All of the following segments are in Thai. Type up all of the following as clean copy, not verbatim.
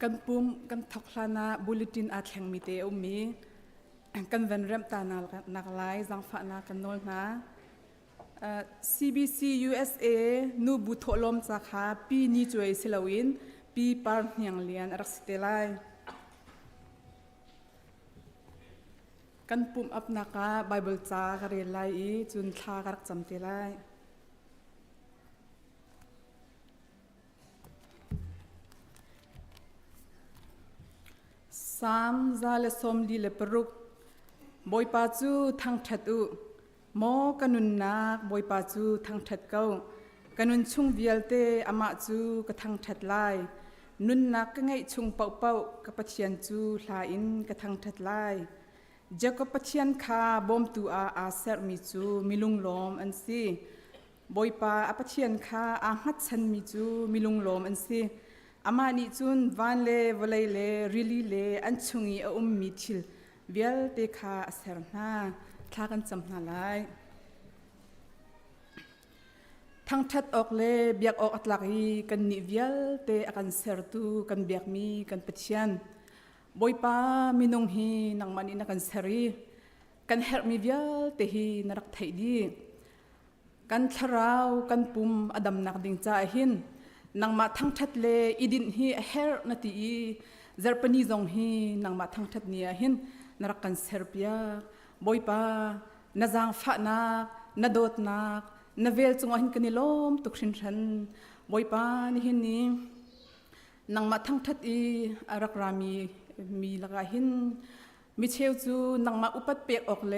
กันปุ่มกันทกลานาบุลตินอาแข่งมีเตอมีกันเวนเรมตานานักไลจังฝานากันโนลนาCBC USA นูบุทลมจากาปีนี้ช่วยสิลาวินปีปาร์ยังเลียนรักสิเตลัยกันปุ่มอับนักไบเบิลจากเรียนไลจุนทากรักจำเตลัยสามซาเลสมลีเลปรุกบอยปาจูทั้งทัดอุโมกันุนนักบอยปาจูทั้งทัดเก้ากันุนชุงเวียลเตอามาจูกทั้งทัดไลนุนนักก็ไงชุงเป่าเป่ากับปะเชียนจูลาอินกทั้งทัดไลเจ้ากับปะเชียนคาบอมตูอาเซร์มิจูมิลุงลมอันซีบอยปาปะเชียนคาอาฮัดชันมิจูมิลุงลมอันซีอามานิจุนวันเล่วลัยเล่ริลีเล่อันชุงีมิทิลเวียลเตคาเสรนาทากันจำนาไลทั้งทัดออกเล่เบียกออกอัตลักยีกันนิเวียลเตอกันเสรตูกันเบียกมีกันเปชียนบอยปามินงฮีนังมันอินักันเสรีกันเฮร์มีเวียลเตฮีนรักไทยดีกันทราวกันปุ่มอดัมนักดิงจ่าหินนังมาทั้งทัดเลอีดินฮีเฮร์นาทีเจอร์ปนีซงฮีนังมาทั้งทัดเนียหินนรักกันเซอร์เปียบอยปานาจางฟ้านักนาโดดนักนาเวลจงหินกันนิลมตุกชินชันบอยปานี่หินนี้นังมาทั้งทัดรักรามีละกาหินมิเชลจูนังมาอุปัตเปียกออกเล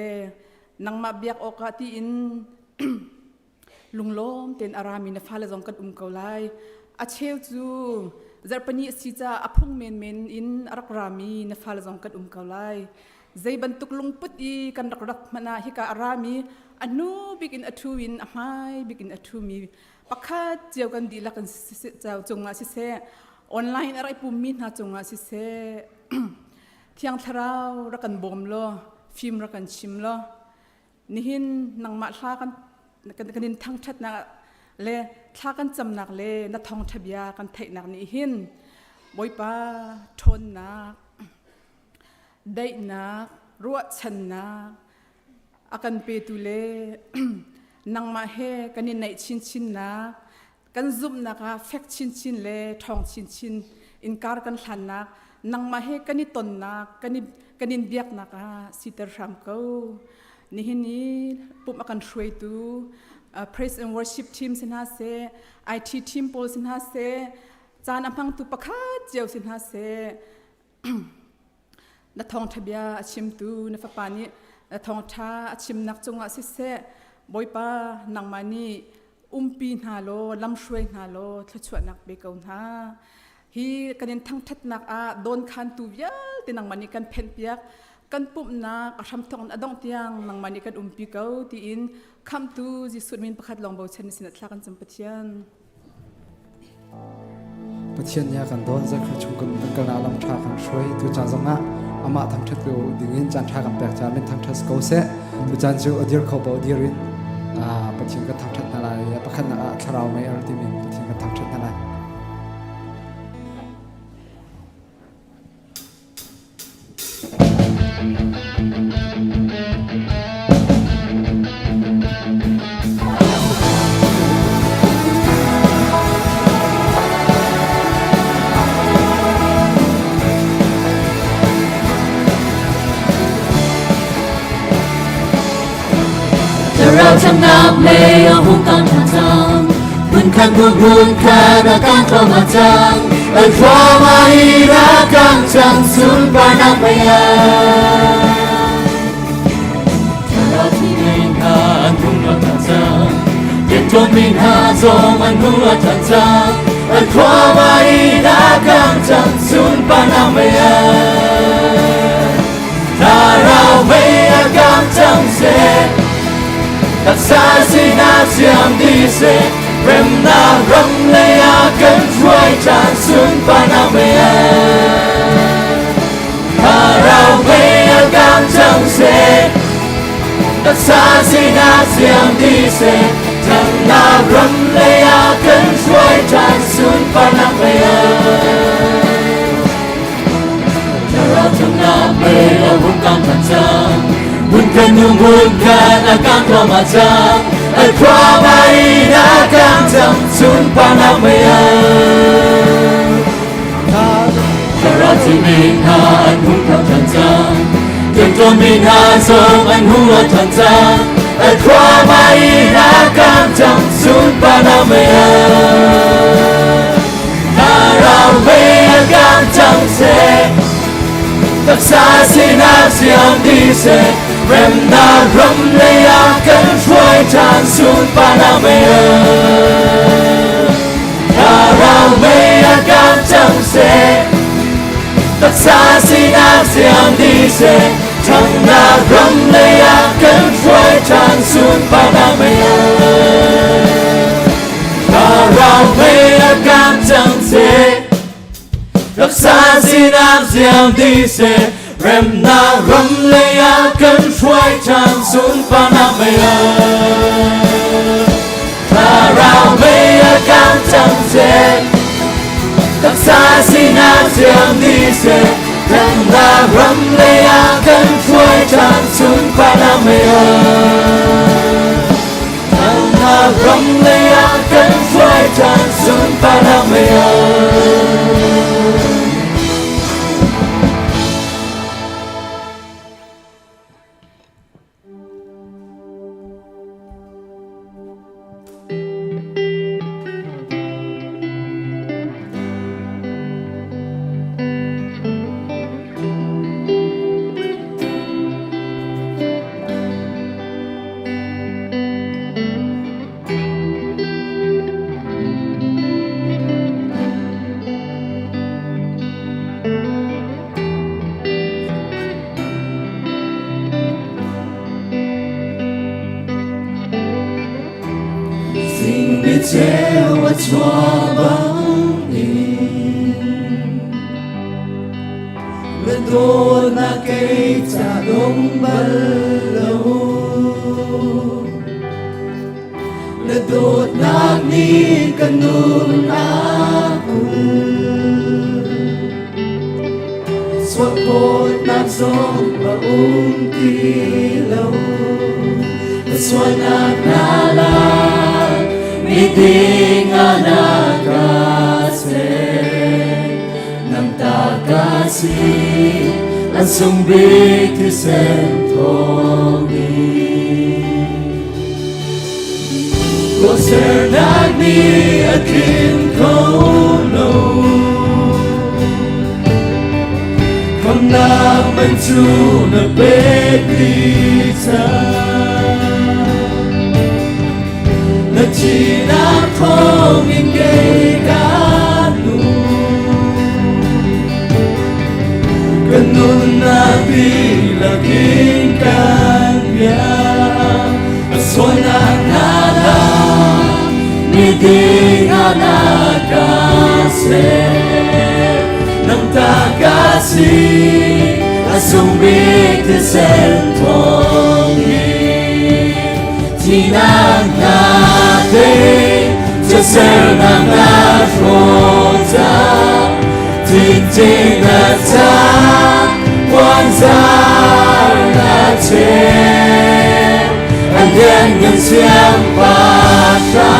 นังมาเบียกออกที่อินลุงลมเต็นอารามีนฟ้าละจงกันเกาไลอาเชลจูเจอร์ปนีสิจ้าอพงเมนอินรักรามีนฟ้าละจงกันเกาไลใจบรรทุกลุงปุตอีกันรักมานาฮิกาอารามีอนุบิกินอทูวินอายบิกินอทูมีปักขัดเจียวกันดีละกันเจ้าจงอาสิเซออนไลน์อะไรปุ่มมินาจงอาสิเซเที่ยงทราวรักกันบอมโลฟิล์มรักกันชิมโลนี่หินนังมาทากันนินทั้งชัดนักเล่ทากันจำนักเล่นัดทองทะเบียกันเทนักนี่หินบอยปาทนนักได้นักรัวชันนักอากันเปตุเล่นังมาเฮกันนินในชินนักกันซุบนักเฟกชินเล่ทองชินอินการกันทันนักนังมาเฮกันนิตนนักกันนินเบียกนักสิเตอร์รามเกานี่หินนี้ปุ่มอากันช่วยตูpraise and worship team สินหาเซ IT team โปลสินหาเซจานอภังตุปะคาเจียวสินหาเซนัทองทะเบียชิมตูนฟ้าปานีนัทองท้าชิมนักจงอาศิเซบอยปานังมานีปีนาโลลำช่วยนาโลทชวนักเบกเอาหน้าฮีกันยังทั้งทัดนักโดนคันตูเวียแต่นังมานีกันเพนเปียกกันปุ่มนักทำทองอดองเตียงนังมานีกันปีเก้าตีอินคำตูจิสุดมินประคัดลองเบาเชนสินัทลากันจำปะเทียนปะเทียนยากันโดนจะคชุมกันตั้งกันอาลัมชากันช่วยตุจานจงอ่ะอามาทำทัดกูดิ่งจันทากันแปลกจานเป็นทำทัดสโกเซตุจานจูอดีร์เขาเบาอดีรินปะเทียนก็ทำทัดนาลายประคัดนาทราวไม่อัลติมินปะเทียนก็ทำทัดนาลายเราทำนับเลี้ยงหุ่นกันทั้งจังบุญขันบุญแค่รักกันเข้ามาจังและความไม่รักกันจังสุดปานักไปยังเราที่ไม่หาหุ่นกันทั้งจังเด็กจนไม่หาจงมันหัวทั้งจังและความไม่รักกันจังสุดปานักไปยังถ้าเราไม่รักกันจังเสียแต่สายสินาเสียงดีเสียเริ่มน่ารำเลยอากันช่วยจานสุนปานาเมียถ้าเราไม่อาการจังเสียแต่สายสินาเสียงดีเสียทั้งน่ารำเลยอากันช่วยจานสุนปานาเมีย trong na mê ở hung cam thành trang bukan yung bukan akan kumajang at kwamay na kantang sumpa na mayan karati mình ha anh hung cam thành trang tiền tôn mình ha sông anh hung ở thành trang at kwamay na kantang sumpa na mayan Naraway akan tang se Tập xa xin áp diệm đi se Rem na rum lê akan trôi tràn xuống Panamea Naraway akan tang se Tập xa xin áp diệm đi se Thang na rum lê akan trôi tràn xuống Panamea Naraway akan tang se Tập xa xin áp diệm đi se Rem na rum lê akan trôi tràn xuống Panamea Naraway akan tang se Tập xa xin áp diệm đi se Rem na rum lê akan trôi tràn xuống Panamea Na rum lê akan trôi tràn xuống Panamea Treo và chua bóng in Lên đô na cây trà đông bật lâu Lên đô na ni cần nôn aku Suốt bột nạc giông và ti lâu Suốt nạc na la Meeting anak kasih Nang tak kasih Langsung bigti sentongi Ko sernak ni akin kono Kom na mencu na bedita Na China không in gây cả nụ Cần nôn na đi là kinh càng bia Và xôi na la Ni đi na ca se Nam ta ca si Asung big te sentongi Thawngṭha Cho ser nam na rosa Tin na ta Quan gia na che Anh đen nhân xiang ba sa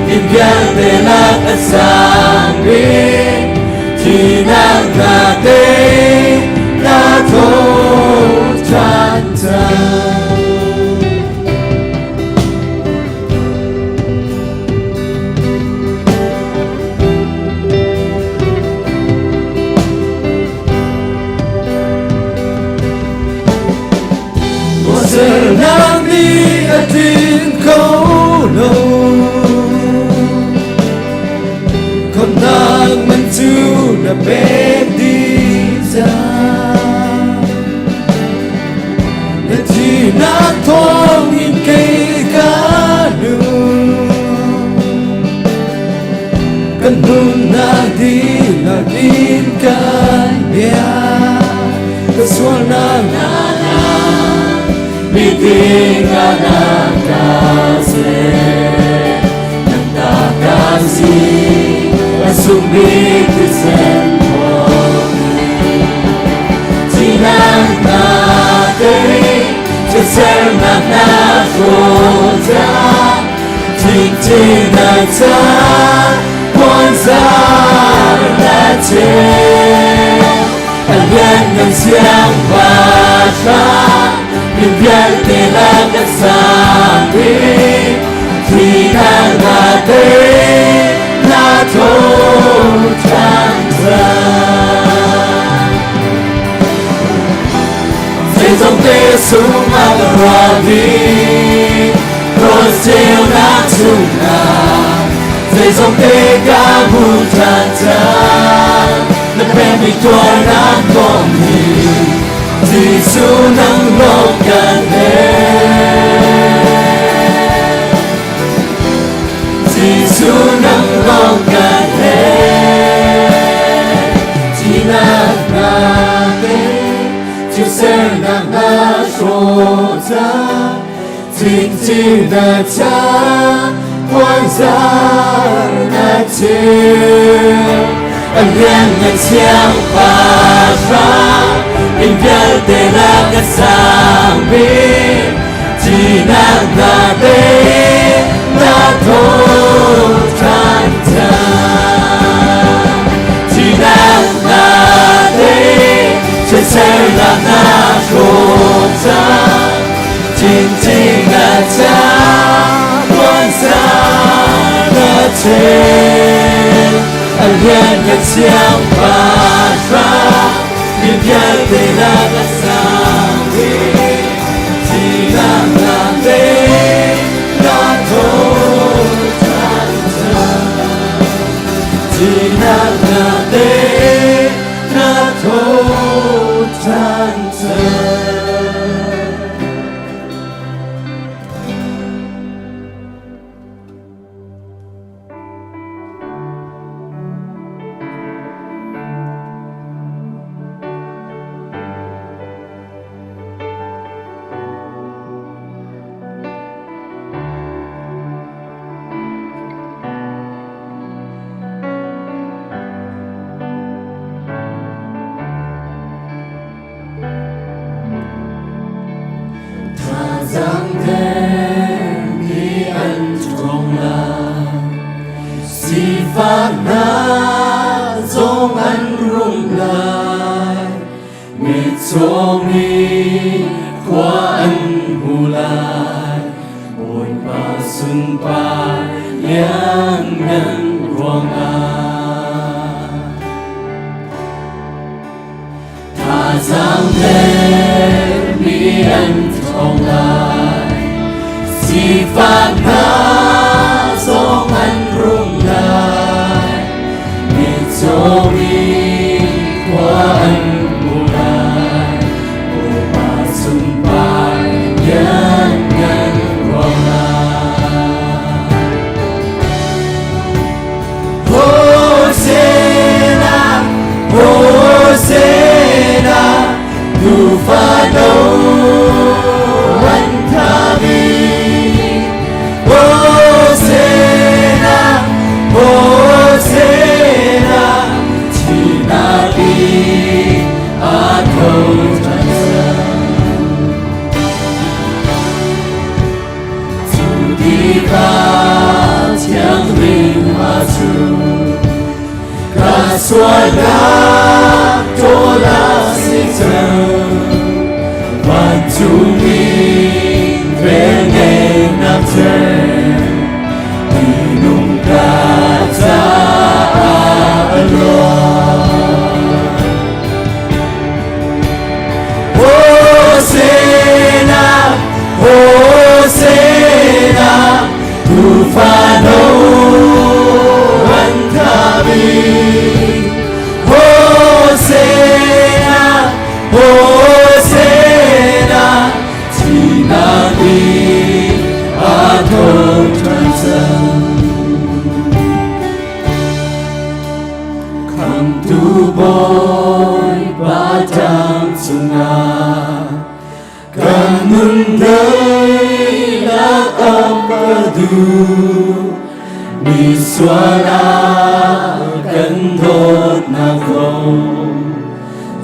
In biang de la ta sang bi Thawngṭha Na Thawngṭha Nam đi atin câu lâu Còn đang mình chú đã bé đi ra Nên chỉ nát thoáng nhìn cây cá đường Cần hôn na đi là in cái bia Cứ xóa na Meeting anak kasih Nang tak kasih Langsung bigti sentongi ta Thịnh chi là ta Quan gia là thế Anh nhận ngân siang và ta Nhưng biết tê là các sáng đi Thì nàng là đây là thô trang Dây dòng tê xuống mà ra đi Rồi siêu nát xuống nàng Dây dòng tê ca bù tràn tràn Nắp em bị tuổi nát con đi Dì su nắng lộn gần Dì su nắng lộn gần Chỉ là tê Chiều sẽ là sổ ra Thịnh chi là cha Quan gia là chim Anh ghen ngân siang và ra Anh ghen tê là các sáng bi Chỉ nàng là đây là thô trang trang Chỉ nàng là đây Trên xe là na rộn trang Chính chính là cha Quan gia là trên Anh ghen ngân siang và ra Nhưng ghen tê là các sáng bi Chỉ nàng là đây là thô trang trang Chỉ nàng là đây là thô trang trang Giang thế khi anh trong lòng Si phát na giống anh rung lại Mệt cho mi qua anh hù lại Ôi bà xuân bà nhang nhân ruộng Thả giang thế mi anh trong lại Si phát na giống anh rung lại Mệt cho mi qua anh hù lại Ôi bà xuân bà nhang nhân ruộng Hosanna, Hosanna Tu pha đâu anh tha đi Hosanna, Hosanna Chỉ là đi á thâu tràn sang Dù đi vào chẳng linh hoa chu Cả xoay đá tô lá xí chân Và chúng mình về ngày nằm trên Đi nung cả ta ân loạn Hosanna, Hosanna Tu pha đâu anh tha bi Hosanna, Hosanna Chỉ là đi á thâu tràn sang Khăn tu bôi ba trang sung Càng mừng đây là âm cơ du Đi xóa lá cân thốt nàng không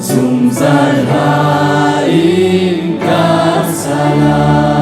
Dùng ra là im ca xa la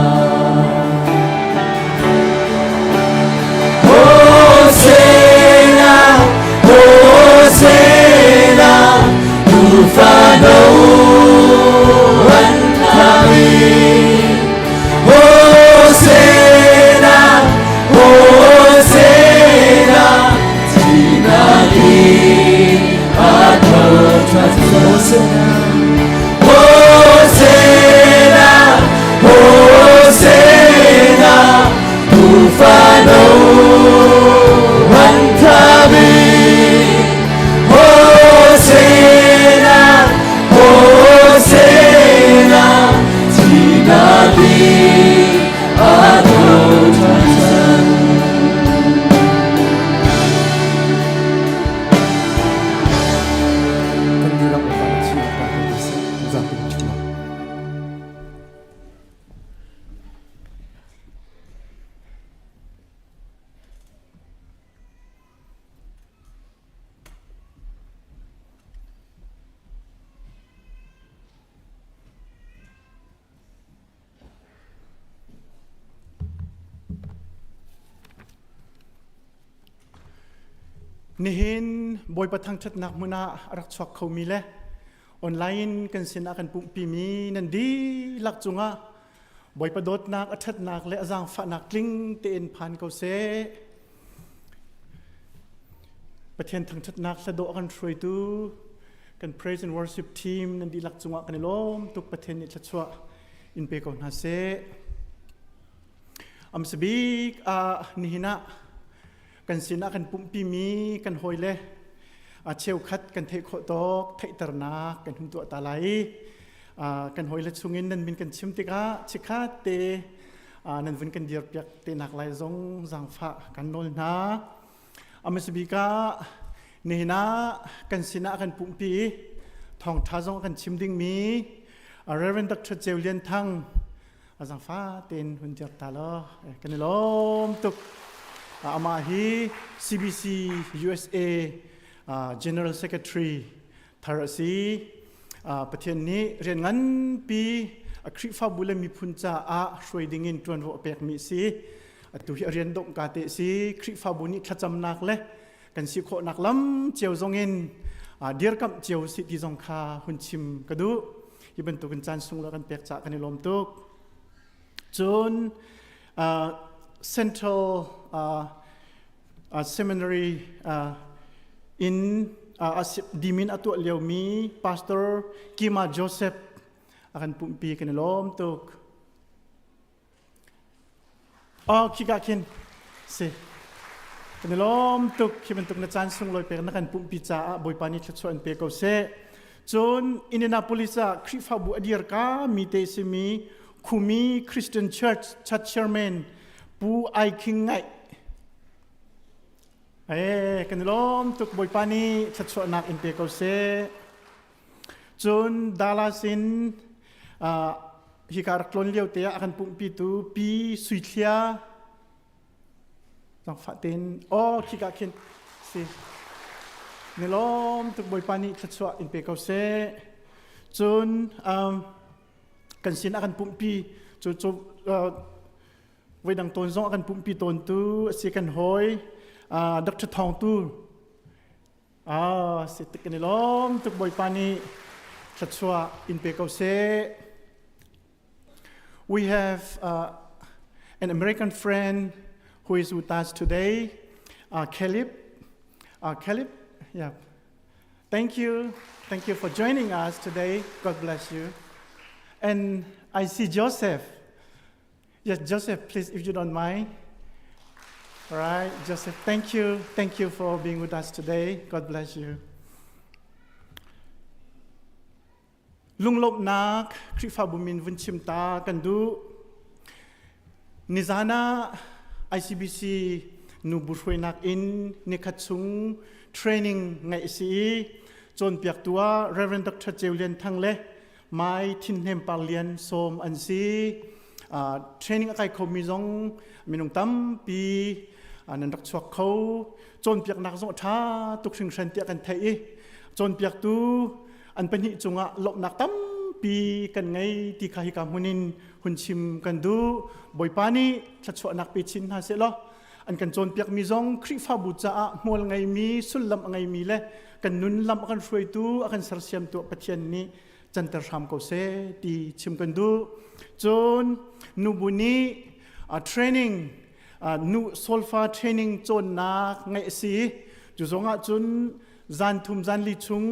Fano Antabi Hosanna Hosanna Tinali Adonai kan ni ram pa chi pa ko se za pin chu nihin boy patang chat nak muna arak chwak khau mi le online kan sin akan pum pi mi nan di lak chunga boy padot nak athat nak le azang fa nak kling te en phan ko se pathian thang chat nak sa do kan throi tu kan praise and worship team nan di lak chunga kan lom tuk pathian ni chachwa in pe ko na se am sabik a nihina kan sina kan pumpi mi kan hoile a cheu khat kan thei kho tok thei tarna kan hum to talai kan hoile chungin nan min kan chim tika chikha te nan vin kan dir pyak te nak lai zong zang pha kan nol na amsbika nehna kan sina kan pumpi Thawngṭha zong kan chim ding mi Reverend Dr. Lian Thang azang pha ten hun dir ta lo kan lom tuk ama hi CBC USA General Secretary Tharasi pathian ni rian ngan pi akri fa bula mi phuncha a hroiding in tuan vo pek mi si atu hi rian dong ka te si kri fa buni thacham nak le kan si kho nak lam cheu zongin dir kam cheu si ti zong kha hun chim kadu hi ban tu kan chan sung la kan pek cha kan lom tuk chun Central Seminary in Dimin Atu Leomi Pastor Kima Joseph akan pumpi kan lom tuk kikakin se kan lom tuk kiban tuk na chansung loi pek na kan pumpi cha boy pani thachon pe ko se chon Indianapolis a khrifa bu adir ka mi te simi Khumi Christian Church Church Chairman pu ai king ngai kan lom tuk boy pani chatso nak in pe ko se chun Dallasin hikar klon leo te akan pumpi tu pi suithlia sang fatin kikakin se nilom tuk boy pani chatso in pe ko se chun kan sin akan pumpi chu wedang ton zong akan pumpi ton tu si kan hoi Dr. Thawngṭha si tikan nilom tuk boy pani chatchwa in pe ko se we have an American friend who is with us today Caleb yeah thank you for joining us today. God bless you. And I see Joseph. Yes, Joseph, please, if you don't mind. All right, Joseph, thank you for being with us today. God bless you. Lunglop nak krifa bumin vunchim ta kandu nizana ICBC nu bushwe nak in nikachung training ngai si chon piak tua Reverend Dr. Lian Thang le mai thin hem palian som an si training akai khomi zong minung tam pi nan rak chwak kho chon piak nak zo tha tuk sing shan tia kan thai chon piak tu an pani chunga lop nak tam pi kan ngai ti kha hi ka munin hun chim kan du boy pani thachwa nak pi chin ha se lo an kan chon piak mi zong khri fa bu cha mol ngai mi sul lam ngai mi le kan nun lam kan hroi tu akan sar siam tu pathian ni chantar ram ko se ti chim kan du chon nu buni training nu solfa training chon na ngai si chu zonga chun zan thum zan li chung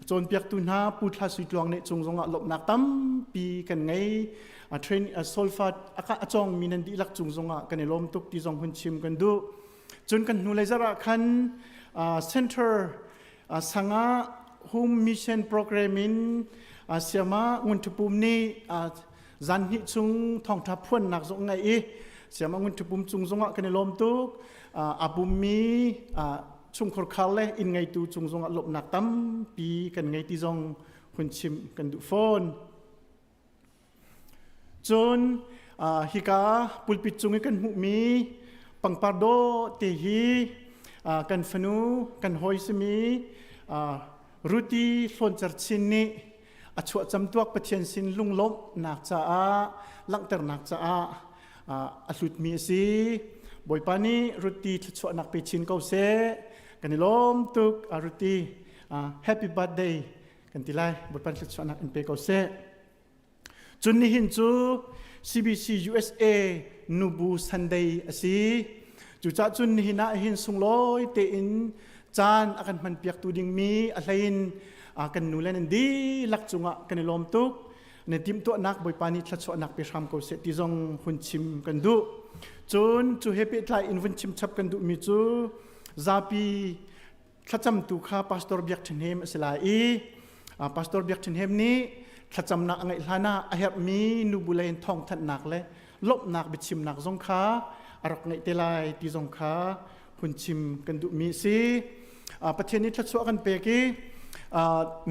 chon piak tu na pu thla sui tuang ne chung zonga lop nak tam pi kan ngai เทรนโซลฟาอาจองมีนันดีลักจุงจงกันในลมตุกที่จงหุ่นชิมกันดูจนกันนูเลยจะรักขันเซ็นเตอร์สังอาโฮมมิชชั่นโปรแกรมมินเสียมาเงินทุบุมนี้จันหิจุงทองทับพ่นหนักจงไงเสียมาเงินทุบุมจุงจงกันในลมตุกอาบุมมีชุงขรคัลเลยอินไงตูจุงจงหลบหนักตั้มปีกันไงที่จงหุ่นชิมกันดูโฟนจนฮิกาปุลปิจุงกันหุมีปังปาโดเตฮีกันฟนูกันหอยสมีรูตีฟอนจัดสินนี้อชัวจำตัวประเทศสินลุงลบนักจ้าลังเตอร์นักจ้าอสุดมีสีบอยปานีรูตีชัวนักไปชินเกาเซกันในลมตุกรูตีแฮปปี้บัตเดย์กันที่ไรบอยปานีชัวนักอินเปเกาเซจนนี้หินจู CBC USA นูบูซันเดย์สิจู่จ้าจุนนี้หินะหินสุงลอยเตอินจานอาการมันเปียกตูดิงมีอะไรกันนูเลนดีลักจุงกันในลมตุกในทีมตัวนักบอยปานิทัศนักไปทำเขาเสร็จที่จงหุ่นชิมกันดูจนจูเฮปิทไลอินวันชิมชับกันดูมีจูซาปีทัศจำตุข้าพาสตอร์เบียกเทนเฮมสลายพาสตอร์เบียกเทนเฮมนี้ทัศจำนักไงลานาอาเฮบมีนูบุเลนทองทัดนักเลยลบนักไปชิมนักจงค้าอรักไงเตลัยที่จงค้าหุ่นชิมกันดูมีสิประเทศนี้ทัศกันเปกี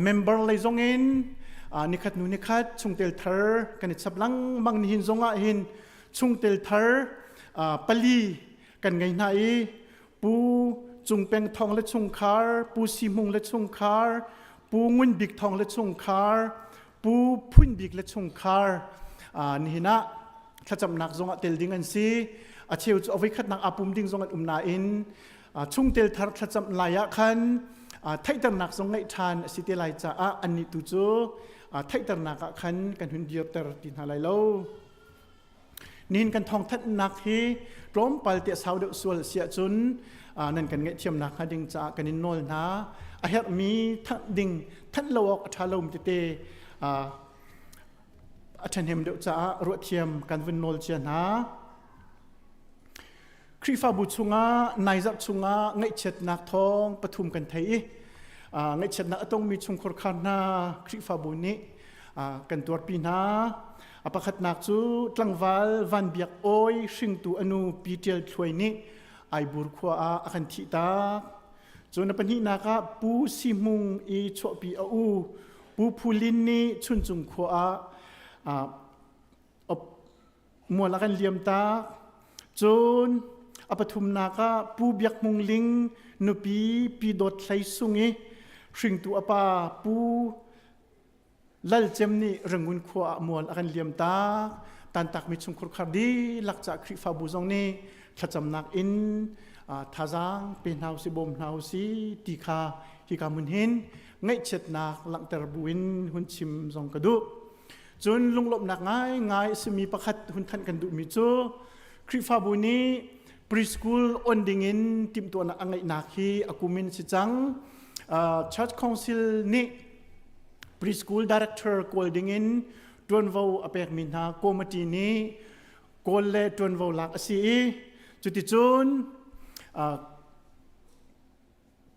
เมมเบอร์เลยจงอินนิคัดนูนิคัดชุงเตลเทอร์กันนิสับลังบางนิหินจงหินชุงเตลเทอร์ปลีกันไงนายปูจุงเป็งทองและชุงคาร์ปูซีมุงและชุงคาร์ปูงุนบิกทองและชุงคาร์ปูพุ่นบิกและชุงคาร์นี่นะถ้าจำนักจงเตลดิ้งกันสิเชี่ยวจะเอาไว้คัดนักอาปุ่มดิ้งจงนาอินชุงเตลเทอร์ถ้าจำลายคันไทยตระหนักสงไงทานสิเตลัยจ้าอันนี้ตุจูไทยตระหนักขันกันหุ่นเดียบแต่ตินอะไรเล่านินกันทองทัดนักที่ร้อมปัลเตะสาวเดือดส่วนเสียจุนนั่นกันเงยเทียมนักดิ่งจ้ากันนินโนลนะอาเฮมีทัดดิ่งทัดโลกทัดลมเตอาจารย์เฮมเดือดจ้ารวดเทียมกันวินโนลเชียนะครีฟาบุชุงานายจับชุงาไงเช็ดนักทองปฐุมกันไทยไงเช็ดนักต้องมีชุงครขานาครีฟาบุนี้กันตัวปีนาปะขัดนักจูตั้งวันเบียกโอยชิงตัวอนุปีเจลช่วยนี้ไอบุรขวาอาคันทิตาจนปัญหานักปูซิมุงอีชวปีอูปูพูลินนี้ชุนจุงขวามัวละกันเลียมตาจนปฐุมนาคาปูเบียกมุงลิงนุปีดดไซสุงชิงตัวปาปูลัลเจมนี่เรื่องุนขวามัวละกันเลียมตาตันตักมิชุงครุขดีหลักจากคริฟาบูซองนี่ถ้าจำนักอินท่าจางเป็นเฮาสิบมเฮาสิตีคาฮิกามุนหินไงเช็ดนักหลังเตอร์บุอินหุ่นชิมซองกระดูจนลุงหลบนักง่ายสมีประคัดหุ่นทันกันดูมิจูคริฟาบูนี้preschool on dingin tim to na angai nakhi akumin si chang church council ni preschool director kol dingin tonvo apek min ha committee ni kol le tonvo lak asi chuti chun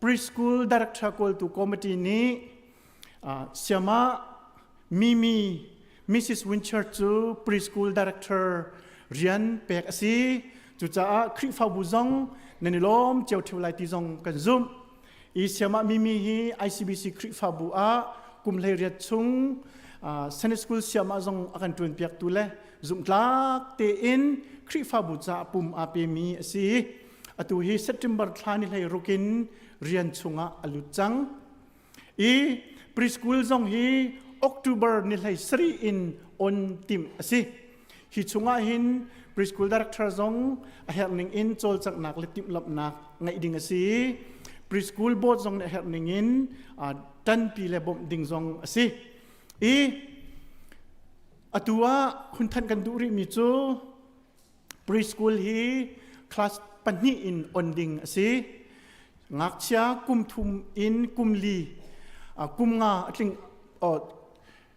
preschool director kol tu committee ni siama mimi mrs wincher chu preschool director rian pek asiจุจ้าคริฟาบุซองในนิลมเจ้าเทวไลติซองกันซุ่มอีเสียมามีฮี ICBC คริฟาบัวกุมเลเรียชุงเซนสกูลเสียมาซองอากันตุนเปียกตุเลซุ่มลักเตอินคริฟาบุจ้าปุ่มอาเปมีสิอตุฮีเซปเทมเบอร์ทานิเลยรุกินเรียนชุงอลุจังอีพรีสคูลซองฮีออกตุเบอร์นิเลยสรีอินออนติมสิฮิชุงหินpreschool director zong a herning in chol chak nak le tip lap nak ngai ding asi preschool board zong na herning in tan pi le bom ding zong asi atua hun than kan duri mi chu preschool hi class pani in on ding asi ngak chia kum thum in kum li kum nga atling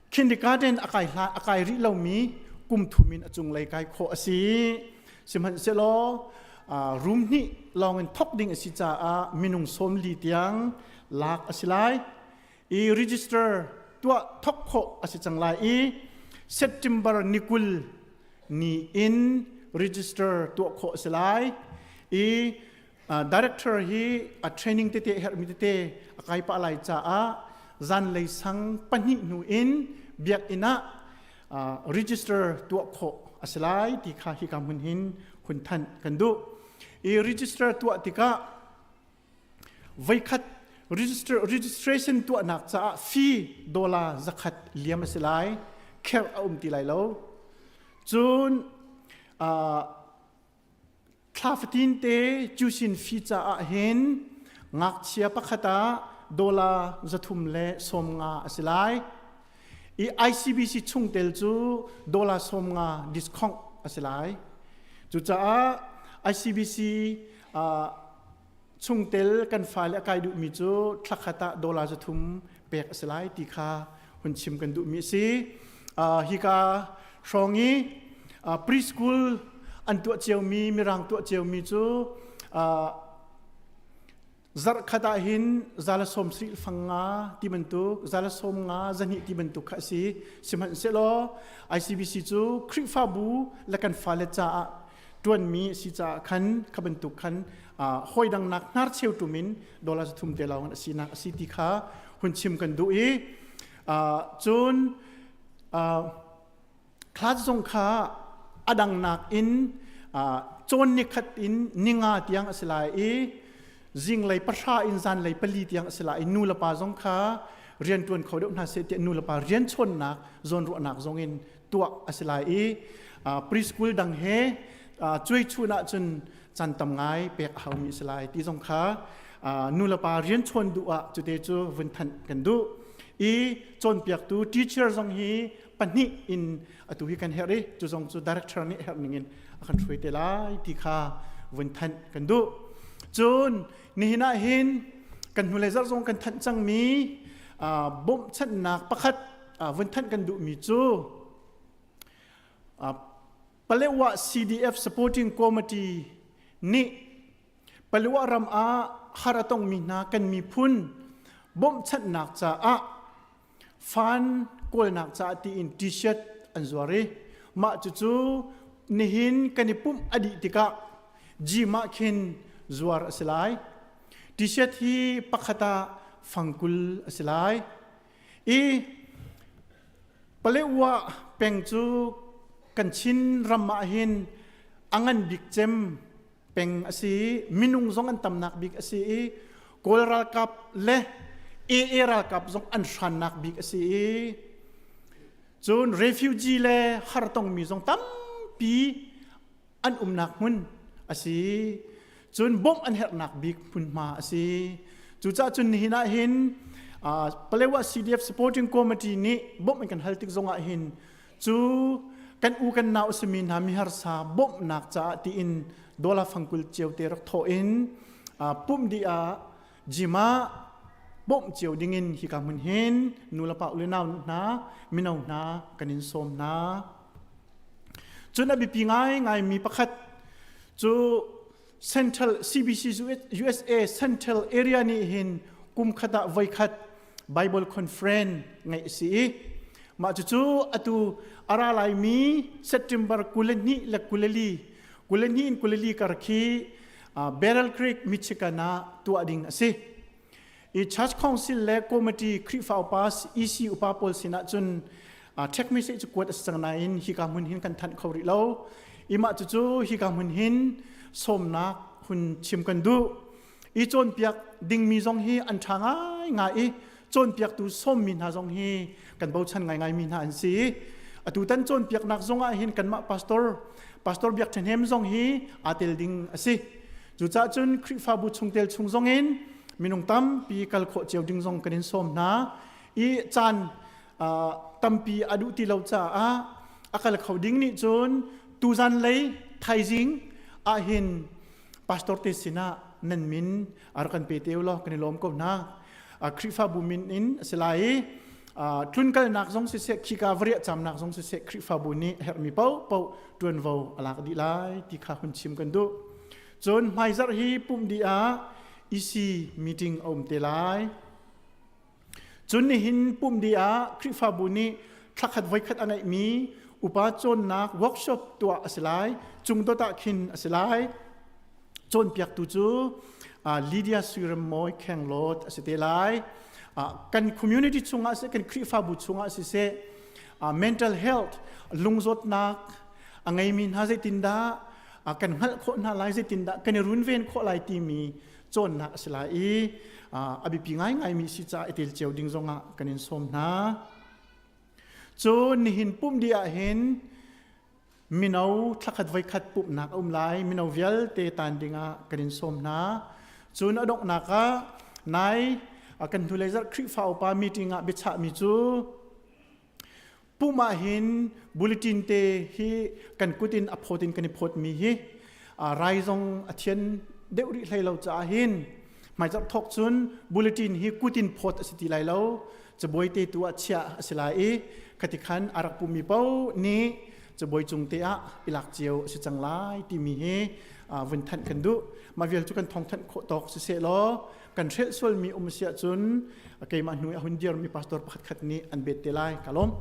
kindergarten akai ri lo mi กุมทุมินอจุงเลยกายโคอสีสิมันเสลอรูมนี้ลองเงินทกดิ่งอสิจ้ามินุงสมลีเตียงลากอสิไลอีรีจิสเตอร์ตัวทกโคอสิจังไลอีเซปเทมเบอร์นิกุลนีอินรีจิสเตอร์ตัวโคอสิไลอีดีเรคเตอร์ฮีเทรนนิ่งเตเตเฮร์มิเตเตกายปะไลจ้าจันเลยสังปนินูอินเบียกอินะregister ตัวโคอสไลที่ข้าฮิกามุนหินคุณท่านกันดูอี register ตัวที่ข้าไว้คัด registration ตัวนักจะฟี$จะคัดเลี้ยมอสไลแค่ตีไลแล้วจนคลาฟตินเตจูสินฟีจะเห็นงักเชียปะคัตา$จะทุ่มเละสมงาอสไลอี ICBC ชุ่งเตลจู$สมงาดิสคองอสไลจูจ้า ICBC ชุ่งเตลกันไฟและกายดุมิจูทักขตา$จะทุ่มเปกอสไลตีคาหุ่นชิมกันดุมิซีฮิกาชองงี้พรีสคูลอันตัวเจียวมีรังตัวเจียวมีจูzar khata hin zala som sri fanga ti bentuk zala som nga zani ti bentuk khasi siman selo ICBC chu khrifa bu lakan fale cha tuan mi si cha khan khabentuk khan hoi dang nak nar cheu tumin $thum te lawan asina asiti kha hun chim kan du e chun khlaz jong kha adang nak in chon ni khat in ninga tiang asilai eจิงเลยประชาอินซันเลยผลิตอย่างสลายนูลปาจงค้าเรียนตัวเขาเดินหาเสตีนูลปาเรียนชนนักจนรัวนักจงอินตัวสลายพรีสคูลดังเฮช่วยชูนักจนจันทำไงเปียกเขามีสลายที่จงค้านูลปาเรียนชนดูจุดเดจูวันทันกันดูจนเปียกตัวทีเชอร์จงฮีปันนี้อินตัวฮีกันเฮริจุจงจุดดีเรคเตอร์นี่เฮริงินอาการช่วยเตลายที่ข้าวันทันกันดูจนนี่น่าเห็นกันหุ่นเลยจะส่งกันทันจังมีบ่มชันนักประคัดวันทันกันดูมีจูปเลวะ CDF supporting committee นี่ปเลวะรำอาฮาระตงมีนากันมีพุ่นบ่มชันนักจะฟันกอลนักจะตีอินทีเชิดอันสวรีมาจูนี่เห็นกันนี่ปุ่มอดีติกะจีมาเข็นzwar asilai t-shirt hi pakhata fangkul asilai palewa pengchu kanchin ramma hin angan bikchem peng asi minung zong an tamnak bik asi kolral kap le ral kap zong an shanak bik asi chun refugee le hartong mi zong tam pi an umnak mun asiจนบ่มอันเฮหนักบิ๊กพุ่นมาสิจู่จ้าจนหินาหินเปลว่า CDF supporting committee นี้บ่มมันกันฮัลติกจงอาหินจู่กันอูกันนาวสมินหามิฮาร์ซาบ่มนักจ้าตีอิน$ฟังกุลเจียวเตรักโทอินปุ่มดีจิมาบ่มเจียวดิ่งินฮิกามุนหินนูลปะอุลนาวนามินาวนากันินสมนาจนอบิปีง่ายมีประคัดจู่Central CBC USA Central Area นี่เห็นกุมขดาไว้ขัด Bible Conference ไงสิมาจู่ๆอตูอาราไลมี September กุลนี่และกุลลีกระคีBarrel Creek Michiganตัวดิ่งสิอี Church Council และ Committee คริฟ้าปัส EC อุปาปอลสินะจนเทคนิคจะกวดสังนายฮิกามุนหินกันทันเขาริโลอีมาจู่ๆฮิกามุนหินสมนักหุ่นชิมกันดูอีโจนเปียกดิ่งมีจงฮีอันทางง่ายโจนเปียกตูส้มมีนาจงฮีกันเบาชันง่ายมีนาอันสีตูตันโจนเปียกนักจงอาหินกันมาพาสตอร์เบียกเทนเฮมจงฮีอาเตลดิ่งสิจู่จ้าจนคริฟ้าบุชงเตลชงจงเงินมีนงตั้มปีกัลโคเจียวดิ่งจงกันส้มนะอีจันตั้มปีอดุติเลาจ้าอากัลเขาดิ่งนี่จนตูจันเลยไทยจิงอาหินพาสตอร์เตสินะนันมินอารักันเปเตวล้อกันลมก็นะคริฟ้าบุมินอินสลาย ทุนกันนักสงสิเสกขีกาเวรียจำนักสงสิเสกคริฟาบุนีเฮรมีเป้าดวนวอลากดีไลที่ข้าคุณชิมกันดูจนไม่จัดฮีปุ่มดีอาอีซีมีติ้งอมเตไลจนนี่หินปุ่มดีอาคริฟาบุนีทักขัดไว้ขัดอันไหนมีอุปาจนนักเวิร์กช็อปตัวอสิไลจุงตัวตะขินอสิไลจนเปียกตุจูลีเดียสุรมอยแข่งรถอสิเตไลกันคอมมูนิตี้ชงอาศัยกันคริฟาบุชงอาศัยmental health ลุงจดนักไงมีน่าจะตินดากันหัลโคน่าไลจะตินดากันรุนเวนโคไลตีมีจนนักสลายอภิปิงไงมีสิจ่าเอติลเจียวดิ้งจงกันอินสมนาจนหินปุ่มเดียเห็นมินเอาทักขัดไว้ขัดปุ่มนักไลมินเอาเวลเตตันดิ้งกันอินสมนาจนอดอกนักในกันทุเลจัดคลิปฟ้าอุปามีติ้งบิชามิจูผู้มาเห็นบุลตินเตฮีกันกุตินอพอตินกันพอดมีฮีรายจงอเทียนเดวริไลเราจะเห็นหมายจากทอกซุนบุลตินฮีกุตินพอดสติไลเราจะบอยเตตัวเชียสลายคติขันอารักปุมีเป้านี้จะบอยจงเตะอิลักเจียวสิจังไลที่มีฮีวันทันกันดูมาเวลจุกันทองทันโคตอกสิเสลอกันเชื่อส่วนมีอมเสียจุนเกี่ยมันหนุ่ยหุ่นเดียร์มีพาสตอร์พัดขัดนี้อันเบ็ดเตลัยกะล้ม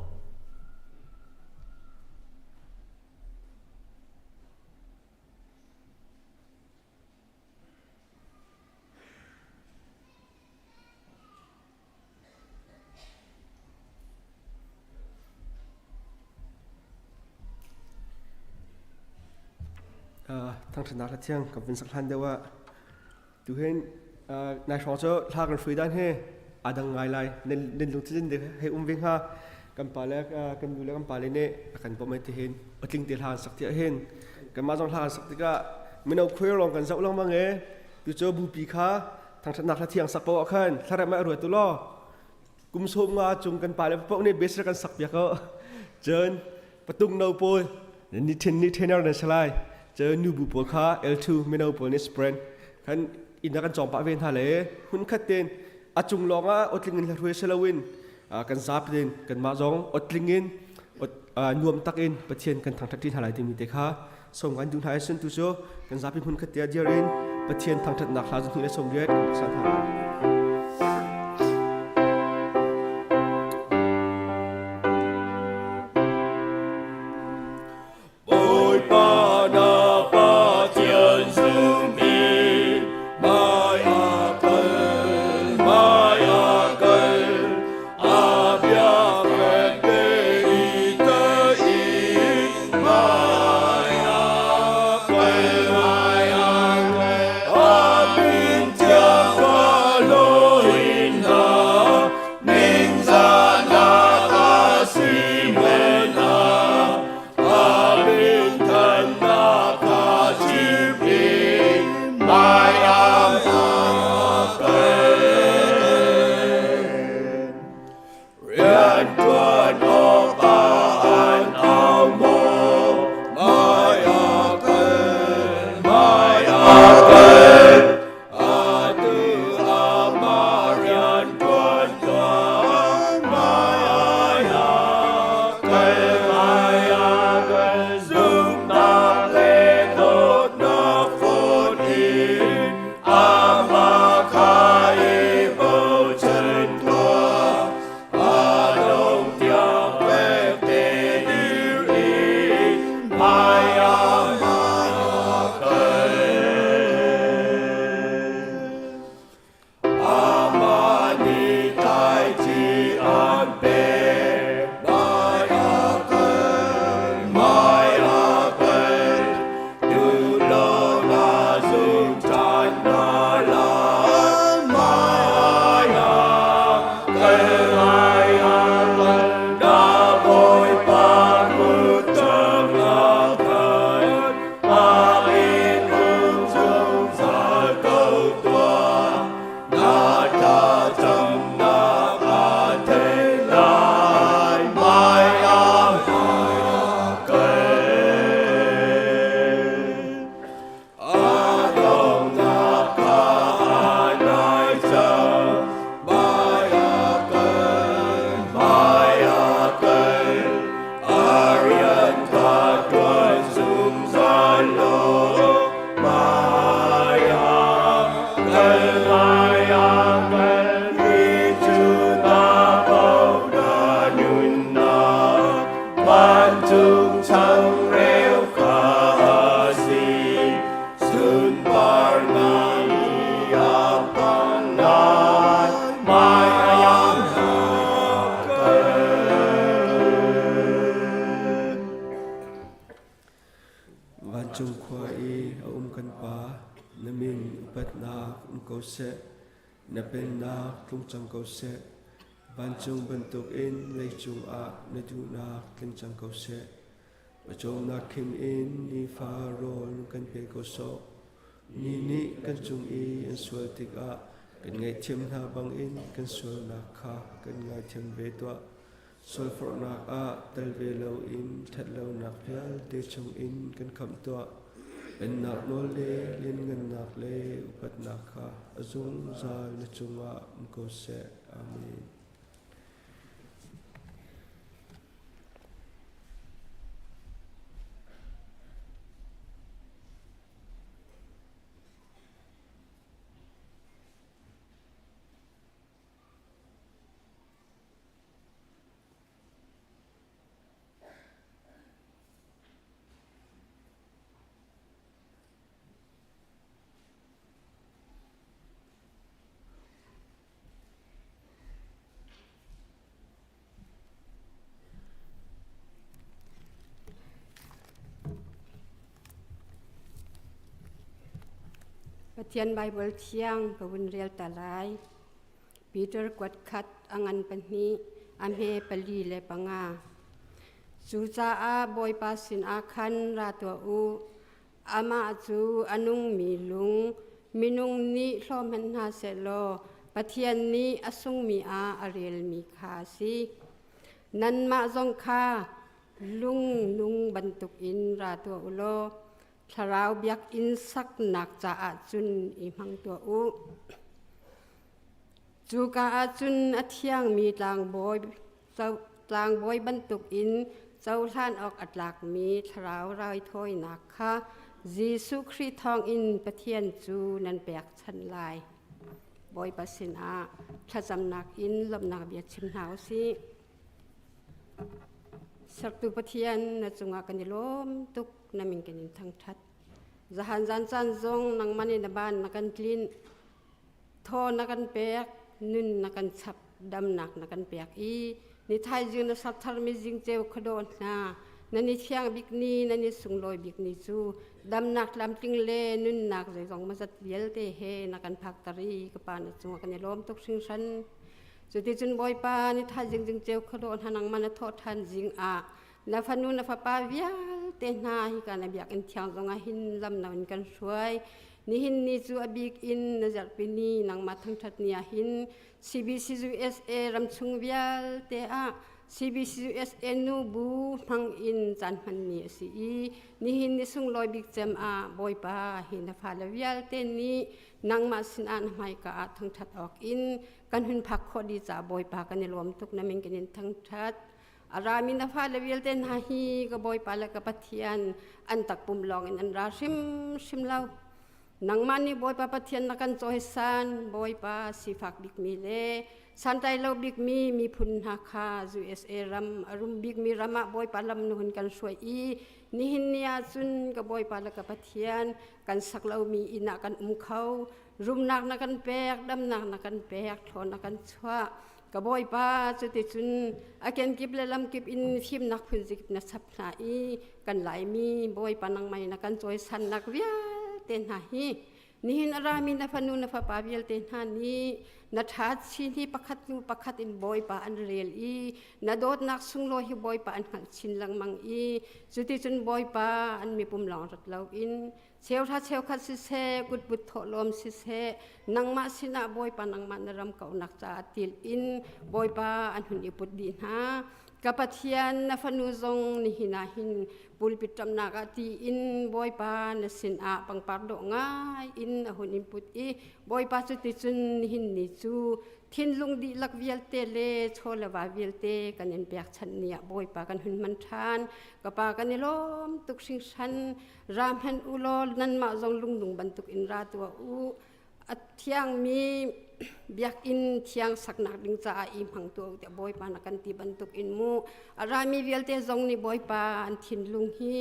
ทั้งชนะและเที่ยงกับเป็นสักทันเดียวว่าดูเห็นนายชองเจ้าลากันฟรีด้านเฮอาดังไงไรเน้นลงที่เล่นเด็กให้วิ่งฮะกันป่าแล้วกันดูแลกันป่าเลยเนี่ยกันพอไม่ที่เห็นอดลิงเตลานสักที่เห็นกันมาจงลานสักที่ก็ไม่เอาคุยลองกันสักลองบ้างเอ๋ดูเจ้าบูปีขาทั้งชนะและเที่ยงสักปอกขันถ้าได้ไม่อร่อยตัวล้อกุมชมมาจงกันป่าแล้วพวกนี้เบสกันสักเบียก็เจนประตูนาวโปลนิเทนเอาในสไลด์เจอนูบูปอลค่า L2 ไม่เอาปอลนี่สเปรนขันอินนักจอมปะเวนทะเลหุ่นขัดเด่นอาจุงลองอดลิงเงินรวยเซลวินกันซาบเด่นกันมาจงอดลิงเงินนวมตักอินประเทศกันทางทักที่ทลายที่มีเด็กค่ะส่งกันจุงไทยสุนทุโจกันซาบเป็นหุ่นขัดเดียเดียรินประเทศทางทักนักลาจุงที่ส่งเรียกสาธารณHãy subscribe cho kênh Ghiền Mì Gõ Để không bỏ lỡ na min upat nak ko se na pen nak tung chang ko se ban chung ban tuk in lei chung a na du nak tung chang ko se ba chung nak kim in ni fa rol kan pe ko so ni kan chung i an sual tik a kan ngai chim na bang in kan sual nak kha kan ngai chim ve to sual for nak a tel ve lo in that lo nak phal te chung in kan kham toเป็นนักโนเลเลียนเงินนักเลอุปัตนักข้าอจุงใจและจงว่ามุกเสอาเมน ปะเทียนไบเบิลเที่ยงกวุนเรียลตาลายปีเตอร์กวดคัดอังันปันนี้อัมเฮปลีเลปังาจูจาอาบอยปาสินอาคันราตัวอูอามาจูอนุงมีลุงมินุงนี้ลอมันหาเสโลปะเทียนนี้อสุงมีอาอเรียลมีคาซีนันมาจงคาลุงนุงบรรทุกอินราตัวอุโลทาราวเบียกอินสักหนักจะอาจุนอิมังตัวอุจูกาอาจุนอเทียงมีตางบอยเจ้าตางบอยบรรทุกอินเจ้าท่านออกอัดหลักมีทาราวรายถ้อยหนักค่ะจีสุคริทองอินปะเทียนจูนันแบกชันลายบอยปัสสินอาถ้าจำหนักอินลำหนักเบียดชิมหาวสิสักตุปะเทียนนจุงอากันยล้มตุกนามิงกันยินทั้งทัดจะหันจันจันจงนังมันในบ้านนักันกลินทอนักันเปียกนุ่นนักันฉับดำหนักนักันเปียกอีนิทายจึงนสัตธรรมิจิงเจ้าขดอนนานันนิเทียงบิกนีนันนิสุงลอยบิกนีจูดำหนักลำติงเลนุ่นหนักใจสองมาจัดเยลเตเฮนักันพักตรีกปานจุงอากันยล้มตุกชิงชันจุดที่จุนบอยปานิทายจึงเจ้าขดอนหันังมันทอดทันจิงอานาฟันูนาฟาปาวิลเตนาฮิกันอบิกอินเทียงจงอาหินลำนาวินกันช่วยนี่หินนี่จูอบิกอินนาจัดปีนี้นางมาทั้งทัดเนียหิน CBCUSA รำชุงวิลเตอา CBCUSA นูบูทั้งอินจันมันนี่สินี่หินนี่สุงลอยบิกเจมอาบอยปาหินนาฟาลวิลเตนี้นางมาสินานไม่กะทั้งทัดออกอินกันหุ่นพักคดีจ่าบอยปากันในรวมทุกน้ำมิงกันทั้งทัดอารามินาฟาเลวิลเตนฮาฮีก็บอยปาลกปะเทียนอันตักปุ่มลองอันราชิมเล่านังมันนี่บอยปาปะเทียนนักันโจฮิสันบอยปาสิฟักบิกมีเลสันใจเราบิกมีพุนฮาคาจูเอสเอรัมอรุมบิกมีรามาบอยปาลำนุนกันช่วยอีนี่หินเนียจุนก็บอยปาลกปะเทียนกันสักเรามีอินักกันเขารุมนักนักันแปกดำนักกันแปกทอนนักันชั่วกบอยป้าจุดที่จุนอาเกนกิบเลลำกิบอินทิมนักพื้นจิบนักสับหนาอีกันหลายมีบอยปานังไม่นักกันจอยสันนักเวียเต็นหาฮีนี่หินอารามินนาฟันูนาฟาปาเวียเต็นหานี้นัดทัดชีที่ประคัดนูประคัดอินบอยปาอันเรียลอีนัดโดดนักสุงโลหิบอยปาอันหันชินลังมังอีจุดที่จุนบอยปาอันมีปุ่มหลองรัดเหลาอินเชลทัดเชลคัดสิเซกุดบุตรโถลมสิเซนังมาสินาบอยปานังมันรำเก่านักจ่าติลอินบอยปาอันหุ่นอิปุดดีนะกับปะเทียนนาฟันูจงนิหินาหินปุลปิตรำนักตีอินบอยปานสินอาปังปาร์ดง่ายอินอหุ่นอิปุดอีบอยปาจุดที่จุนนิหินนิจูทินลุงดีลักเวียลเตเลโชลวาเวียลเตกันยันเปียกชันเนียบอยปากันหุ่นมันทานกับปากันนิลมตุกชิงชันรามฮันอุโลนันมาจงลุงบรรทุกอินราตัวอูเที่ยงมีเบียกอินเที่ยงสักนักดิงจ่าอิมหังตัวแต่บอยปานักันตีบรรทุกอินมูอารามีเวียลเตจงนี่บอยปาอันทินลุงฮี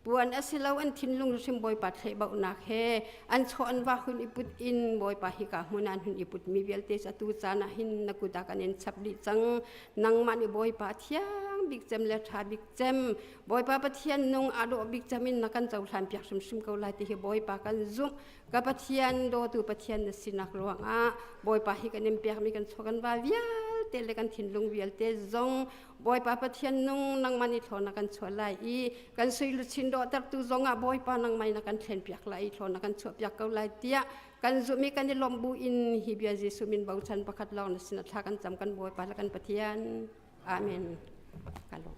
ปวนอสิลาอันทินลุงชิมบอยปาเทบาอุนักเฮอันชอนว่าหุ่นอิปุดอินบอยปาฮิกาหุนันหุ่นอิปุดมีเวียลเตจตุจานะหินนักุตากันเอ็นชับดิจังนังมันบอยปาเที่ยง บิ๊กเจมเลชาบิ๊กเจมบอยปาปะเทียนนงอาโดบิ๊กเจมินนักันเจ้าหลานเปียกชิมเกาไลที่บอยปากันซุกกับปะเทียนโดตูปะเทียนนสินักหลวงบอยปาฮิกันเนมเปียกมีกันชกันว่าเวียลเตเลกันทินลุงเวียลเตจงบอยปาปะเทียนนงนังมันอิทอนักันชวไลกันซุยลุชินโดตักตูจงบอยปานังไม่นักันเทนเปียกไลทอนักันชวเปียกเกาไลเตียกันซุมีกันลมบูอินฮิเบียจิสุมินบางชันประคัดลองนสินัทากันจำกันบอยปาละกันปะเทียนอาเมนกันลง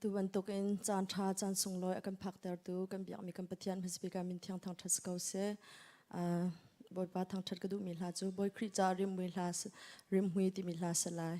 ตัววันตกอินจานทาจานส่งลอยกันพักเตอร์ตูกันเบียกมีกันปะเทียนพิสบิการมินเทียงทางทัศกาวเซบอยปาทางทัศกระดูมิลาจูบอยคริจาริมมิลาสริมหุยติมิลาสลาย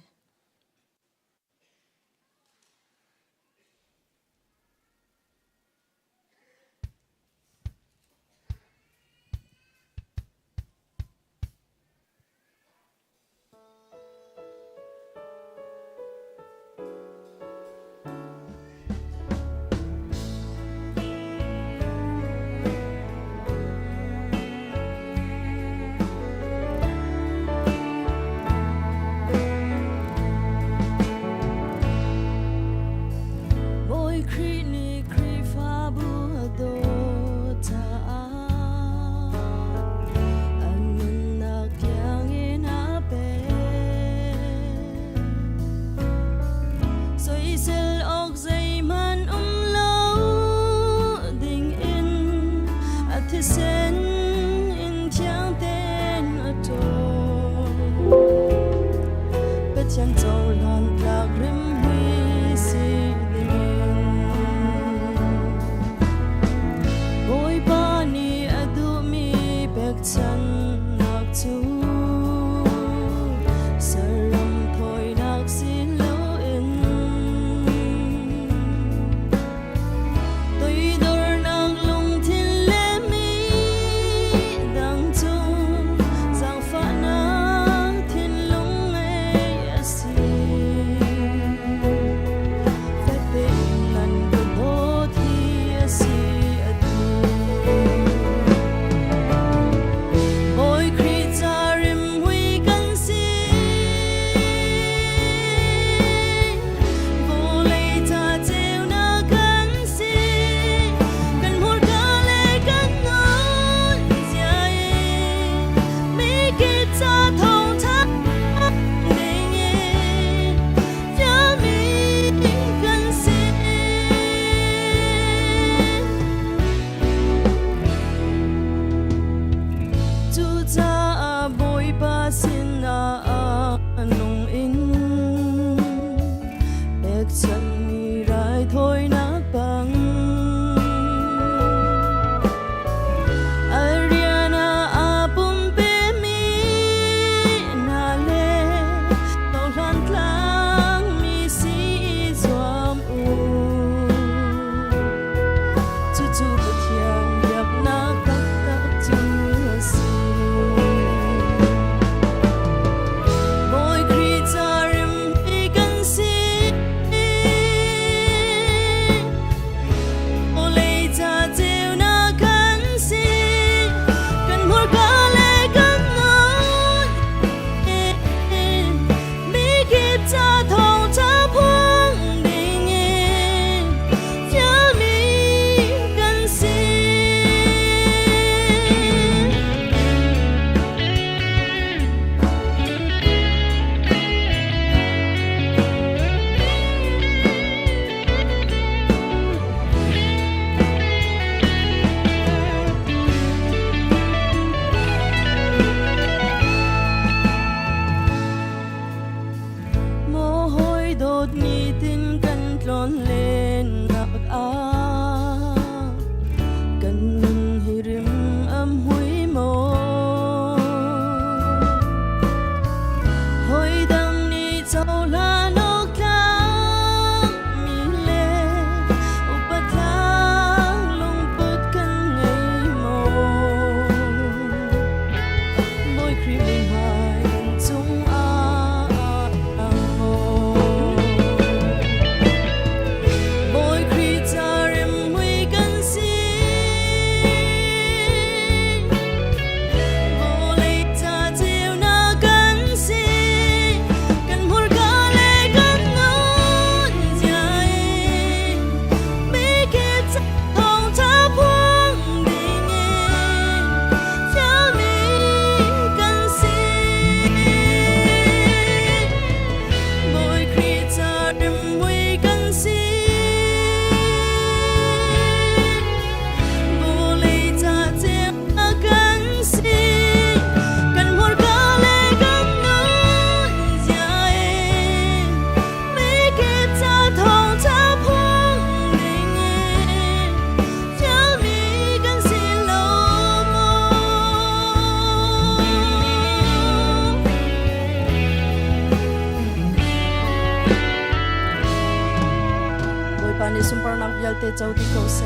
châu đi cầu xe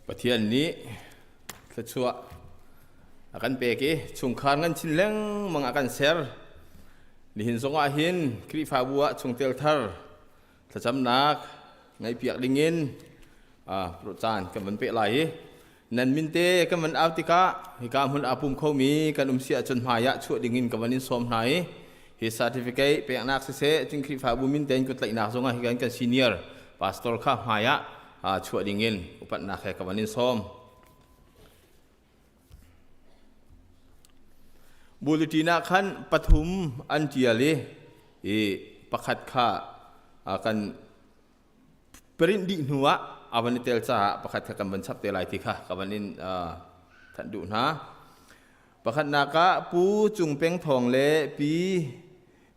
ประเทศนี้กระชัวอาการเปกี้ชุงคานกันชินเล้งมังอาการเซอร์ลิหินสงอาหินคริฟาบัวชุงเตลทาร์ถ้าจำนักไงเปียกดิ่งินโปรจานกันมันเปะไหลนันมินเตกันมันอัลติกะฮิกามุนอาปุมเขามีกันเสียจนหายะชั่วดิ่งินกันวันนี้สมไหนฮิสาติฟิกเปะนักเสะจึงคริฟาบุมินเตนกุตไลนักสงอาฮิกันซีเนียร์พาสตอร์ข้าหายะชั่วดิ่งินอุปนักให้กันวันนี้สมบุรุษนักขันปฐุมอันเจียลีประคัดข้ากันปรินดิหนัวอาวันนี้เตลซ่าประคัดกันบรรชับเตลัยที่ข้ากับวันนี้ท่านดูนะประคัดนักะปูจุงเป้งทองเละปี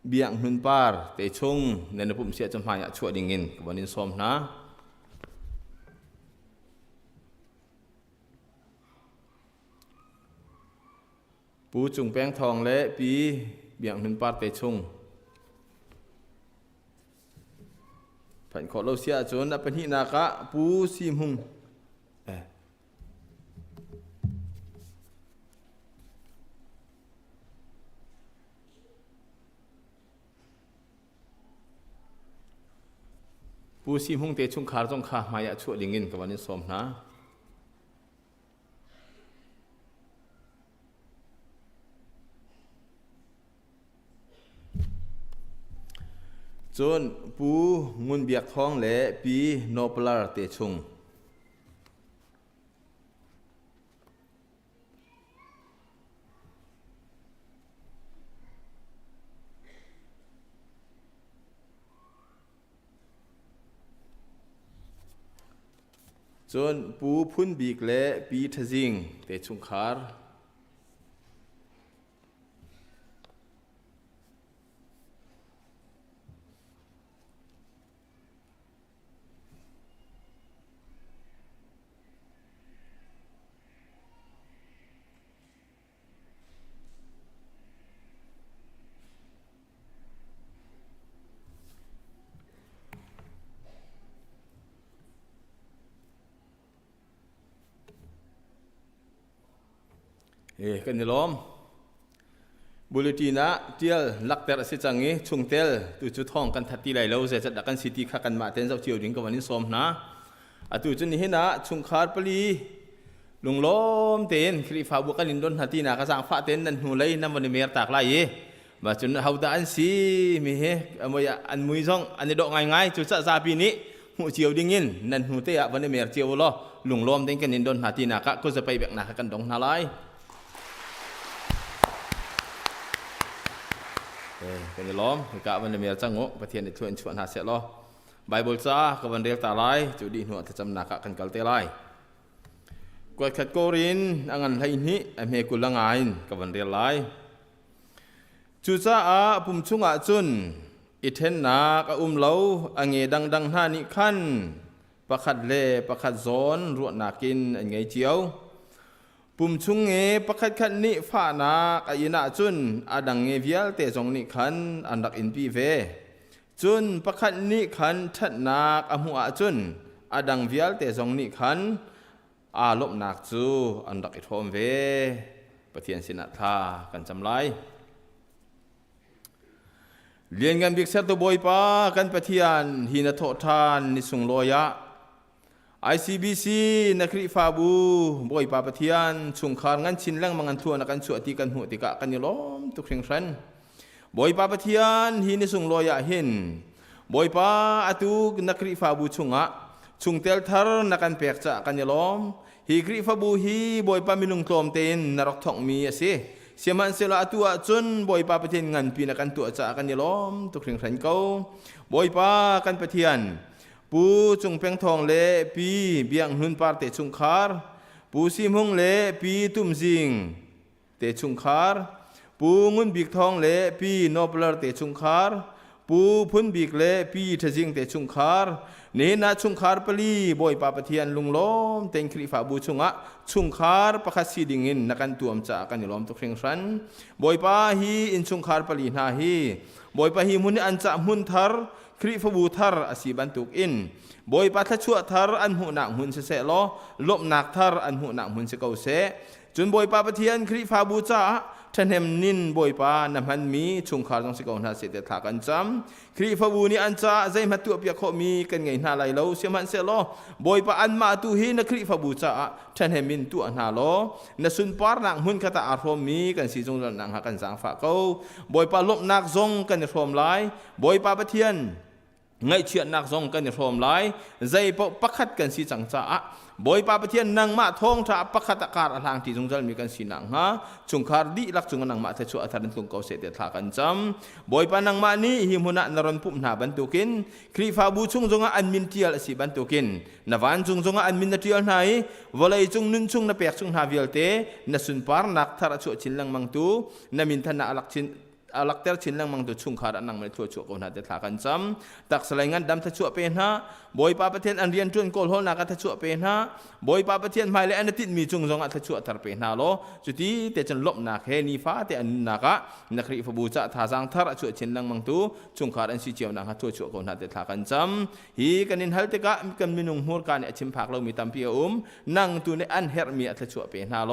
เบียงหุนปาร์เตชงในนภูมิเสียจำหายชั่วดิ่งินกับวันนี้สมนะปูจุงแป้งทองและปีเบียงหุนปาร์เตชงผันขอเราเสียจนอภินินากะปูซีมุงปูซีมุงเตชงขาร์จงขาหมายะชั่วดิ่งินกับวันนี้สมนะจนปูงุนเบียกท้องและปีโนเปลาร์เตชงจนปูพุนบีกและปีทจิงเตชงคาร์กันนี่ล้อมบุรุษนะเจียลลักแต่ละสิจังงี้ชงเตลตุจุดท้องกันทัดตีไหลเราจะจัดกันสิทธิข้ากันมาเต้นเจ้าเจียวดิ้งกับวันนี้สมนะตุจุดนี้เห็นนะชงขาดปลีลุงล้อมเต้นคริฟาบุกันลินดอนทัดตีนะกระสังฟ้าเต้นนั่นหูเลยน้ำวันนี้เมียตากไหลมาจนเฮาดานสีมีเฮมวยอันมุยซองอันนี้ดอกง่ายๆจุดซาปีนี้หูเจียวดิ้งินนั่นหูเตะวันนี้เมียเจียวล้อลุงล้อมเต้นกันลินดอนทัดตีนะก็จะไปแบกหนักกันดองนาไลกันยล้อมกะวันนี้มีจังโง่ประเทศในทั่วอินชวนหาเสียล้อไบเบิลจ้ากับวันเรียกตาไลจุดีหัวจะจำนักกันกัลเตไลกวดขัดโกรินอังอันไลนี้อเมกุลังไงกับวันเรียกไลจุจ้าปุ่มชุงจุนอิเทนนักเล้าอังเงดังหน้านิขันประคัดเล่ประคัดโซนรวดนากินอังเงเจียวปุ่มชุงเงประคัดขันนิฟ้านักอายินาจุนอาดังเงวิลเตจงนิขันอันดักอินปีเวจุนประคัดนิขันทัดนักอหัวจุนอาดังวิลเตจงนิขันอาลบนักจูอันดักอิทโฮมเวปะเทียนสินัทธากันจำไรเรียนกันบิกเซตตัวบอยป้ากันปะเทียนหินโททานนิสุงโลยะICBC นักริฟาบูบอยปาปะเทียนชุงคาร์งันชินแรงมังอันทัวนักันชัวติกันหัวติกะกันยล้อมทุกเร่งรันบอยปาปะเทียนหินิสุงโลยะหินบอยปาอตุกนักริฟาบูชุงะชุงเตลทาร์นักันเปียกจะกันยล้อมฮีกริฟาบูฮีบอยปามิลุงโคลมเตนนรกทองมีเสเสียมันเสละตัวจนบอยปาปะเทียนงันปีนักันตัวจะกันยล้อมทุกเร่งรันเก้าบอยปากันปะเทียนปูจุงเพ่งทองเล่ปีเบียงหุนปาร์เตจุงคาร์ปูซิมฮงเล่ปีตุมซิงเตจุงคาร์ ปูงุนบิกทองเละปีโนเปลเตชุงคาร์ปูพุนบิกเละปีทจิงเตชุงคาร์เนนาชุงคาร์ปลีบอยปาปะเทียนลุงล้อมเต็งคริฟาบูชุงะชุงคาร์ปะคัสซีดิงินนักันตัวมจากกันล้อมตุกเร่งรันบอยปาฮีอินชุงคาร์ปลีนาฮีบอยปาฮีมุนอันจะมุนทาร์คริฟาบูทาร์อาศิบันตุกอินบอยปาทัชชัวทาร์อันหูนักมุนเสะล้อลบนักทาร์อันหูนักมุนเสกเอาเสจนบอยปาปะเทียนคริฟาบูจ้าท่านเห็นนินบอยปานำมันมีชุงคาร์จงสิกองนาเสด็จถากันจำครีฟาบูนี่อันจ้าใจมาตัวเปียกขมีกันไงนาไลเลวเสียมันเสลอบอยปาอันมาตูฮีนักครีฟาบูจ้าท่านเห็นมินตัวนาโลนสุนปาร์นักหุ่นคาตาอารมมีกันสีจงนังหากันสังฝากเขาบอยปาลบนักจงกันรวมไลบอยปาปะเทียนไงเชียนักจงกันรวมไลใจปปักขัดกันสีจังจ้าบอยปาปะเทียนนางมาทองถ้าปักขัดการทางที่จงจัลมีกันสีนังฮะจงคาร์ดีลักจงนางมาเทชัวอัฐรันตุงเกาเสด็จถากันจำบอยปานางมานี้หิมุนะนรนปุ่มหาบันตุกินครีฟาบูจงอันมินเทียลสีบันตุกินนวันจงอันมินเทียลไหนวลัยจงนุนจงนเปียกจงหาวิลเตนสุนปาร์นักทาระชัวชินลังมังตูนมินธนาลักชินลักเตอร์ชินลังมังตุชุงคาร์นังมันชัวชัวคนหาเด็ดถากันจำตักสลายงันดำทัชัวเป็นฮะบอยปาปะเทียนอันเรียนจนโกลโฮนักทัชัวเป็นฮะบอยปาปะเทียนไม่เลยอันติดมีจงอัทัชัวทาร์เป็นฮะโลจุดที่เตจันลบนักเฮนีฟ้าเตอันนักะนักรีฟบูจะท่าจังทาระชัวชินลังมังตุชุงคาร์อันสีเจียวนักชัวชัวคนหาเด็ดถากันจำฮีกันนินฮัลเตกะกันมินุงหัวการชิมผักเรามีตัมพีนั่งตัวในอันเฮร์มีทัชัวเป็นฮะโล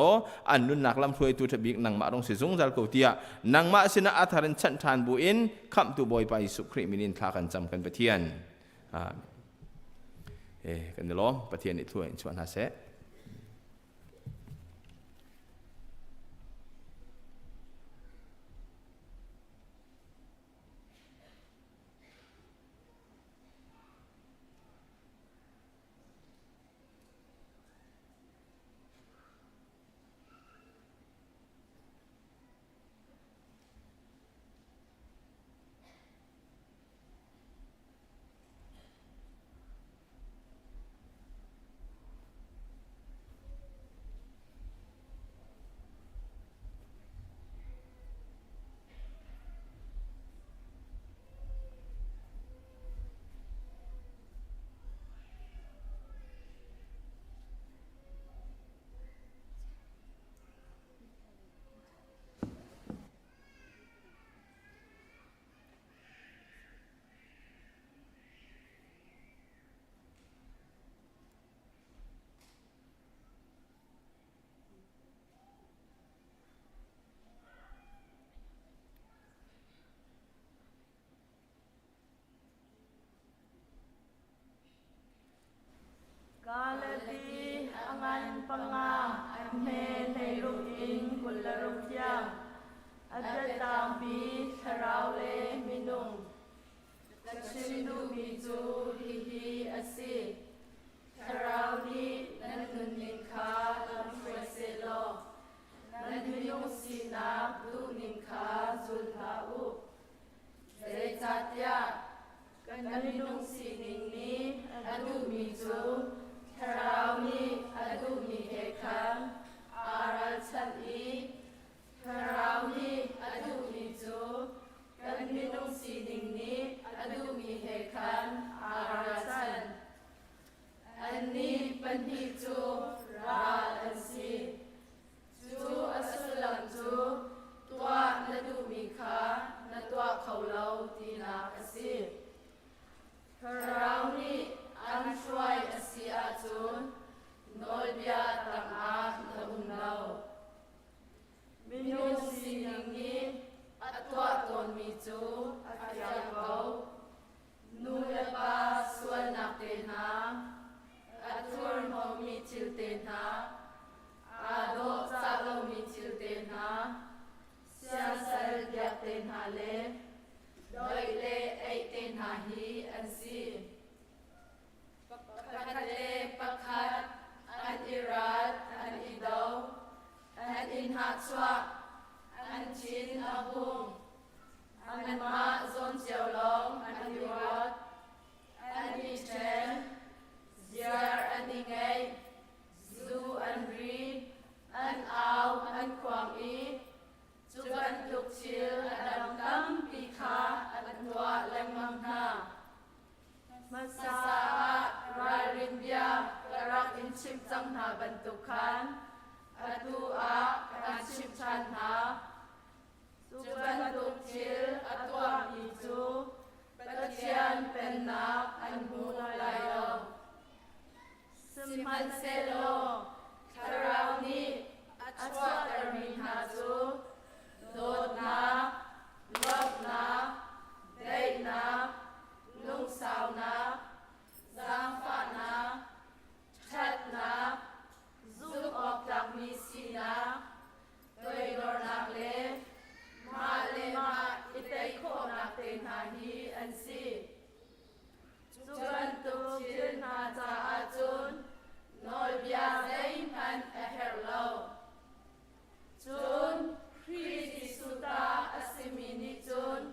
อันนุนนักลำถวยตัวทบิกนั่งมาลงสิจงจัลโกเตียนั่งมาสินะอัฐรันฉันทานบุอินคำตัวบอยไปสุขริมินินทากันจำกันปะเทียนกันเดี๋ยวล้อปะเทียนอีกถ้วยชวนหาเสะKalati angan panga ame neiruk in kularuk yang adatang bi tharawle minung Chim mizu hihi asi tharawni nanun ningkha lamfreselo nanuyung sinap du ningkha zulhau Zaytatya kanunung siningni adu mizu Tharawni adu mi hekam aral chani Tharawni adu mi zu kan minung siningni adu mi hekam aral chan Ani panhi zu ral ansi zu asulam zu tua nadu mi kha na tua khaulau tina kasi Tharawni ang shuai asia chun nolbia tam a naumlau minung siningni atwa ton mi chu atia kau nulapa sual nakte na atur mo mi chilte na ado salo mi chilte na siasal diakte na le doile eite na hi ansi Pakate pakhat an irat an idaw an inhatswa an chin ahung an ma zon xiaolong an irat an ichen ziar an ingay zu an ri an aw an kwang i chuan tuk lemangna masa rarindia karak in chim changna bantukan atua kan chim channa subantuk chil atua isu Patian pennak anbu layo Simhan selo Karauni Atwa termin hazu Dodna Lobna Deitna Lungsauna Zangfana Chatna Zuk ok misina Toidor nakle Malema itay ko natin hahi ansi Juan tu chil na za ajun Nol bia zain han aherlo Jun Kriti suta asimini jun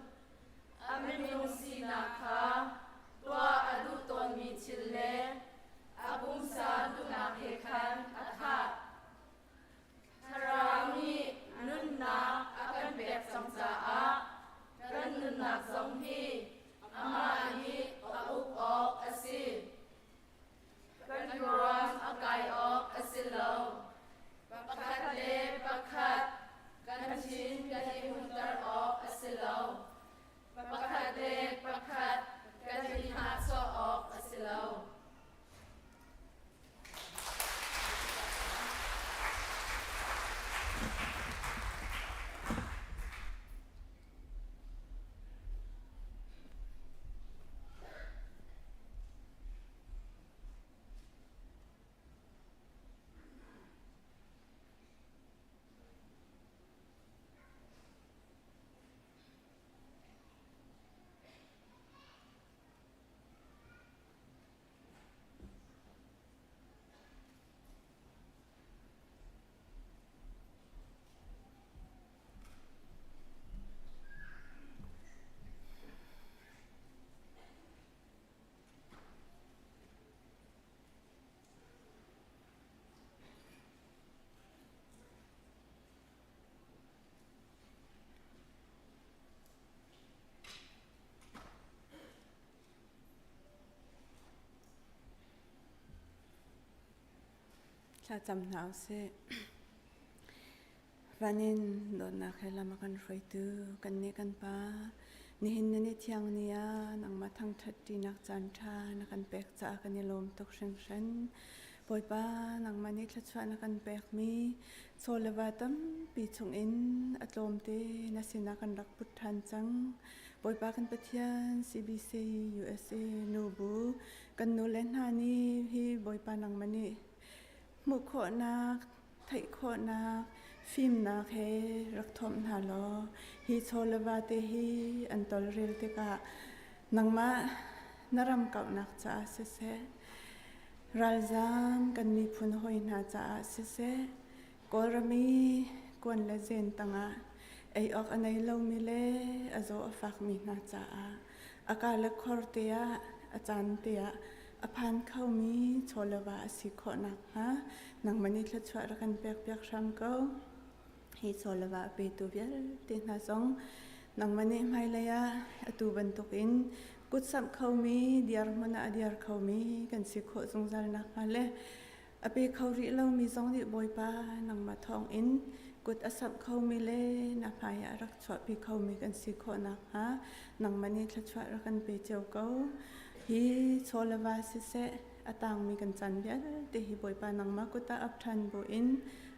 Aminung sinaka Tua aduton mi chile Abung sa dunakhekan athat Tarami nunna akan bek sangsaa kan nunna songhi amani auk asin kan yuram akai asilo pakat le pakat kan chin kan ihuntar asilo pakat le pakat kan ihaso asilo Cha cham nau se vanin do na khela makan froi tu kan ne kan pa ni hin ne thiang nia nang ma thang thati nak chan tha na kan pek cha kan ni lom tok shen shen poi pa nang ma ni thla chwa na kan pek mi cholawa tam pi chung in atlom te na sina kan rak put than chang poi pa kan pathian cbc usa nubu kan no len ha ni hi poi pa nang ma ni mu kho na thai kho na phim na khe rak thom na lo hi cholawa te hi antol rel te ka nangma naram kau nak cha se se raljam kan mi phun hoi na cha se se korami kon la zen tanga ei ok anai lo mi le azo afak mi na cha akala khor te ya achan te ya aphan khau mi cholawa si kho na ha nang mani thla chwa ra kan pek pek ram ko hi cholawa pe tu vial te na song nang mani mai la ya atu ban tok in kut sam khau mi diar mana diar khau mi kan si kho jong zal na ka le ape khau ri lo mi jong di boy pa nang ma thong in kut asam khau mi le na phaya rak chwa pi khau mi kan si kho na ha nang mani thla chwa ra kan pe cheu ko hi cholawa se se atang mi kan chan bia te hi boy pa nang ma kuta ap than bo in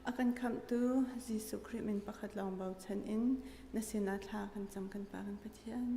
akan kham tu jisu khrih min pakhat long bau chan in na sina thla kan cham kan pa kan pathian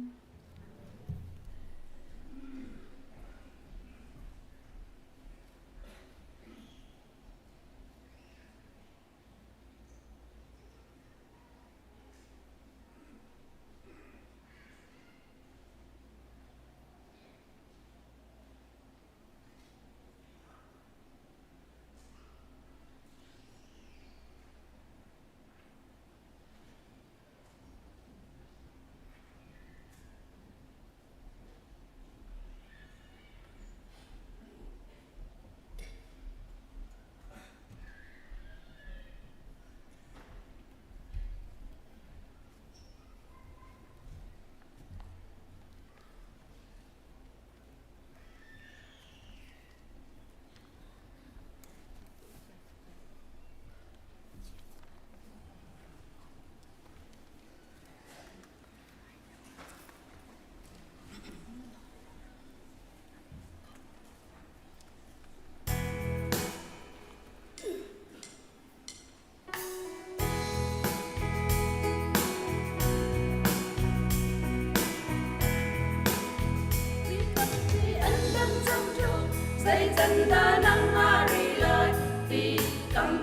dây chân ta nắng mari lời vì cầm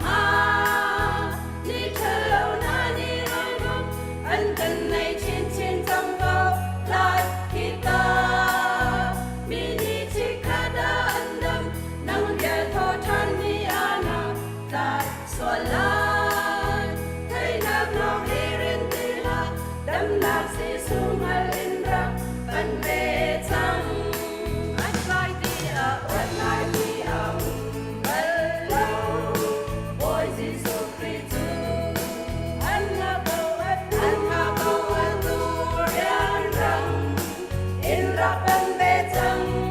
ni thơ lâu na ni rồi không anh cần này trên trên trong câu lại khi ta mi đi chỉ khá đã anh đâm nắng ghé thô thân ni ana tại xóa lại thấy nắp lòng đi rin tì la đâm nắp si sung al in ra ban bê trăng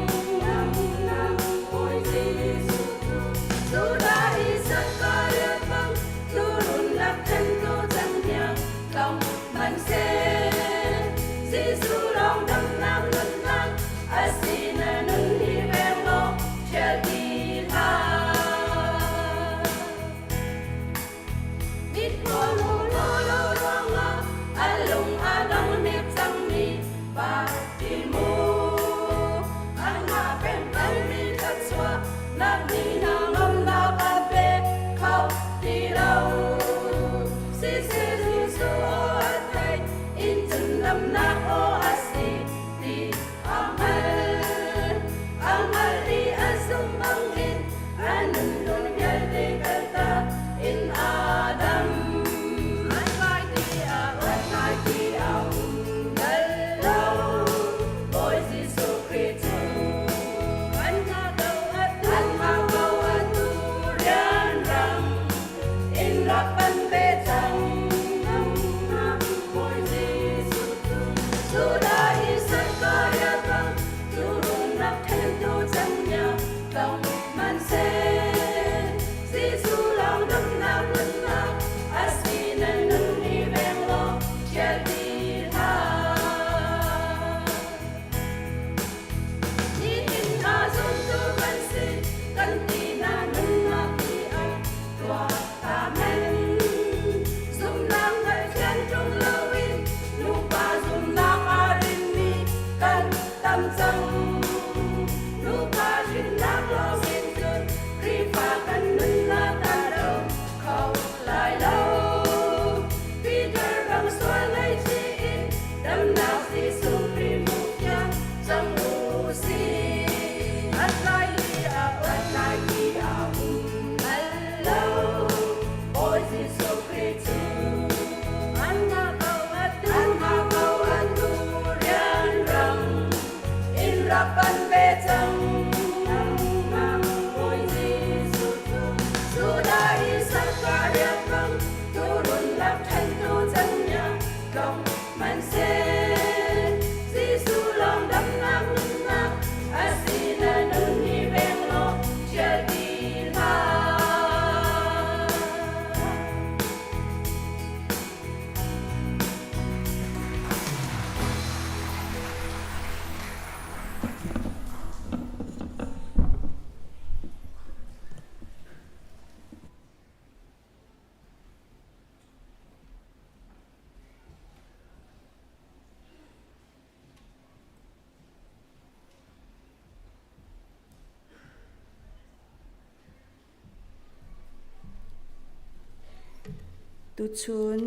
tu chun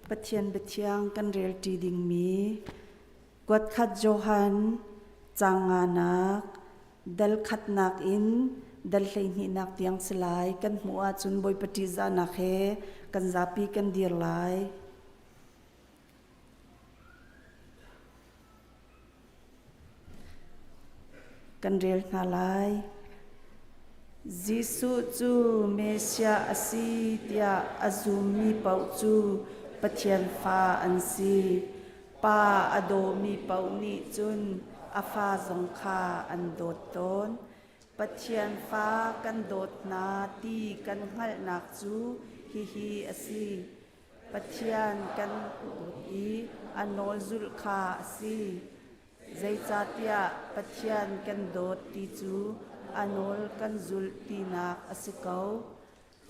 pathian bethiang kan rel ti ding mi kwat khat johan changanak dal khat nak in dal hlei ni nak tiang selai kan hmuwa chun boi pati za na khe kan zapi kan dir lai kan rel na lai Jisu chu Mesia asi tia azumi pau chu pathian fa an si pa ado mi pau ni chun afa zong kha an dot ton pathian fa kan dot na ti kan ngal nak chu hi asi pathian kan dot I anol zul kha asi zai cha tia pathian kan dot ti chu anol kan zul tinak asikau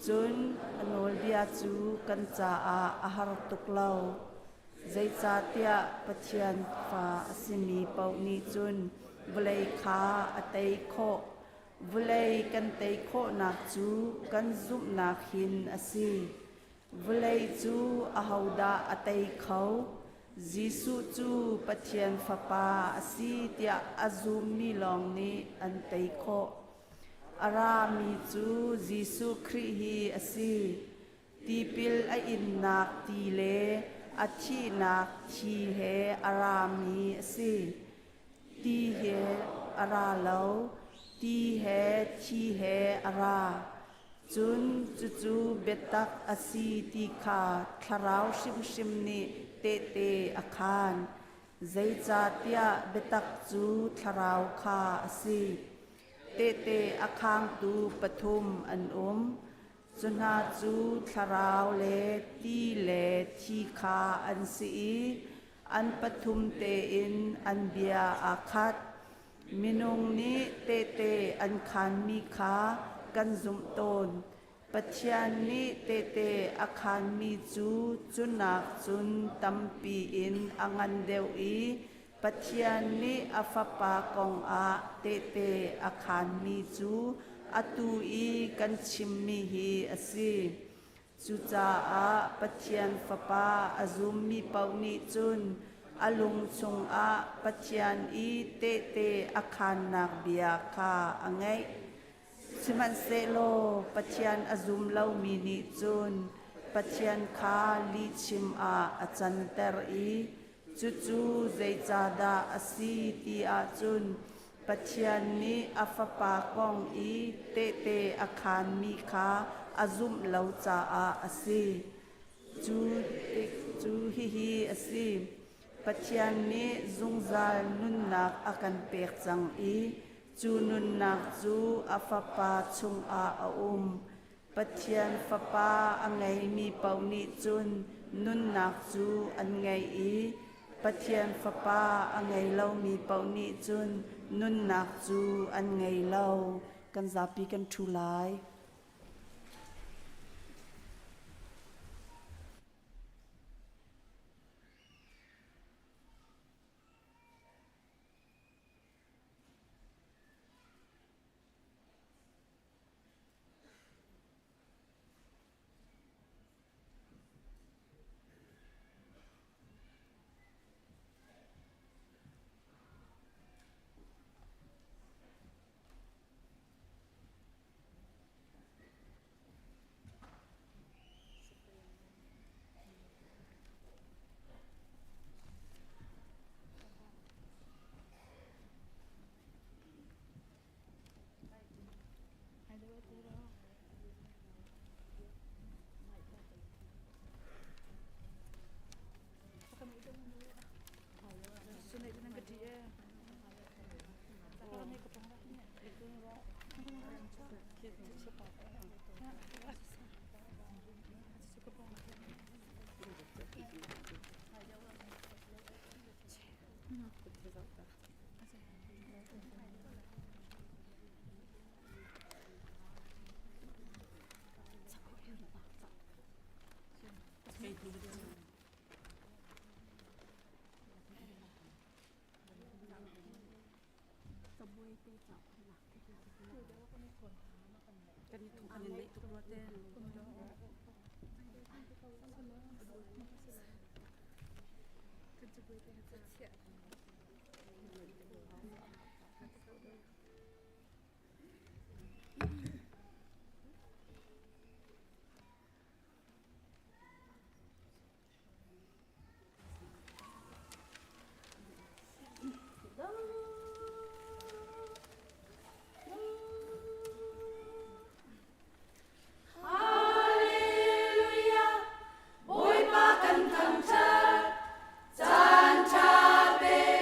chun anol bia chu kan cha a ahar tuklau zai cha tia pathian fa asimi pau ni chun blai kha atei kho วุเลยกันเตยโคนักจูกันซุบนักหินอสีวุเลยจูอาหาวดาอเตยเขาจิสุจูปะเทียนฟ้าป่าอสีเตียอาซุมมีลองนี้อันเตยโคอารามีจูจิสุคริฮีอสีตีปิลออินนักตีเลอาชีนักทีเฮอารามีอสีตีเฮอาราเลาตีเฮทีเฮอาราจุนจูเบตักอสีตีขาทาราวชิมนิเตอาคารใจจาเตียเบตักจูทาราวคาอสีเตอาคางตูปทุมอันจุนหาจูทาราวเลตีเลทีคาอันสีอันปทุมเตอินอันเบียอาคัดมินุงนี้เตอันคันมีขากันซุมโตนปัจจานี้เตอาคารมีจูจุนักจุนตัมปีอินอังันเดวอีปัจจานี้อาฟปากองอาเตอาคารมีจูอตูอีกันชิมมีฮีอสีจูจาอาปัจจานฟปาอาซุมมีเปานิจุนอลุงชงอาปัจจานอีเตอาคารนักเบียคาอังไงสิมันเซโลปัจจานอาซุมเล่ามีนิจุนปัจจานคาลิชิมอาจันเตอร์อีจูเจจาดาอสีตีอาจุนปัจจานนี้อาฟปากองอีเตอาคารมีคาอาซุมเล่าจาอาสีจูฮีอสีปัจจานนี้ซุงซานุนนักอากันเปียกจังอีจูนุนนักจูอาฟปาชงอาปัจจานฟปาอังไงมีเปานิจุนนุนนักจูอันไงอีปัจจานฟปาอังไงเล่ามีเปานิจุนนุนนักจูอันไงเล่ากันซาปีกันทุลาย Boy, back and come, chan cha be.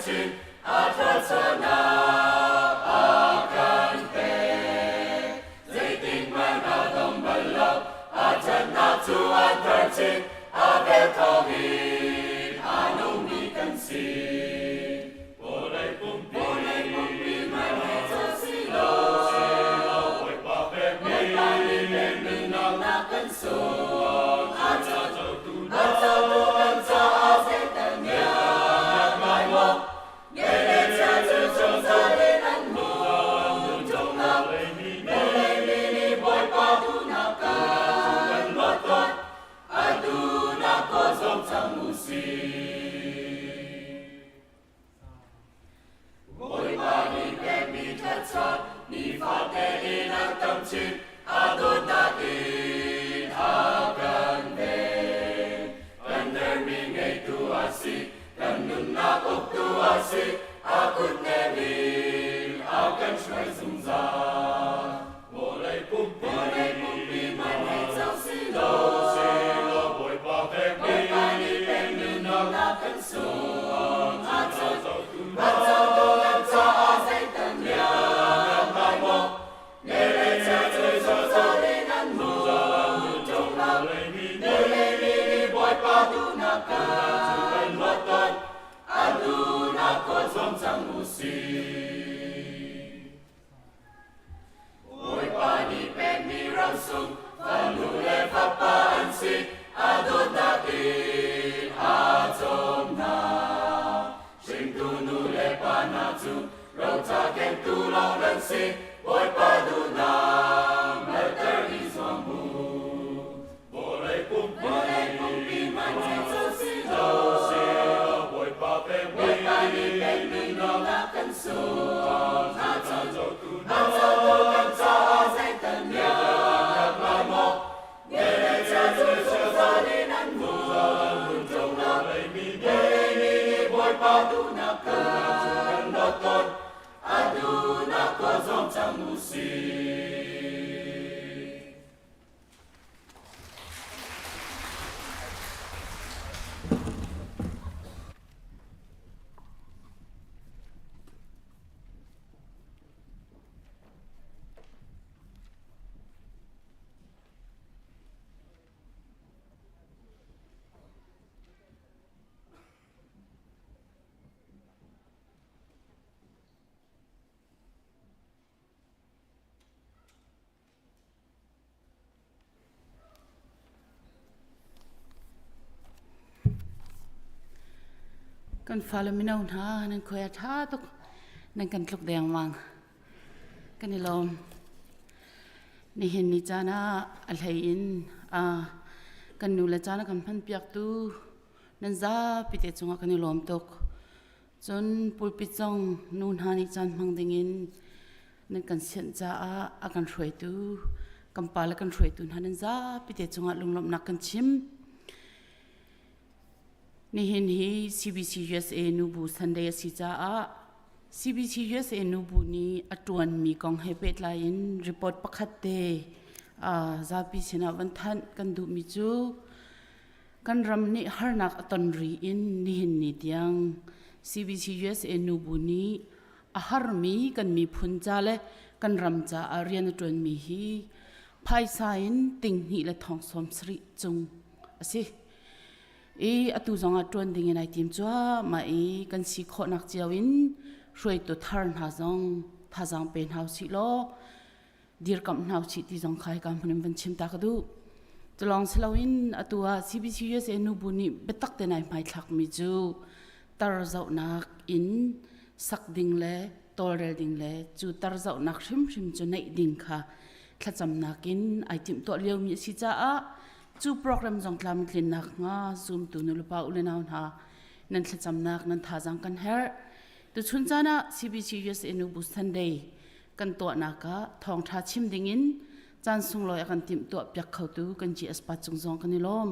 chin a thot so na a kan pe dây tình mang a dom bal lo a chan na chu an thar chin a vel thong in a no mi kan si bo lai pum pi man he cho si lo boy pa pe mi na na kan so a cha cho tu kan cha a se tan ya mai mo nghe le cha chu cho sa le nan mo trong na ni boy pa tu na ka kan lo ton a tu na ko som chang mu si boy pa ni pe mi cha cha ni fa te in an tam chin a do ta in a kan ve kan der mi ngai tu a si kan nun na ok tu a si a kut ne min a kan shwai zum za bo lai pum pi man hai chao si lo boy pa pe mi na kan so a chao tu kan cha a sai tan ya mai mo nghe le cha chu cho sa le nan mo trong na ni boy pa tu na ka kan lo ton a tu na ko som chang mu si boy pa ni pe mi ram sung fa lu le fa pa an si a do na tin a chom na sing tu nu le pa na chu ro cha ken tu lo ran si boy pa du na ma ter ni som mu bo lai pum pi man che cho si lo boy pa pe mi na kan so a cha cho tu kan cha sai tan ya mai mo nghe le cha chu cho sa le nan mo trong na ni boy pa du na ka kan lo ton a du na ko som chang mu si kan fala minau na nan khoya tha tok nan kan tlok deng wang kan ilom ni hin ni chana alhai in kan nu la chana kan phan piak tu nan za pite chunga kan ilom tok chon pulpit chong nun ha ni chan mang ding in nan kan sian cha a kan throi tu kan pala kan throi tu nan za pite chunga lunglom nak kan chim ni hin hi CBC USA nubu Sunday si cha a CBC USA nubu ni atuan mi kong hepet lain report pakhat te zapi sina van than kan du mi chu kan ram ni harnak aton ri in ni hin ni tiang CBC USA nubu ni a har mi kan mi phun cha le kan ram cha a rian atun mi hi phai sain ting hi le thong som sri chung asi atu zonga tuan ding in ai tim chua ma kan si kho nak chiawin roi to thar na zong thazang pen hau si lo dir kam nau chi ti zong khai kam phunim ban chim ta ka du chlong slawin atua CBC USA nu buni betak te nai mai thak mi chu tar zau nak in sak ding le tol rel ding le chu tar zau nak hrim hrim chu nei ding kha thlacham nakin ai tim to leu mi si cha a chu program jong tlam thlin nak nga zoom tu nu pa ulenaw ha nan thlacham nak nan tha jang kan her tu chun chana CBC USA nu bu Sunday kan to naka Thawngṭha chim dingin chan sung loi kan tim to pyak khau tu kan ji aspa chung jong kan ilom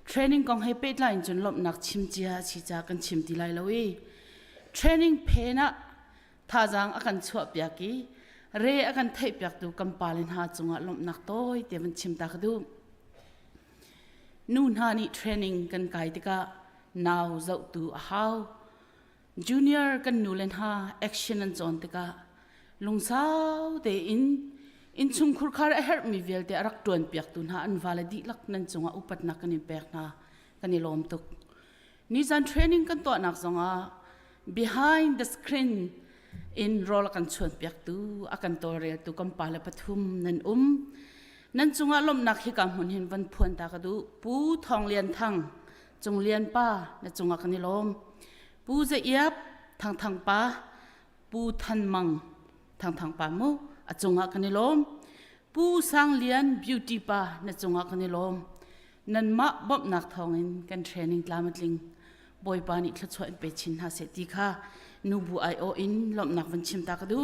training kong he pet line chun lom nak chim chia chi cha kan chim ti lai lowi training phena tha jang akan chua pyaki re akan thei pyak tu kan palin ha chunga lom nak toi te ban chim ta khadu nun ha ni training kan kai tika now zau tu how junior kan nulen ha action an zon te ka lung sao te in chung khur khar a her mi vel te arak tuan piak tun ha an vala di lak nan chunga upat na kan pek na kan lom tuk ni zan training kan to nak zonga behind the screen in rol kan chuan piak tu akan to rel tu kam pala pathum nan chunga lom nak hi kam hun hin van phuan ta ka du pu thong lian thang chung lian pa na chunga kan lom pu ze yap thang pa pu than mang thang pa mu a chunga kan lom pu sang lian beauty pa na chunga kan lom nan ma bop nak thong in kan training tlamatling boy pa ni thla chhuan pe chin ha se ti kha nu bu ai o in lom nak van chim ta ka du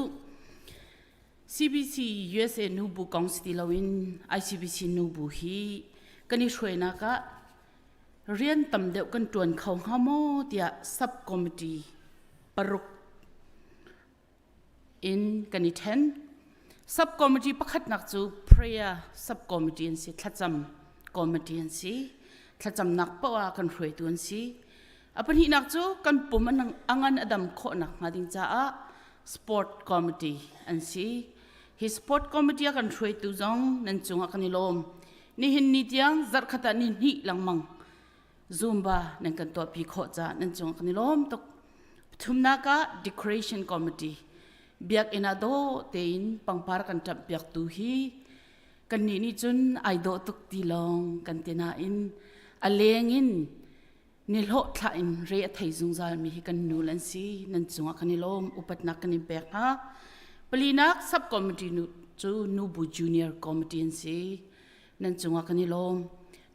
CBC USA nu bu kong sti lawin ICBC nu bu hi kani shwena ka rian tam deuh kan tuan khau ha mo tia sub committee paruk in kani then sub committee pakhat nak chu prayer sub committee in si thlacham committee in si thlacham nak pawa kan hroi tu an si apan hi nak chu kan pum angan adam kho nak ngading cha a sport committee an si hi sport committee kan hroi tu zong nan chunga kan lom ni hin ni tiang zar khata ni hi langmang zumba nan kan to pi kho cha nan chunga kan lom tok thumna ka decoration committee biak ina do tein pangpar kan tap biak tu hi kan ni chun ai do tuk ti long kan tena in alengin nilho thla in re thai zungzal mi hi kan nulan si nan chunga kan lom upat nak kan bek ha palinak sub committee nu chu nu bu junior committee si nan chunga kan lom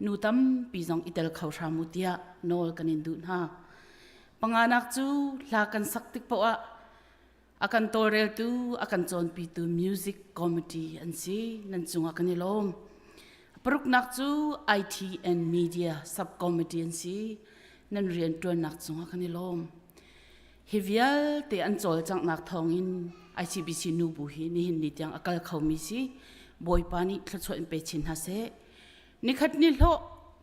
nu tam pi jong itel khau sha mutia nol kan in dun ha panganak chu la kan saktik po a akan torel tu akan chon pi tu music committee an si nan chunga kan lom paruk nak chu IT and media sub committee an si nan rian tuan nak chunga kan lom hivial te an chol chang nak thong in ICBC nu bu hi ni hin ni tiang akal khau mi si boy pani thla chhoin pe chin ha se ni khat ni lo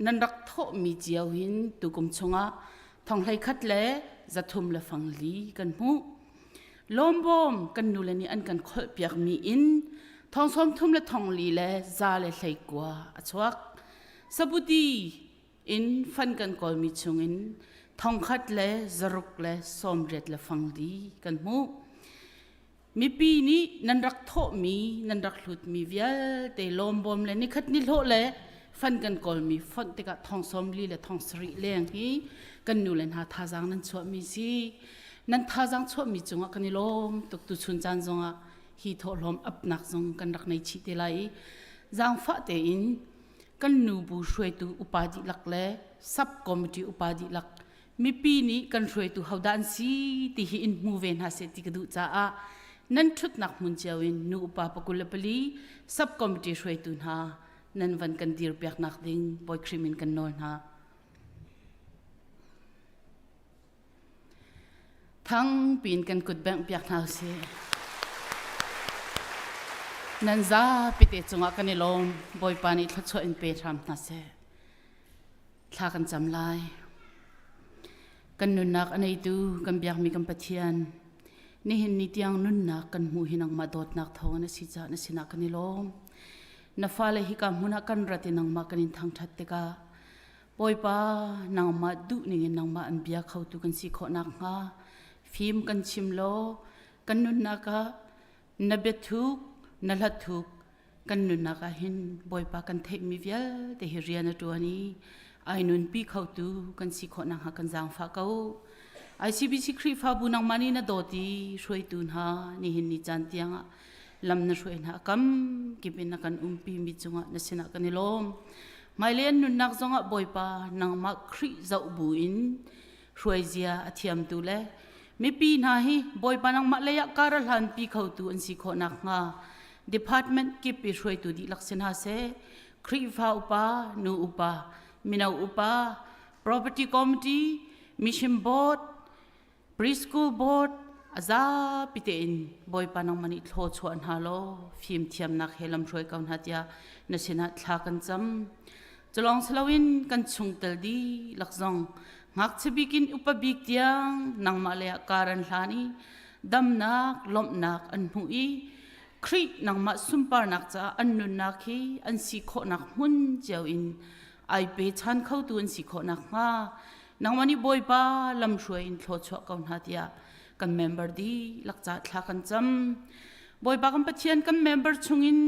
nan rak tho mi chiao hin tu kum chunga thong hlai khat le zathum la phang li kan mu lombom kan nu le ni an kan khol piak mi in thong som thum le thong li le za le hlai kwa achwak sabuti in fan kan kol mi chung in thong khat le zaruk le som ret le phang li kan mu mi pi ni nan rak tho mi nan rak hlut mi vial te lombom le ni khat ni lo le fan kan kol mi fon te ka thong som li le thong sri leng hi kan nu len ha tha jang nan chwa mi si nan tha jang chwa mi chunga kan lom tuk tu chun chan zonga hi tho lom ap nak zong kan rak nei chi te lai jang fa te in kan nu bu shwe tu upadi lak le sub committee upadi lak mi pi ni kan shwe tu haudan si ti hi in muven ha se ti ka du cha a nan thut nak mun chawin nu upa pakulapali sub committee shwe tu ha nan van kan dir piak nak ding boy krimin kan non ha thang pin kan kut bang piak na se nan za pite chunga kan lom boy pani thla cho in pe tham na se thla kan cham lai kan nun nak anei tu kan biak mi kan pathian ni hin ni tiang nun nak kan mu hinang ma dot nak thong na si cha na sina kan lom na fale hi ka huna kan rati nang ma kanin thang that te ka boy pa nang ma du ning nang ma an bia khau tu kan si kho nak nga phim kan chim lo kan nun na ka na bethuk na lathuk kan nun na ka hin boy pa kan thek mi vial te hi rian tu ani ai nun pi khau tu kan si kho nak ha kan jang fa kau ICBC khri fa bu nang mani na doti shoi tun ha ni hin ni chan tianga lam na shoi na kam kipin na kan umpi mi chunga na sina kan lom mai len nun nak zonga boy pa nang ma khri zau bu in shoi zia athiam tu le mi pi na hi boy pa nang ma le ya karal han pi khau tu an si kho nak nga department kip pi shoi tu di laksen ha se khri fa upa nu upa minau upa property committee mission board preschool board aza pitein boy panang mani thlo chuan halo phim thiam nak helam roi kaun hatia nasina thla kan cham cholong slawin kan chungtel di lakzong ngak chabikin upabik tiang nang malaya karan hlani damnak lomnak an hui kri nang ma sumpar nak cha an nun nak hi an si kho nak mun jaw in ai pe chan khau tu an si kho nak nga nang mani boy pa lam shoi in thlo chho kaun hatia kan member di lakcha thla kan cham boy pa kan pathian kan member chungin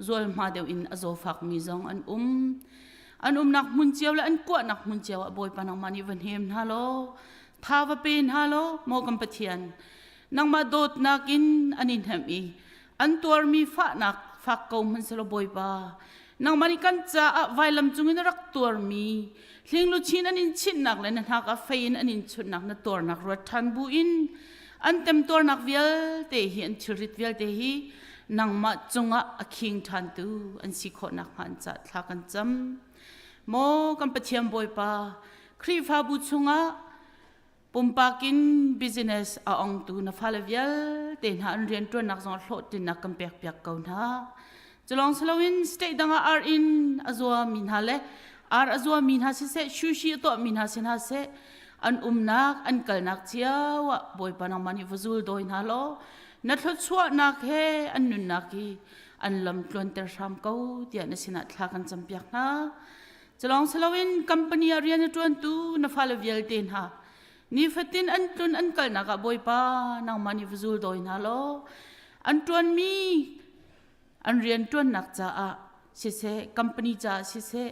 zol ma deu in azo fak mi zong an nak mun chiaw la an kwa nak mun chiaw boy pa nang mani van hem na lo thawa pen ha lo mo kan pathian nang ma dot nakin anin hem i an tor mi fa nak fak ko man selo boy pa nang mani kan cha vailam chungin rak tor mi hling lu chin anin chin nak le na ka fein anin chut nak na tor nak ro than bu in an tem tor nak vial te hi an thirit vial te hi nang ma chunga aking than tu an si kho nak han cha thla kan cham mo kan pathiam boy pa khri fa bu chunga pumpakin business a ong tu na falavial te na an rian tu nak zong hlo tin nak kan pek pek kaun ha chalong salawin state danga ar in azwa min hale ar azwa min ha se shushi to min ha sin ha se an nak an kal nak chiawa boy pa nang mani vazul doin ha lo na thlo chua nak he an nun nak ki an lam tlon ter sam kau tia na sina thla kan cham pek na chalong salawin company arian tuan tu na falavial ten ha ni fatin an tun an kal na ka boy pa nang mani vazul doin ha lo an tuan mi an rian tuan nak cha a se company cha se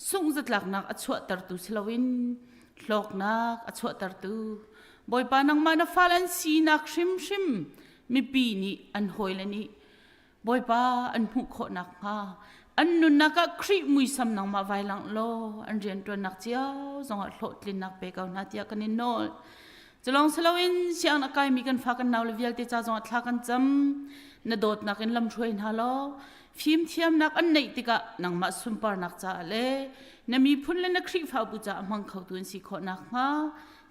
sung zat lak nak achwa tar tu silawin hlok nak achwa tar tu boy pa nang mana falan si nak shim mi pi ni an hoilani boy pa an hu kho nak ha an nun naka khri mui sam nang ma vai lang lo an rian tuan nak chiao zonga hlo tlin nak pe kaun hatia kanin nol chalong salawin siang na kai mi kan fa kan naw le vial te cha zonga thla kan cham na dot nakin lam throin ha lo phim thiam nak an nei tika nang ma sumpar nak cha le na mi phun le na khri fa bu cha mang khau tun si kho nak nga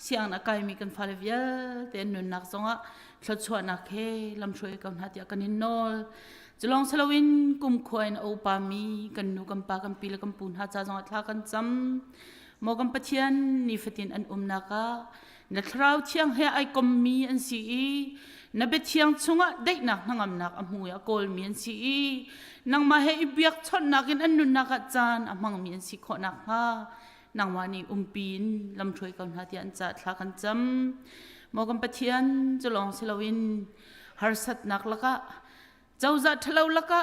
siang na kai mi kan fa le vial te nun nak zonga thlo chwa nak he lam throi kaun hatia kanin nol chalong salawin kum khoin o pa mi kan nu kam pa kam pil kam pun ha cha zonga thla kan cham mo kam pathian ni fatin an naka na thrau chiang he ai kom mi an si na be chiang chunga dei nak nangam nak amu ya kol mi an si nang ma he ibiak chon nakin an nun naka chan amang mi an si kho nak ha nang wani pin lam throi kaun ha ti an cha thla kan cham mo kam pathian chalong salawin har sat nak laka chauza thalo laka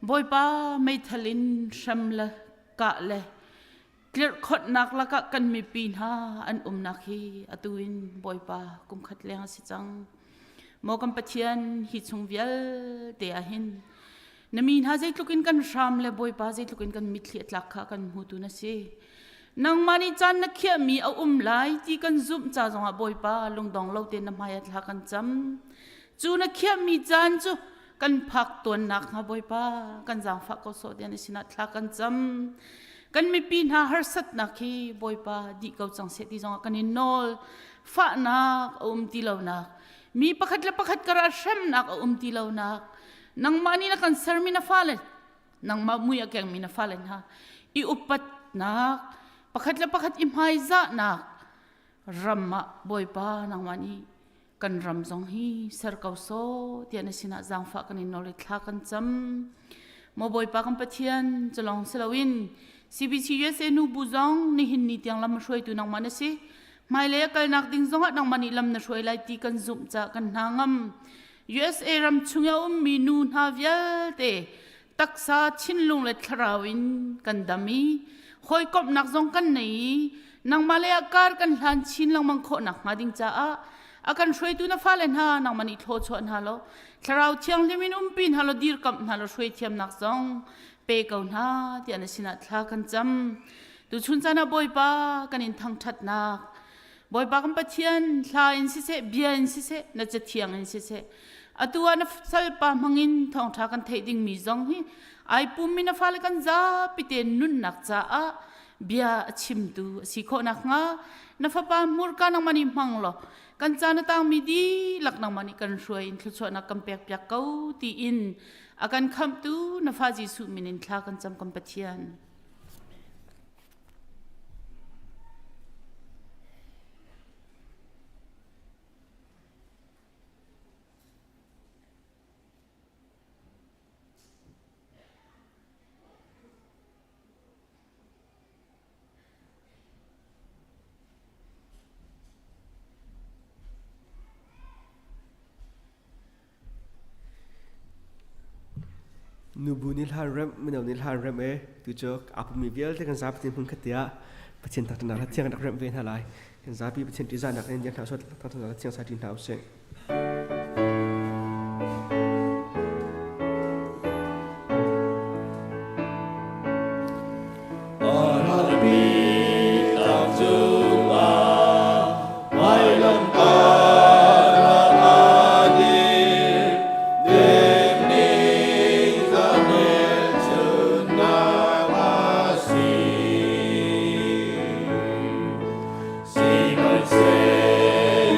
boy pa mai thalin shamla ka le clear khot nak laka kan mi pin ha an nak hi atuin boy pa kum khat leng si chang mo kam pathian hi chung vial te a hin namin ha zai tlukin kan ram le boy pa zai tlukin kan mitli tlak kha kan hu tu na si nang mani chan na khia mi a lai ti kan zum cha zonga boy pa lungdong lo te na maya thla kan cham chu na khia mi chan chu kan phak ton nak ha boy pa kan jang fa ko so den sina thla kan cham kan mi pin ha har sat na khi boy pa di ko chang se ti jong kan in nol fa nak ti lo na mi pakhat la pakhat kara shem nak ti lo na nang mani na kan sermi na falen nang ma muya kyang mi na falen ha i upat nak pakhat la pakhat imhai za nak ramma boy pa nang mani kan ram zong hi sar kau so tiana sina jang fa kan in nol thla kan cham mo boy pa kan pathian chalong selawin CBC USA nu buzong ni hin ni tiang lam shoi tu nang manasi mai le kal nak ding zonga nang mani lam na shoi lai ti kan zum cha kan hangam USA ram chunga mi nu na vial te taksa chinlung le thrawin kan dami khoi kop nak zong kan nei nang male akar kan hlan chin lang mang kho nak ma ding cha a akan shoi tu na falen ha nang mani tho chon ha lo thraw chiang limin pin ha lo dir kam ha lo shoi thiam nak zong pe kaun ha ti an sina thla kan cham tu chun chana boy pa kan in thang that nak boy pa kan pathian thla in si se bia in si se na cha thiang in si se atua na sal pa mangin Thawngṭha kan thei ding mi zong hi ai pum mi na fal kan za pite nun nak cha a bia chim tu si kho nak nga na fa pa mur ka nang mani mang lo kan cha na tang mi di lak nang mani kan shoi in thlu chwa na kam pek pek kau ti in akan kham tu na fa ji su minin thla kan cham kam pathian nubu nil han rem menau nil han rem tu cho apu mi vial te kan zap tin pun khatia pathian tak na thiang dak rem ven halai kan zapi pathian ti zan dak nen yang thau sot tak na thiang sa tin thau se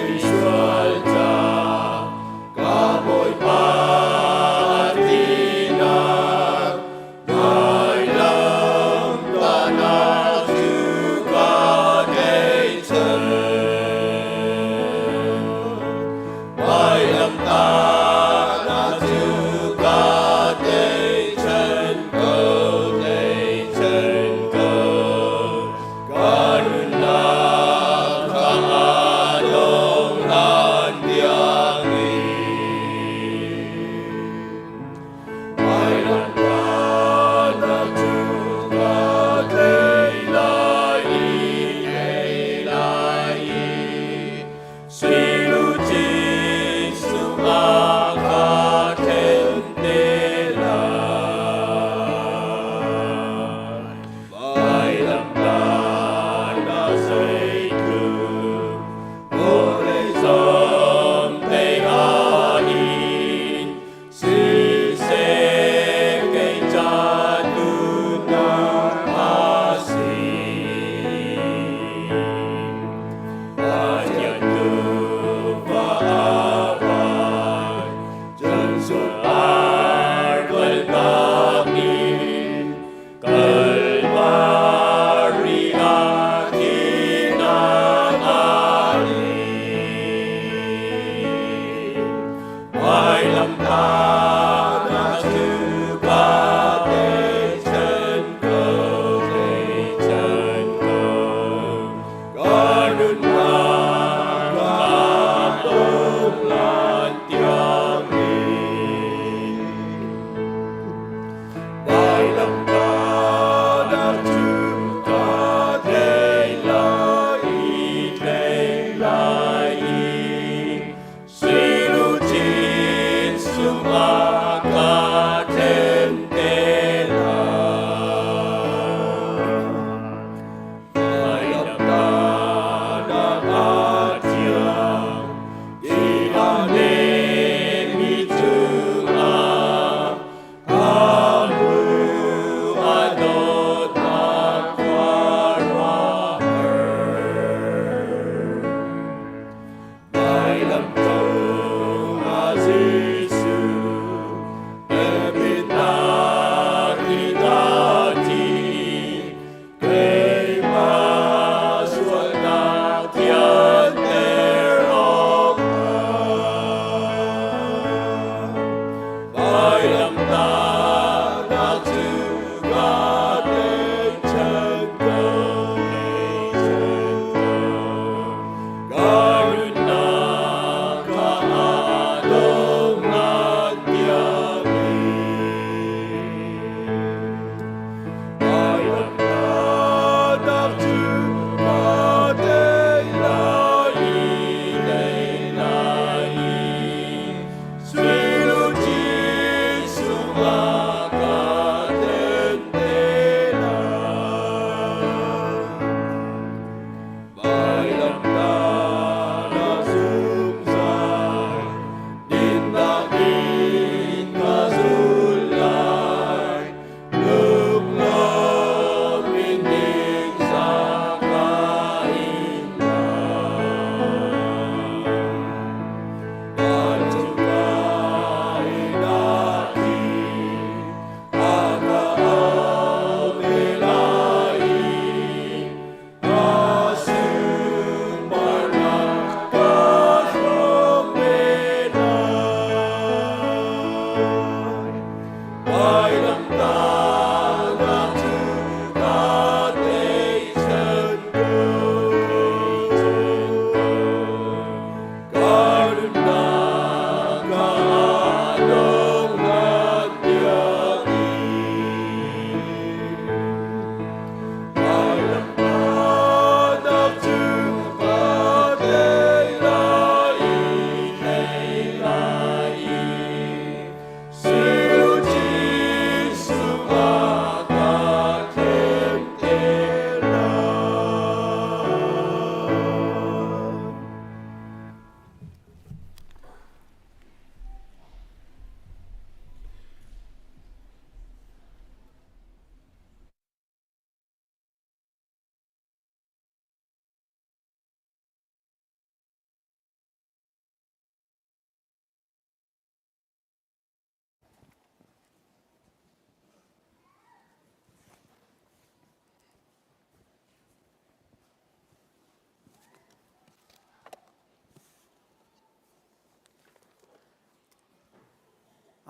Visual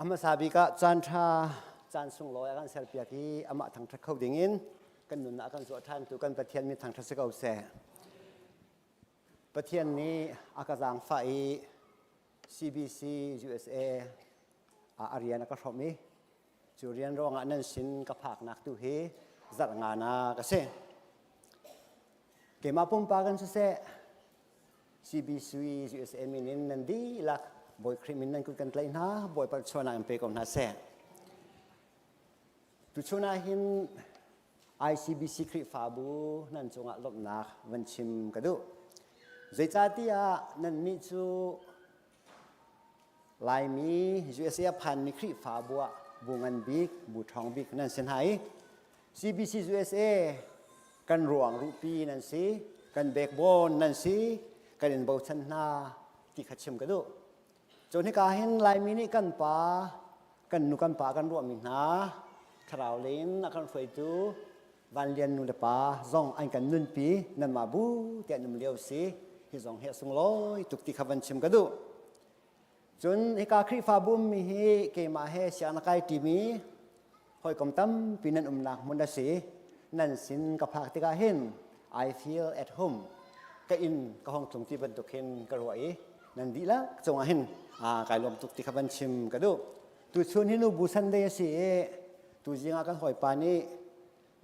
Ama sabi ka Thawngṭha chan sung loi akan selpia ki ama Thawngṭha khau dingin kan nun akan zo than tu kan pathian mi Thawngṭha se kau se pathian ni akazang fai CBC USA Ariana ka thomi Jurian ro nga nan sin ka phak nak tu he zat nga na ka se ke ma pum pa kan se CBC USA minin nan di lak boy criminal kun kan tlain ha boy par chona am pe kom na se tu chona hin ICBC kri fabu nan chunga lop nak van chim kadu zai chatia nan mi chu lai mi USA phan mi kri fabu bungan big bu thong big nan sen hai CBC USA kan ruang rupi nan si kan backbone nan si kan in bo chan na ti khachim kaduจนที่การเห็นลายมินิกันป่ากันนุกันป่ากันรวมมินาคราวเล่นนักการไฟตูวันเรียนนุเลป่าซองอันกันนุนปีนั่นมาบูเตียนนุ่มเลี้ยวสีที่ซองเฮสุงลอยตุกติขวันชิมกันดูจนที่การครีฟ้าบุ้มมีเฮเกมาเฮเสียนักไอทีมีหอยกำตั้มปีนันนักมุนดาสีนั่นสินกับภาคที่การเห็น I feel at home ก็อินก็ห้องตรงที่บรรทุกเห็นกระรวยนั่นดีละจงเห็นกายรวมตุกติขบันชิมกระดูตุชวนให้นูบูสันเดสิตุจิงอากันหอยปานี่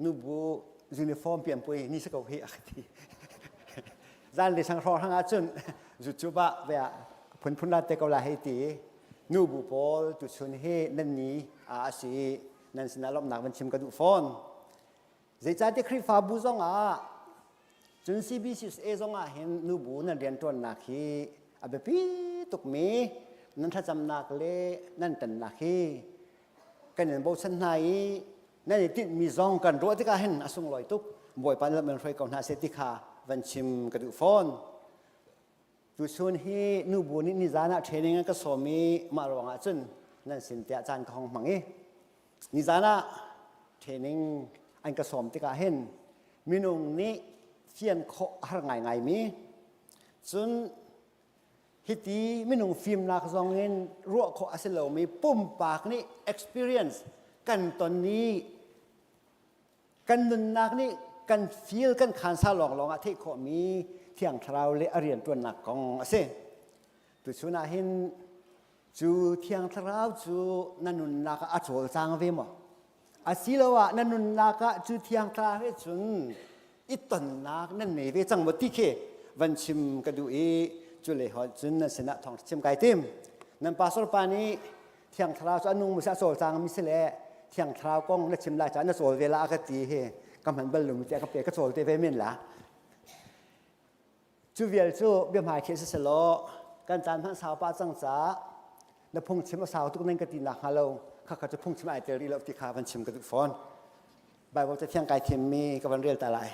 นูบูยูนิฟอร์มเปลี่ยนไปนี่สกาวเฮอักทีจานเดชังรอทั้งอาจุนจุดจุบะเบียผลพุนลาเตกาวลาเฮตีนูบูพอลตุชวนให้นั่นนี้สินั่นสินาลมหนักบันชิมกระดูฟอนเจจ่าที่คริฟ้าบูซองจนCBCซองเห็นนูบูนั่นเรียนตัวนักฮีอาเบปีตุกมีนั่นถ้าจำนักเล่นั่นตันนักฮีกันเห็นบอกฉันไหนนั่นติดมีซองกันรู้ที่การเห็นอสุงลอยตุกบ่อยปันแล้วมันไฟก่อนหาเสติขาวันชิมกระดูฟอนดูชวนให้นูบูนี่นิจานะเทรนนิ่งก็สอมีมาระวังจุนนั่นสินเตียจานของมังเอนิจานะเทรนนิ่งอันก็สอมที่การเห็นมีนุ่งนี้เทียนโคหาไงมีจุนฮิตีไม่นุ่งฟิล์มนักซองเงินรัวโคอาศัยเรามีปุ่มปากนี่ experience กันตอนนี้กันนุนนักนี่กันฟีลกันขันซาลองที่โคมีเที่ยงคราวเลเรียนตัวนักของอาศัยตัวชุนาหินจูเที่ยงคราวจูนันนุนนักอาจจะจางเวมอาศัยเราว่านันนุนนักจูเที่ยงคราวให้จุนอีตนนักนั่นไม่เวจังหมดที่เควันชิมกระดูอีจุเลยหอจุนนั่นสนะทองชิมไก่ติมนั่นปาสรปานี้เที่ยงคราวจะนุ่งมุสาโซจางมิสเลเที่ยงคราวกงนั่นชิมลายจานนั่นโซเวลาก็ตีเฮกำหันบรรลุมิเจก็เปียก็โซเตเวมินละจูเวียลจูเบียมหายเคสเสลอการจานพันสาวป้าจังจ้าแล้วพุ่งชิมสาวทุกนั่นก็ตีหนักฮาโลข้าก็จะพุ่งชิมไอเตอรี่แล้วตีขาวันชิมกระดูกฟอนใบว่าจะเที่ยงไก่เทียมมีกับวันเรียลตาลาย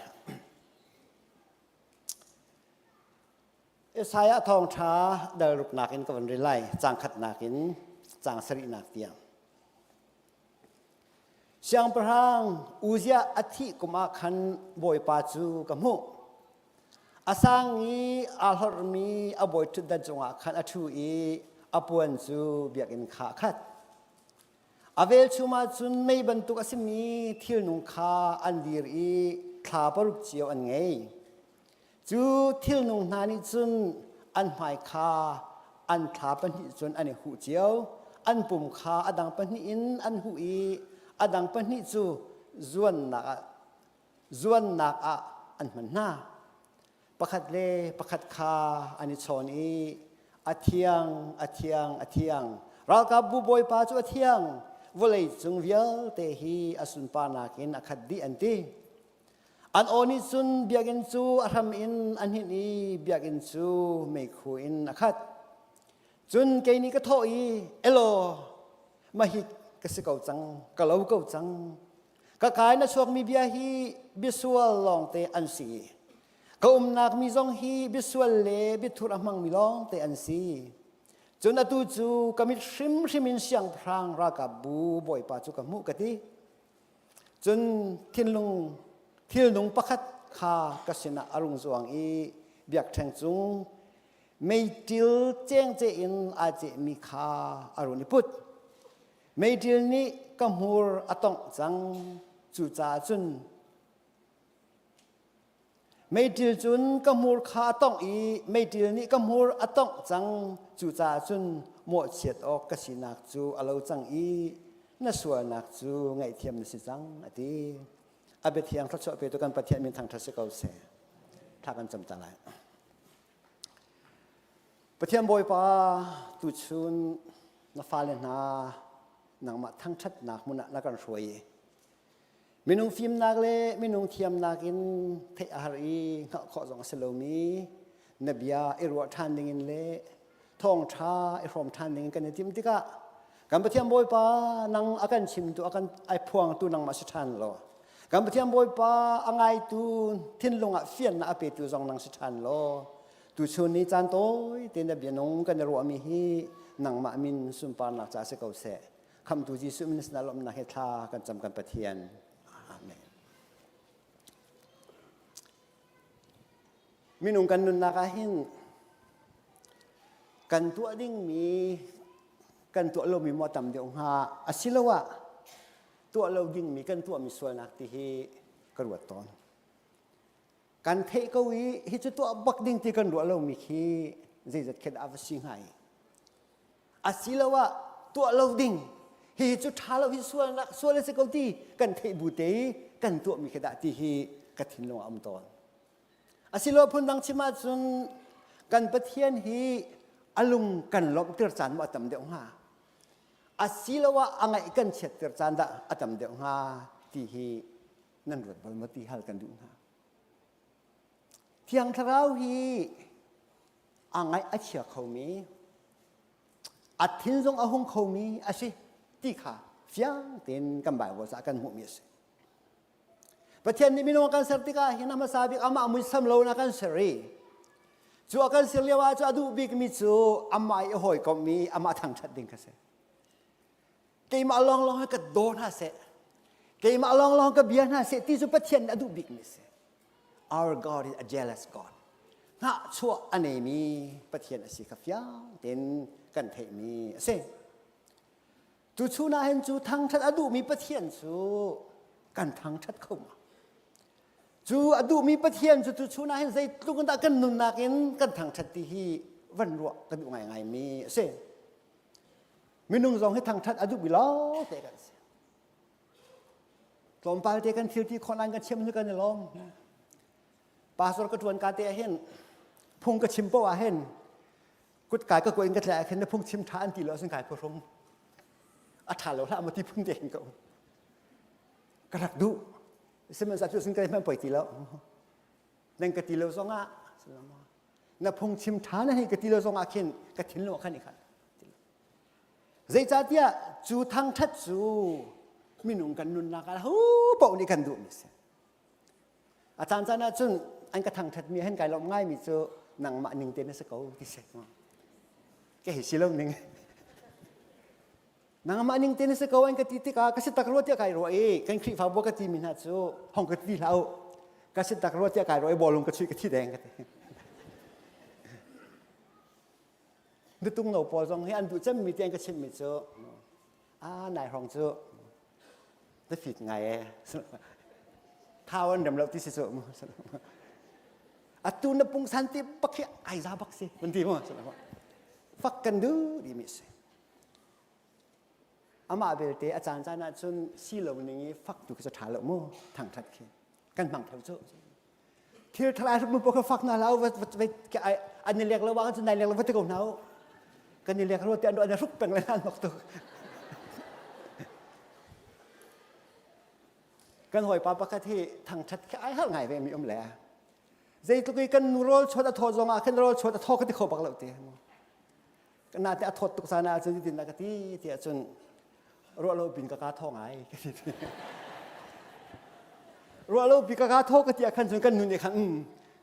สายทองช้าเดินลุกนักอินกับวันเรียลไลจางขัดนักอินจางสรินักเตียงเสียงประหังอุจยาอธิกุมาขันบอยปาจูกับมุอาสังอีอาลฮอร์มีอาบอยทุดดัจงขันอทูอีอาปวนจูเบียกินขาขัดอาเวลชูมาจุนไม่บรรทุกอสิมีทิลนุงคาอันดีรีคลาปรุกเจียวอันไงจูทิลนุงนานิจุนอันหมายคาอันคลาปันหิจุนอันหูเจียวอันปุ่มคาอดังปันหิอินอันหูอีอดังปันหิจูจวนนักอันมันหน้าประคัดเลประคัดคาอันนี้ชอนอีอาเทียงเรากับบุบอยปาจูอาเทียงวลัยจงเวียลเตฮีอสุนปานากินอคัดดีอันตีอันโอนิจุนเบียกินจูอาทำอินอันหินีเบียกินจูไม่คุอินอคัดจุนเกนี่ก็โทอีเอโลมาฮิกสิเกาจังกะเลาเกาจังกะกายนะชวกมีเบียฮีบิสวลลองเตอันซีกะนักมีจงฮีบิสวลเลบิทุระมังมีลองเตอันซีจนอตูจูกะมิชิมินเสียงพรางรากะบูบอยปาจูกะมุกะติจนทิลนุงปะคัดคากะสินะอรุงจวงอีเบียกแทงจุงไม่ติลเจงเจอินอาเจมีคาอรุณิพุท ไม่ดีนี้ก็มัวต้องจังจูจ่าจุนไม่ดีจุนก็มัวขาต้องอีไม่ดีนี้ก็มัวต้องจังจูจ่าจุนหมดเฉียดออกกสินักจูเอาจังอีน่าสวยนักจูไงเทียมสิจังอดีอาเบทียงทัศน์ไปตัวกันประเทศมีทางทัศน์เก่าเสียถ้ากันจำจังไรประเทศบอยป้าตุชุนนาฟาเลนาหนังมาทั้งชัดหนักมุนนักการช่วยมินุงฟิล์มนักเล่มินุงเทียมนักอินเทอารีข้าขอส่งสโลมีนบียาอิรัวทันดิงินเล่ทองชาอิรอมทันดิงินกันในทิมติกะการประเทศบอยป้านังอาการชิมตัวอาการไอพวงตัวนังมาสิทันโลการประเทศบอยป้าอ่างไอตูทิ้นลงอ่ะเฟียนอ่ะเปตัวจงนังสิทันโลตุชุนนี้จานโต้เต็นเบียนงกันรัวมีฮีนังมามินสุมปานหลักจากเสกเอาเสคำตุจีสุมินสนาลมนาเฮธากันจำกันประเทียนอาเมนมินุงกันนุนนากาหินกันตัวดิ้งมีกันตัวเรามีมอตำเดียวหาอาศิลวะตัวเราดิ้งมีกันตัวมีส่วนนักที่ฮีกระวดตอนการเทกวีฮิจุตัวบักดิ้งที่กันรัวเรามีขี้ใจจัดเข็ดอาวสิงไห้อาศิลวะตัวเราดิ้งฮิจุท้าเราฮิส่วนนักส่วนเลสกตีกันเทบุเตกันตัวมีเขดที่ฮีกัทินลงอัมตอนอาศิลวะพูนดังชิมาจุนกันประเทียนฮีอลุงกันลบเตือนจานมาตำเดียวหาอาศิลวะอ่างไอกันเช็ดเตือนจานดะอัตำเดียวหาที่ฮีนั่นรถบอลมาตีฮัลกันดูหาเที่ยงทราวฮีอ่างไงอาเชียเขามีอัดทิ้งทรงอาหงเขามีอาศิตีขาเฟียงเต็นกำบ่ายวากันหุมิสประเทศนี้มีน้องกันเสติกาหินามาซาบิกอามามุสลิมเรานักันเสรีจูอากันเสรีว่าจูอดูบิกมิจูอามาไอหอยก็มีอามาทางชัดดิ่งกันเสเกี่ยมาลองให้กับโดนฮะเสเกี่ยมาลองกับเบียนฮะเสที่จูประเทศอดูบิกมิเสOur God is a jealous God น่าชั่วอันนี้มีประเทศสิกับยาวเต็นกันเทมีเซ่จูชูน่าเห็นจูทางชัดอดูมีประเทศจูกันทางชัดเข้ามาจูอดูมีประเทศจูชูน่าเห็นใจลูกกันตากันนุนนักเห็นกันทางชัดที่ฮีวันรัวกันดูไงมีเซ่มีนุ่งรองให้ทางชัดอดูบิล้อเตะกันลมปลายเตะกันเที่ยวที่คนนั้นกันเชื่อมด้วยกันในลมปาสรกระทวนการเตะเห็นพุ่งกระชิมโป้เห็นกุดกายก็กวนกระแทกเห็นนะพุ่งชิมทานตีเหลือสังกายพรมอัฐานเหล่าละมาที่พุ่งเด่นก็กระดักดูเสมันสัตว์สังกายมันปล่อยตีแล้วนั่นกระตีเหลือสองอ่ะนะพุ่งชิมทานให้กระตีเหลือสองอ่ะเห็นกระถิ่นเหลือขันอีกขันใจจัดเนี่ยจูทางทัดจูมีนุ่งกันนุนนักอะไรฮู้ปนี่กันดูมิเสอาจารย์จันทร์จุนอันกระทั่งทัดมีให้ไก่ลมง่ายมีเจอหนังมาหนึ่งเต็นสกาวที่เสร็จมาแกเห็นสิลมหนึ่งหนังมาหนึ่งเต็นสกาวอันกติกากระสิตักรวดเจ้าไก่รวยกันคลิปฟ้าบกติมีนาจูห้องกติเรากระสิตักรวดเจ้าไก่รวยบอลลงกระชุยกติแดงกันดูตุ้งเหนาปอจงให้อันดูจะมีเตียงกระชิมมีเจอนายห้องเจอได้ผิดไงท้าวันดำเราที่สุดมั้งอัตุนปุ่งสันติปักไอ้ซาบักสิมันดีมั้งฟักกันดูดีมิสอามาเบลเตอาจารย์จานาจนซีเหล่านี้ฟักดูก็จะถาเหล่ามั้งทางทัดขึ้นกันบังเท่าเจ้าที่ทลายมันพวกเขาฟักน่าเล่าว่าไปอันนี้เรียกเราว่าอันนี้เรียกเราว่าตะโกนเน่ากันนี่เรียกเราแต่อันนี้รุกเป็นอะไรนั่นหรอกตัวกันหอยปลาปกติทางชัดไอ้ห่างไงไปมีอมแหล่ใจตุกีกันโรลชดทอจงอากันโรลชดทอก็ที่เขาบักเหล่าเตี้ยกันน่าจะทอตุกสานาจนดินนักที่เตี้ยจนรัวเราบินกะกาทองไงรัวเราบินกะกาทอก็เตี้ยขันจนกันนุ่นเนี่ยขัน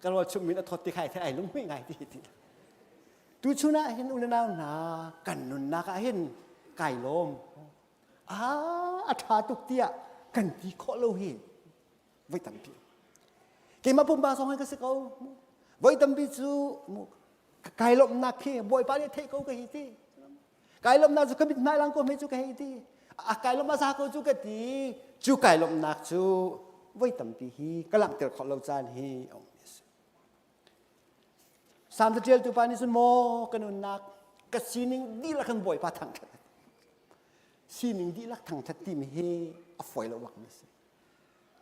กันว่าชุมมินทอติไข่ที่ไอ้ลุงไม่ไงที่ดูชุน่าเห็นอุณนาหนากันนุ่นนักเห็นไก่ลมอัฐาตุกเตี้ยกันที่ข้อเราเห็นไว้ตั้งปีเกี่ยมาปุ่มบาสองให้กันสักเอาไว้ตั้งปีจูไก่ลมนักขี้บ่อยไปเนี่ยเทก็เฮียที่ไก่ลมนักจะกบิดไม้ลังก็ไม่จูก็เฮียที่ อากายลมมาซาก็จูกตีจูกายลมนักจูไว้ตั้มปีฮีกำลังเติร์ขอเราจานฮีองสามเดือนตุปานิสุนโมกันอุนนักกัสีนิงดีละกันบ่อยปะทางทัดสีนิงดีละทางทัดที่มีเฮอฟอยละวักมิส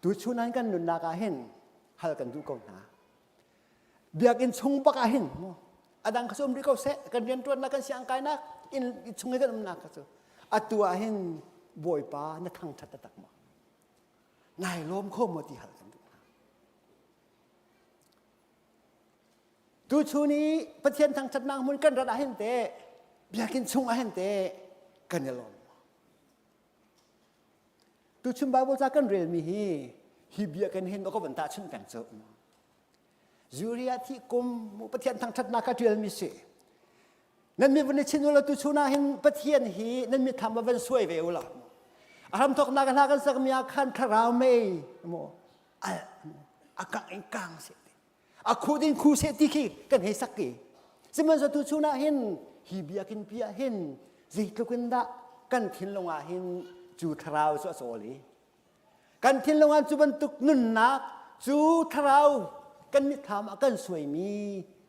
ตัวชุนันกันนุนนักเห็นฮัลกันดูกองหาเบียกินชงปากเห็นอดังขสมดีเขาเสะกันเรียนตัวนักกันเสียงกายนักอินชงให้กันนักก็อัตัวเห็นบ่อยปะนักทางทัดตักมานายล้มโคมตีฮัลกันดูตัวชูนี้ประเทศทางชัดนางมุนกันระดับเห็นเตะเบียกินชงเห็นเตะกันยลมตัวชุมบาบจากกันเรียนมีฮีเบียกันเห็นก็บรรดาชุนแต่งเจ้าจูเรียที่กุมประเทศทางชัดนาคาเรียนมีเสนั่นมีวันนี้ชินุลตัวชูนาเห็นประเทศฮีนั่นมีทำมาเป็นสวยเวลาอารมณ์ทอกนากันสักมีอาคารคาราวเมย์โมอากังเองกังเสอาคูดินคูเสติคีกันให้สักกี่สมัยสุดชุนาเห็นฮีเบียกินเบียเห็นจิตลุกันดะกันทิ้งลงอาเห็นจูทราวสวสลีกันทิ้งลงอาจูบรรทุกนุนนักจูทราวกันมิทำกันสวยมี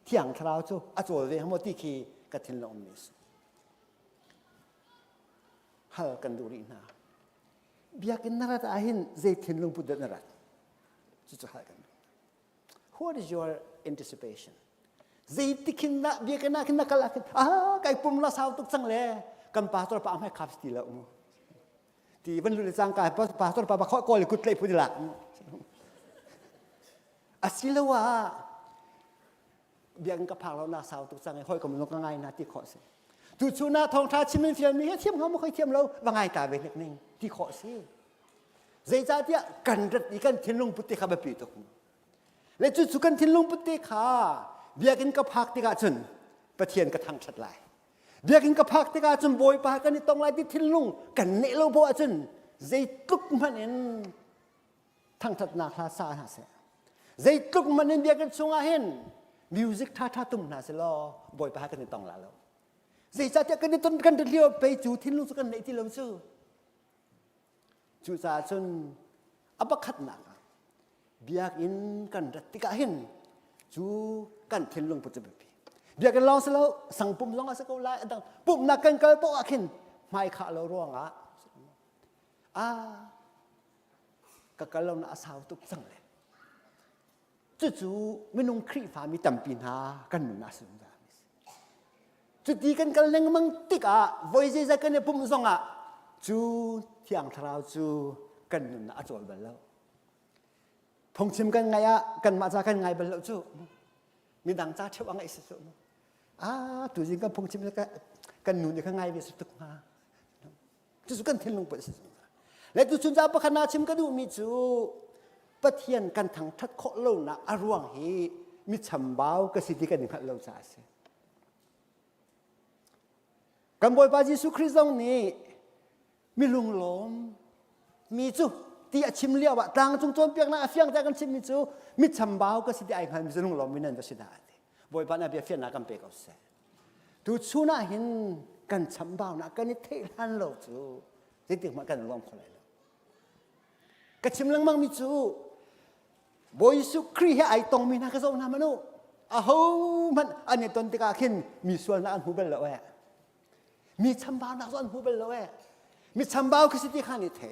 เที่ยงทราวจูอาจูเลยทั้งหมดที่คีกันทิ้งลงมิสฮัลกันดูรีน่าเบียกินนารัตอาเห็นจิตทิ้งลงพุทธนารัตจูฮัลกันWhat is your anticipation? Zaiti kinna biya kana kinna kalakin. Kay pumla sa utok sang le. Kan pastor pa amay kaps tila mo. Ti ban lu sang ka pastor pa ba ko le kutlay pudila. Asila wa biya ka phalo na sa utok sang hoy ko mo ka ngai na ti kho se. Tu chuna Thawngṭha Chim fiam mi thiam ha mo khoi thiam lo wa ngai ta ve nek ning ti kho se. Zai cha tia kan rat ni kan thinlung puti kha ba pi tok. และจุดสุกันทิ้งลงปฏิขาเบียกินกับพักติกาจนประเทียนกระทั่งชัดลายเบียกินกับพักติกาจนโบยปากันในตรงลายที่ทิ้งลงกันเนโลโบจนใจตุกมันเองทั้งทัดนาคลาซาหาเสใจตุกมันเองเบียกันชงอาเห็นมิวสิกท่าตุ้มนาเสลอโบยปากันในตรงลาแล้วใจจะจะกันในต้นกันเดียวไปจูทิ้งลงสุกันในที่ลมซื่อจูซาจนอับขัดหนักเบียกินกันรัติกาเห็นจูกันทิ้งลงปุจจุบันเบียกันลองสแล้วสั่งปุ่มลองอาศัยก็ไล่ดังปุ่มนักกันเกลปอกหินไม่ขาเราร่วงก็กันเราหน้าสาวตุกสั่งเลยจู่ไม่นุ่งครีฟ้ามีตำปีนากันหนุนอาสุนดาจุดที่กันกันเล่งมังติกไว้ใจกันเนี่ยปุ่มส่งจูเที่ยงทราวจูกันหนุนอาจวบบัลแล้วพงชิมกันไงกันมาจากกันไงบัลลังจูมีดังจ้าเชื่อว่าไงสุดตัวจริงก็พงชิมกันหนุนอยู่ข้างในวิสุทธิ์มาจุดกันทิ้งลงไปสุดและตัวชุนจ้าปะขณะชิมก็ดูมีจูปะเทียนกันทั้งทัดโคโลนะอารวงฮีมีฉ่ำบ่าวก็สิทธิกันหนึ่งขัดเราจ่าเสียกันบ่อยปาจิสุคริสต์นี้มีลุงหลงมีจูที่ชิมเลี้ยวต่างจงโจมเปียกนะเฟียงแต่กันชิมมิจูมิฉ่ำบ่าวก็สิได้ไอ้ขันมิจุลุงหลงมินันก็สิได้บ่อยปานอาเบียเฟียนนักกันเปก็เสียดูชูน่าเห็นกันฉ่ำบ่าวนักกันนี่เทหันโลจูที่ติดมากันรวมคนเลยก็ชิมลังมังมิจูบ่อยสุครีให้ไอ้ตรงมีนักก็ส่งน้ำมันนู่มันอันนี้ตอนที่กาขึ้นมีส่วนนักอันหูเบลล์แหวมีฉ่ำบ่าวนักส่วนหูเบลล์แหวมีฉ่ำบ่าวก็สิได้ขันนี่เท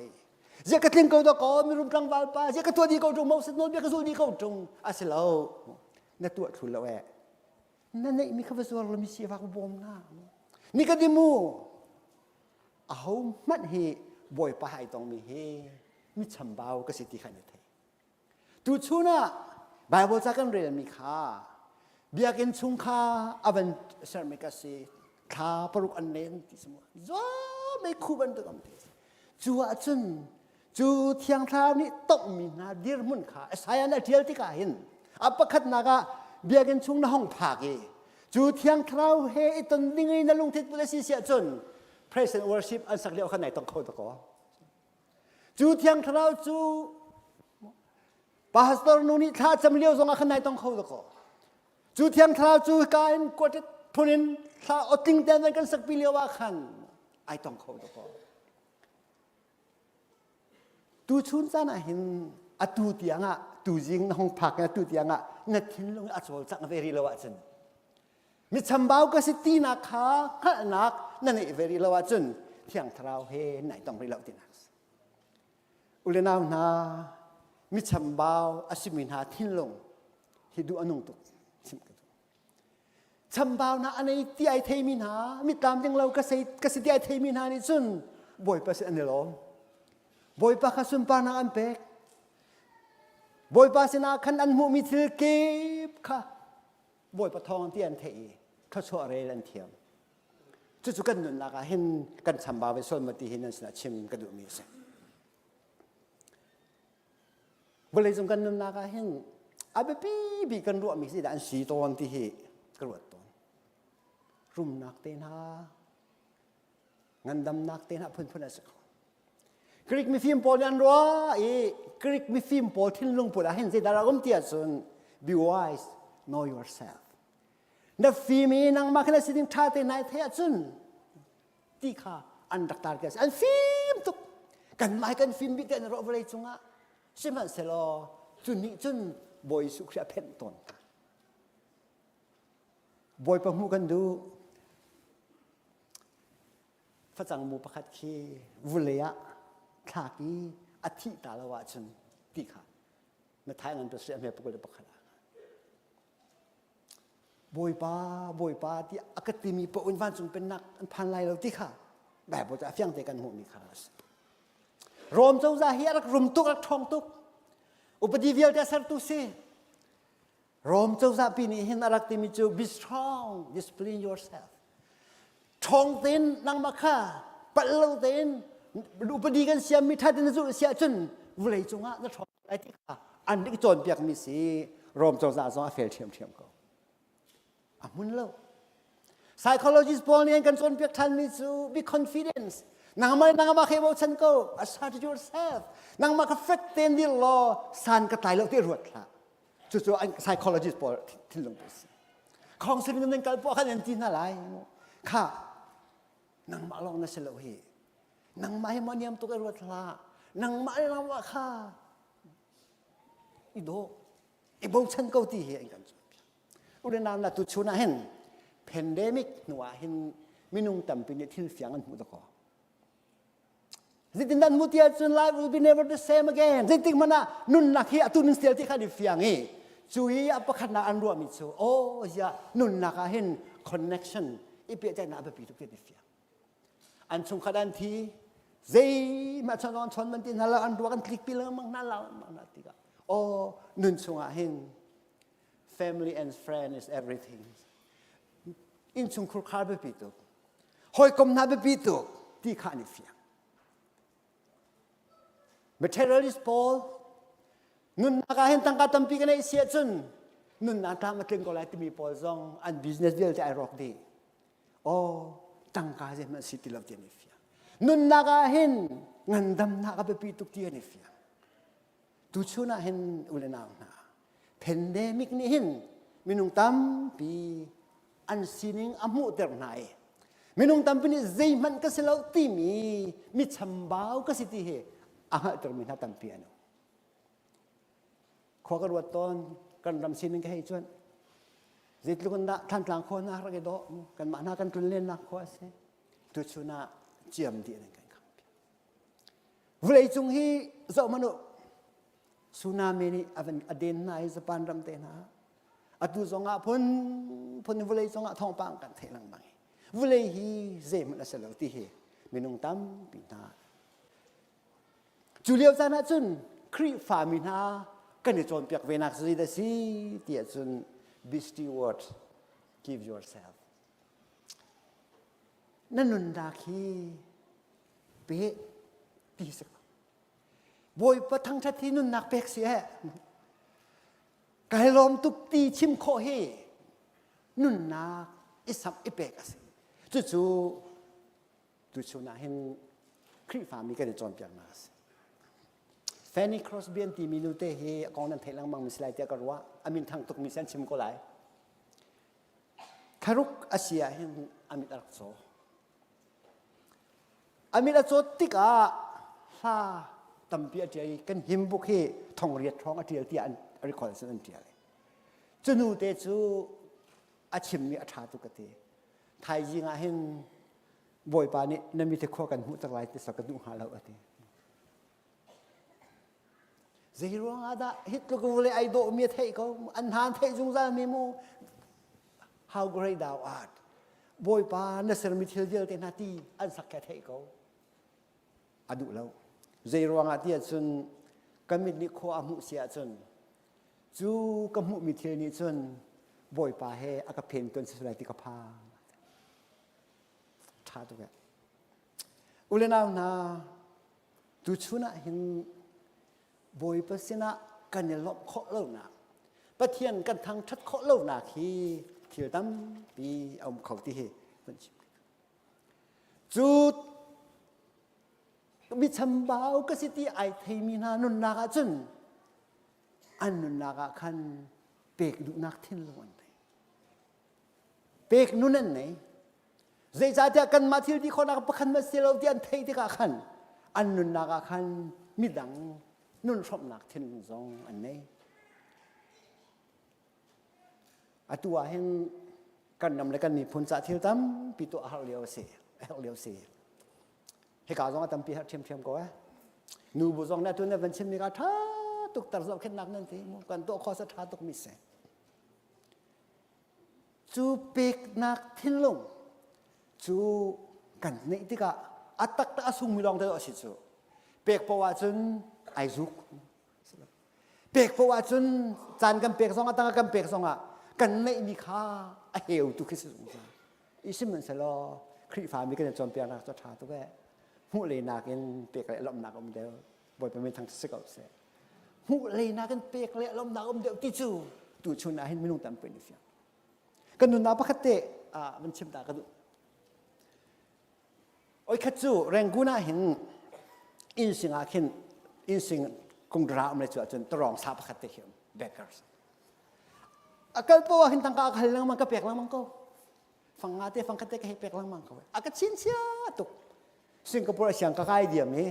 เจ้าก็ทิ้งเขาตัวก่อนมีรูปร่างวัลป้าเจ้าก็ตัวดีเขาจงมองสิ่งโน้นเจ้าก็สู้ดีเขาจงอาศัยเราเนี่ยตัวทุนเรานั่นนี่มีคำว่าส่วนเรามีเสียฟักบอมหน้านี่ก็ดิมูมันเฮบ่อยไปตรงมีเฮมีฉ่ำเบาก็สิทธิขันเทตูชูน่ะไบเบิลจากกันเรียนมีค่าเบียกินชุงค่าอเวนเซอร์เมกัสค่าปรุกอันเน้นที่สมมติจ้าไม่คู่กันตัวกันจูอาจุนจูเที่ยงเช้านี้ต้องมีนาดีร์มุนขาสายนั้นเที่ยวที่กาเห็นอัปคัดนากาเบียกันชุงในห้องพักจูเที่ยงเช้าเฮตนดิ้งในลุงทิศบุรีเสียจุน praise and worship อันสักเดียวข้างในต้องเข้าตะกอจูเที่ยงเช้าจูพาสตอร์นูนี่ถ้าจำเลี้ยวส่งข้างในต้องเข้าตะกอจูเที่ยงเช้าจูการกดทุนินถ้าอดติ้งเดินกันสักปีเลี้ยวว่าขันไอต้องเข้าตะกอ ตูชุนซานะเห็นอตูเตียงตูจิงน้องผักตูเตียงนัดทิ้งลงอัศวจังเวรีละวะจันมิชำบ่าวก็สิตีนักขาขัดนักนั่นเองเวรีละวะจันเที่ยงทราวเฮไหนต้องรีละตีนักอุเลนาวนามิชำบ่าวอาศิมินหาทิ้งลงฮิดูอนุงตุกชำบ่าวนะอันนี้ที่ไอเทมินหามิตามจังเราก็สิที่ไอเทมินหานี่จุนบ่อยไปสิอันนี้ล้อมบ่อยไปข้าสุนปานาอันเป็กบ่อยไปสินาขันอันมุมิทิลเก็บค่ะบ่อยไปทองที่อันเทียเขาชัวเรลันเทียมจุกันนุนนักเห็นกันชำบ่าวไปส่วนมาตีเห็นนั่นสินะชิมกระดูกมีเสบ่เลยจงกันนุนนักเห็นอาเบบีกันรัวมีสิแต่อันสีตอนที่กระวดตอนรุ่มนักเตนหางันดำนักเตนหาเพื่อนสักกริกมีฟิล์มโปยันรัวกริกมีฟิล์มโปทิ้งลงปุระเห็นสิดารากมเตียส่วน be wise know yourself นับฟิล์มนังมาขณะสิ่งท่าเตนายเทียส่วนที่ข้าอันดักตาร์กันอันฟิล์มตุกกันไม่กันฟิล์มบิดกันรอบเลยจุงใช่ไหมเสลอจุนนี้จุนบอยสุขเพ็ญตนบอยประมูกันดูฝรั่งมูประคัดขี้วุเลียขลากีอธิตาลวะจนตีขาเมื่อท้ายเงินตัวเสียเมียปกติประคัดบอยป้าที่อากาศมีปอุ่นวันจงเป็นนักพันลายเราตีขาแบบว่าจะเฟี้ยงเตกันหัวมีขาสรวมเจ้าจะเฮียรักรุมตุกรักทองตุกอุปดีเวียจะสัตตุเสรวมเจ้าจะปีนี้เห็นรักที่มีจู be strong discipline yourself ทองเต้นนางมาค่าปัลโลเต้นอุปดีกันเสียมีท่าเต้นสุดเสียจนวุเลยจงนั่นทองอะไรที่ข้าอันนี้โจรเปียกมีสีรวมเจ้าจะสองเฟลเทียมก็อามุนเล่า psychologist พอเรียนกันโจรเปียกทันมีจู be confidenceนางมาเคยบอกฉันก็ assert yourself นางมาก็เฟกเต้นดิลอสันกระต่ายเลือกที่รวดละจู่ๆไอ้ psychologist พอที่ลงไปสิของสิ่งนั้นกันพอขนาดที่น่าไรค่ะนางมาลองนั่นเสร็จแล้วเฮนางมาให้มันยำตัวกันรวดละนางมาให้เราว่าค่ะอีโดอีบอกฉันก็ที่เฮกันอุดนามน่ะตุชูน่ะเห็น pandemic หนูเห็นมินุงต่ำเป็นที่เสียงอันมุตะกอZitin dan mutia chun life will be never the same again. Zitin mana nun nakhi atun stel ti khani fiangi. Chui apakhat na anru mi chu. Oh ya nun naka hin connection. Ipe jai na api tu ke ti fiang. An chung khadan thi zai ma chanon chon man tin hala anru kan klik pilang mang na la mang na ti ka. Oh nun chunga hin family and friend is everything. In chung khur khar be pi tu. Hoi kom na be pi tu ti khani fiang. Materialist Paul นุนนักเห็นตั้งการทำปีกันในเสียจนนุนนักทำมาถึงก็เลยที่มีพอซองอัน business เดียวจะไอรอกดีโอ้ตั้งการจะมันสิติลเทียนเฟียนุนนักเห็นเงินดำนักไปปีตุกเทียนเฟียตุชูน่าเห็นอุเลนาวนะเพนเดมิกนี่เห็นมินุงตั้มปีอันซีนิงอามุเตอร์ไนมินุงตั้มปีนี่ใจมันก็สิเลาตีมีชำบ่าวก็สิที่เหอาหารตรมินาตัมเปียโนขอกระวดตอนกันรำสินึงก็ให้ชวนจิตลูกนักท่านกลางคนนักรักดอกกันมาหน้ากันตุนเล่นนักข้อเสียตุชุนาเจียมดีนั่นกันครับเวลาจงฮีเจ้ามนุษย์สุนามินี่อเดนนายสปานรำเตนะอตุจงอาพ้นเวลาจงอาทองปังกันเทลังบังเวลาฮีเจมันละเสลาที่เฮมินุงตั้มปีนาจุเลียวจานะจุนครีฟามินากันในโจนเปียกเวนักซีเดซีเตียจุน be steward give yourself นั่นนุนดาคีเป๊ะตีสักบอยประทังชัดที่นุนนักเป๊กเสียกายลมตุกตีชิมโคเฮนุนนักอิสับอิเป๊กสิจู่ๆนะเห็นครีฟามีกันในโจนเปียกมาสิแฟนนี่ครอสเบียนตีมินูเตเฮกองนั้นเทลังมังมิสไลเตียกรัวอามินทางตุกมิเซนชิมก็ไหลคารุกอาเซียเห็นอามิตรักโซอามิตรักโซติกาฮา ตั้มเปียเจียกันหิมบุกเฮทองเรียดท้องอเดียที่อันริคอนเซนเดียเลยจนูเตจูอาชิมมีอาชาตุกติไทยยิงอาเห็นบ่อยปานี่นั่นมีแต่ข้อกันหูตั้งหลายแต่สักดูหาเราอติเจริญอาดาฮิตลูกเลยไอโดมีเทเขาอันหานเทจุงซามีมู how great thou art บ่อยปาเนสร์มิเทลเจลเตนาตีอันสักแค่เทเขาอดุแล้วเจริญอาเดียจนกำมิดนิโคอามุเสียจนจูกำมุมิเทลนี้จนบ่อยปาเฮอากาเพนตัวสุดท้ายที่กพาชาตุกะอุเลนานาตุชุนะเห็นบ่อยปะสินะกันเนี่ยลบเคาะเล่านะปะเทียนกันทางชัดเคาะเล่านะคีเที่ยวตั้มปีเอาเขาที่เฮมันจุดมิชำบ่าวก็สิที่ไอเทมีนานุนนากจนอันนุนนากคันเปกดุนักทิ้งลงเปกนุนนั่นไหนเจ้าจะกันมาที่ที่คนนักประคันมาเสียเราที่อันเทที่กาคันอันนุนนากคันมิดังนุ่นชอบนักทิ้งลงอันนี้อัตัวเห็นกันนำเลยกันมีผลจากที่ตั้มปีตัวอาเลียวเสียให้กาวจงตั้มปีเทียมก็ว่านูบุจงนั่นตัวนั้นเป็นชิมมีกาท่าตุกตระสอบขึ้นนักนั่นทีมุกันตัวข้อสถาตุกมิเสจูเป็กนักทิ้งลงจูกันนี่ที่กะอัตตักตะสุ่มมีลองเตอสิจูเป็กเพราะว่าจนไอซุกเป็กเพราะว่าจนจานกันเป็กสองอัตตักกันเป็กสองอ่ะกันไม่มีค่าเหี่ยวตุกขึ้นสูงจ้าอีสิมันเสลอครีฟ้ามีกันจอมเปียนักสถาตุกแก่หูเลยนักเองเป็กเลยลมนักอมเดียวบ่อยไปไม่ทางสิกเอาเสียหูเลยนักกันเป็กเลยลมนักอมเดียวที่จูตูชุนอาเห็นไม่นุ่งตามเป็นนิฟยกันนุนนาปะคเตะมันชิมตากระดูโอ้ยขัดจูแรงกูน่าเห็นอินสิงอาเข็นอินสิงคงดราอะไรจนตรองซาปะคเตะเขียมเบเกอร์สอาการปวดเห็นทางกาขันลังมันก็เปียกลังมันก็ฟังอาเตะฟังคเตะก็ให้เปียกลังมันก็อาการชินเชียตุกสิงคโปร์เสียงกากายเดียมนี้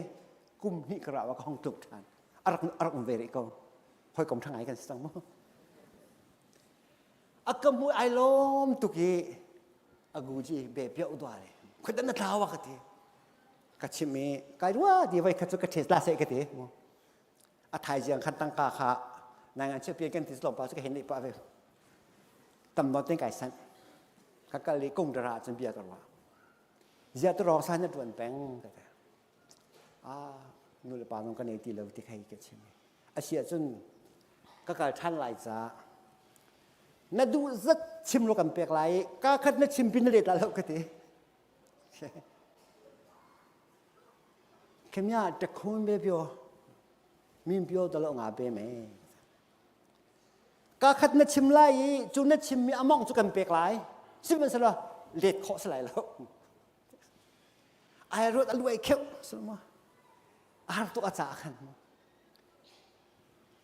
กุมนี่กระว่าก็ห้องตุกทานอารักเวริก็พอยกลมทางไหนกันสังมั้งอากมุไอลมตุกีอากูจีเบียอุดวาเลยคนนั้นท้าวกันทีกัชิมีกายว่าดีไว้ขัดสุกเทสลาเสกันทีอาไทยเจียงขันตั้งกาค่ะนางอันเชื่อเพียงกันที่สลบไปสุกเห็นอีกป่ะเว้ยตำนวนเต็งไก่สันกักลีกุ้งดราจนเบียตัวว่าเจ้าตัวรองสันจะด่วนแปงกันแต่นู่นเลยป่าตรงกันเองที่เราที่ใครเกิดชิมีอาเชียจนกักท่านไหลจ้านัดดูซัดชิมโลกันเปียกไหลก้าคัดนัดชิมพินเดตแล้วก็ทีเข้มยาจะคุ้มเบี้ยวมีเบี้ยวตลอดงาเบี้ยไหมก้าคัดนัดชิมไหลจูนัดชิมมีอมองจุกันเปียกไหลซิมันสละเล็ดข้อสลายแล้วไอรถอร่อยเขียวสมมติอาร์ตุอาจารย์กัน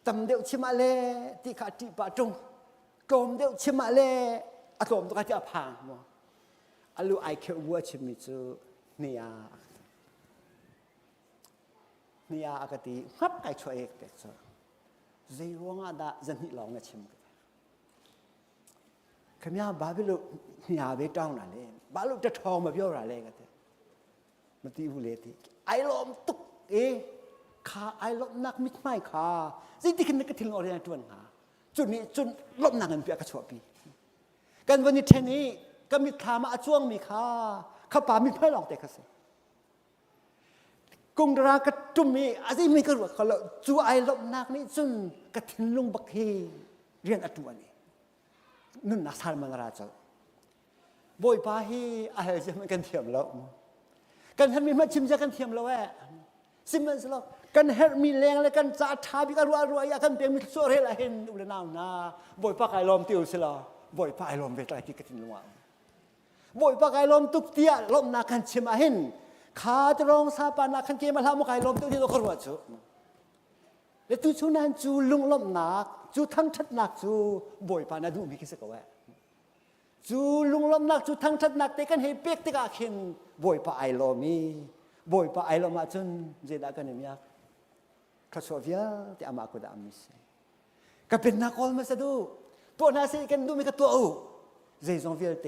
ตำเดียวชิมอะไรที่ขาดที่ป่าจงกลมเดียวชิมาเล่อารมณ์ตัวที่อภังมั้งอาลูไอเคิวัวชิมิจูเนียอากาศดีฮับไอช่วยเอกเด็กจ้ะเจียวงาดาจันทิลองนะชิมกันขมิ้นบาบิลุเนียเวต้านั่นเลยบาลุจะทองมาเบี้ยวอะไรกันเถอะมันตีบุเรติไอลมตุกขาไอลมนักมิดไม่ขาสิ่งที่ขึ้นนักทิ้งอะไรนั่นตัวหาจุดนี้จุดลบหนังเงินเปียกกระชวปีกันวันนี้เทนี้ก็มีขามาช่วงมีขาข้าป่ามีเพื่อหลอกแต่กระเสกุงดรากระจุ่มมีอาศัยมีกระรวดเขาเลยจูไอลบหนักนี้จุนกระถิ่นลุงบักเฮเรียนอัตวันนี้นุ่นนักสารมันราชบ่อยป้าเฮอะไรจะมันกันเทียมแล้วกันท่านมีมาชิมจะกันเทียมแล้วแหละซิมันสลบกันเฮมีแรงเลยกันจ่าทาบิการรัวอยากกันเปียงมีโซ่เรลาเห็นอุลนาวนาบ่อยปากไอลมติวสิลาบ่อยปากไอลมเวทไรที่กระถิ่นลวงบ่อยปากไอลมตุกเตียลมนากันชิมาเห็นขาจะรองซาปานาคันเกมาลามุกไอลมตุกที่เราขรวดจูและตุชุนันจูลุงลมนักจูทั้งชัดนักจูบ่อยปานาดูมีคิดสักว่าจูลุงลมนักจูทั้งชัดนักแต่กันเฮเปียกติกาเข็นบ่อยปากไอลมีบ่อยปากไอลมมาจนเจดากันเนี่ย ทศวรที่อามากุดามิสก็เป็นนักอลมาสะดูตัวนาเซกันดูมีกับตัวอูเจซองเวลเต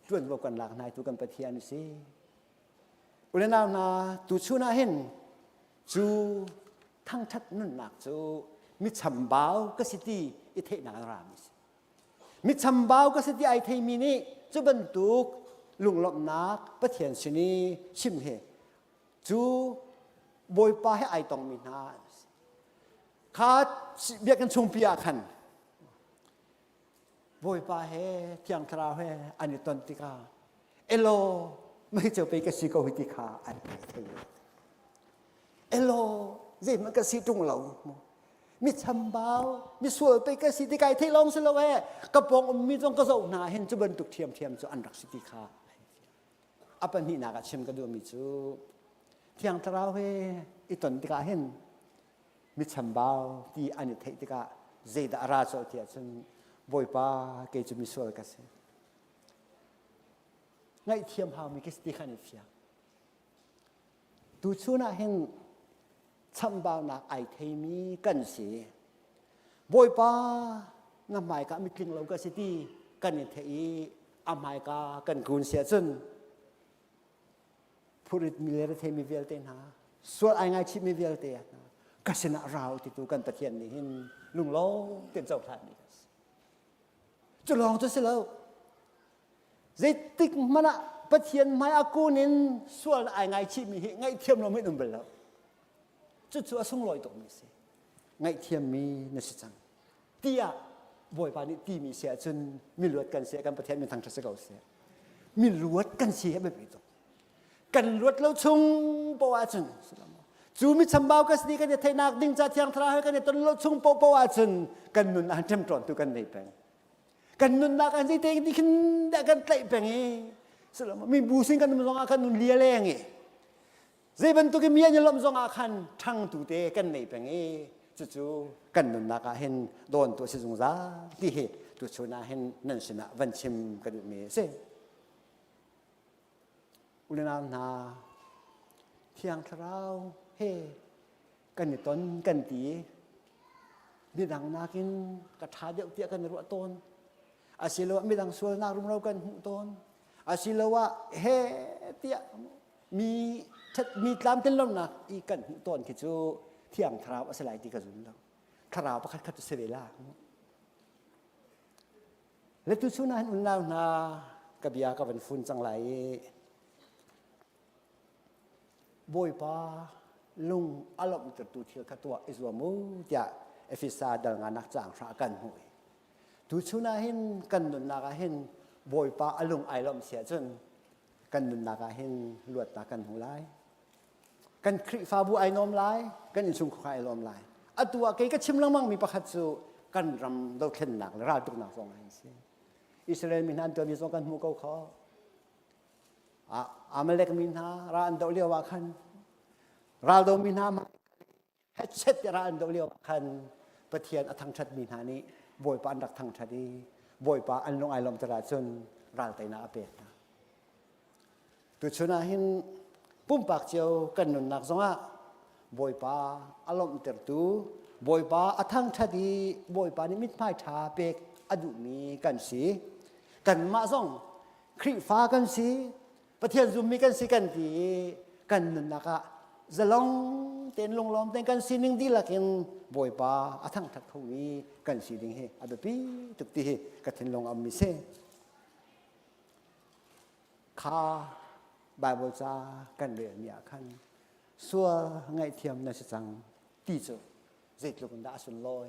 จวนบอกกันหลักนายตุกันปะเทียนสิอุลนานาตุชูนาเห็นจูทั้งทัดนุ่นหนักจูมิชมบ่าวก็สิที่อิเทนารามิสมิชมบ่าวก็สิที่ไอเทมินีจูบรรทุกลุงลบนักปะเทียนชนีชิมเฮจูบอยป้าให้ไอตองมินาขาดเบียกันชงพิยาคันบอยป้าให้เที่ยงคราวให้อันนี้ตอนติกาเอโลไม่เจอไปกสิโกหิติคาอันนี้เทยเอโลเจมันกสิจุงเหล่ามิชมบ่าวมิสวยไปกสิติกาเทลองสละเวกระปองมีจงกระโจนาเห็นจุบันตุกเทียมจูอันรักสิติคาอัปนินากาชิมกระดูมิจูเที่ยงคราวให้อีตอนติกาเห็นมิชมบ่าวที่อันนี้เทติกาเจดาราโซเทียจนบอยป้าเกจุมิสวยกันสิไงเทียมหามีกิสติขันฟิยาดูชูน่าเห็นชัมบ่าวนักไอเทมีกันสิบอยป้างามหมายกะมิกลิงเราก็สิที่กันเทอีอามายกะกันกุนเสียจนผู้ริดมิเลร์เทมีเวลเตนะส่วนไอไงชิมีเวลเตนะก็ชนะเราติดตัวกันตะเคียนนี่เห็นลุงโลเต็มเจ้าท่านนี่จะลองจะเสร็จแล้วเจติกมันอะปะเทียนไม่อากูนินส่วนไอไงชิมีไงเทียมเราไม่นุ่มไปแล้วจุดส่วนส่งลอยตรงนี้สิไงเทียมมีนสิจังเตี้ยบอยปานี่ตีมีเสียจนมีลวดกันเสียกันประเทศมีทางทัศน์เก่าเสียมีลวดกันเสียแบบนี้ตรงกันลวดแล้วชงปวาจนจูมิชมบ่าวก็สติกันเนี่ยไทยนักดิ้งจัดเที่ยงทราให้กันเนี่ยตอนแล้วชงปวาจนกันนุนอันเต็มตรอนตัวกันในแปลงกันนุนนักอันที่เต็งที่ขึ้นได้กันไต่แปลงเองสลามมีบูซิงกันมันสองอาคันนุนเลี้ยแรงเองเจ็บเป็นตัวกิมีอันยลมสองอาคันทั้งตัวเตกันในแปลงเองจู่ๆกันนุนนักเห็นโดนตัวสิจงซาที่เหตุตัวชนะเห็นนั่นสินะวันชิมกันมีเสอุลนานาเที่ยงคราวเฮกันนี่ต้นกันตีมีดังนากินกระทาเดียวเตี้ยกันรัวต้นอาศิลวะมีดังส่วนนารุมเรากันหุต้นอาศิลวะเฮเตี้ยมีตามเต็นลมนะอีกันหุต้นคิดจูเที่ยงคราวอาศัยตีกระสุนเราคราวประคัดขัดเสวลาและตุสุนันอุลนานากบียากับวันฟุนจังไรบอยป้าลุงอารมณ์จะตูเทียกับตัวอิสวามูจะเอฟิซาดังงานนักจ้างพระกันหวยตุชุนาเห็นกันนุนนากาเห็นบอยป้าอารมณ์ไอลมเสียจนกันนุนนากาเห็นลวดนากันหูไลกันคริฟาบูไอนอมไลกันอินซุงควายลมไลอัตัวเกยก็ชิมลังมั่งมีประคัตสูกันรำดอกเข็นหนักราตุกหนักสองไอเสียอิสราเอลมีนันตัวมีสองกันหูเขาขออาเมเลกมินฮาร้านดอกเลี้ยวคันราดมินฮามาเฮ็ดเช็ดร้านดอกเลี้ยวคันประเทียนทางชัดมินฮานี้บอยปานดักทางชัดนี้บอยปาอันลงไอลมตราจนราไตนาเปตตุชนาหินปุ่มปากเจียวกันนุนนักสงะบอยปาอารมณ์เตอร์ตูบอยปาทางชัดนี้บอยปานิมิตไม่ชาเปกอดุมีกันสีกันมาส่งคริฟ้ากันสีประเทศซุมมีกันสิกันที่กันนุนนักจะลองเต้นลงล้อมเต้นกันสิหนึ่งดีละกันบอยป้าทั้งทัดเขามีกันสิดิ่งเฮอแบบนี้ตุกตีกันเต้นลงอามิเซข้าบายบจากันเรียนเนี่ยขันสัวไงเทียมในสังตีโจเจ็ดลูกดาสุนลอย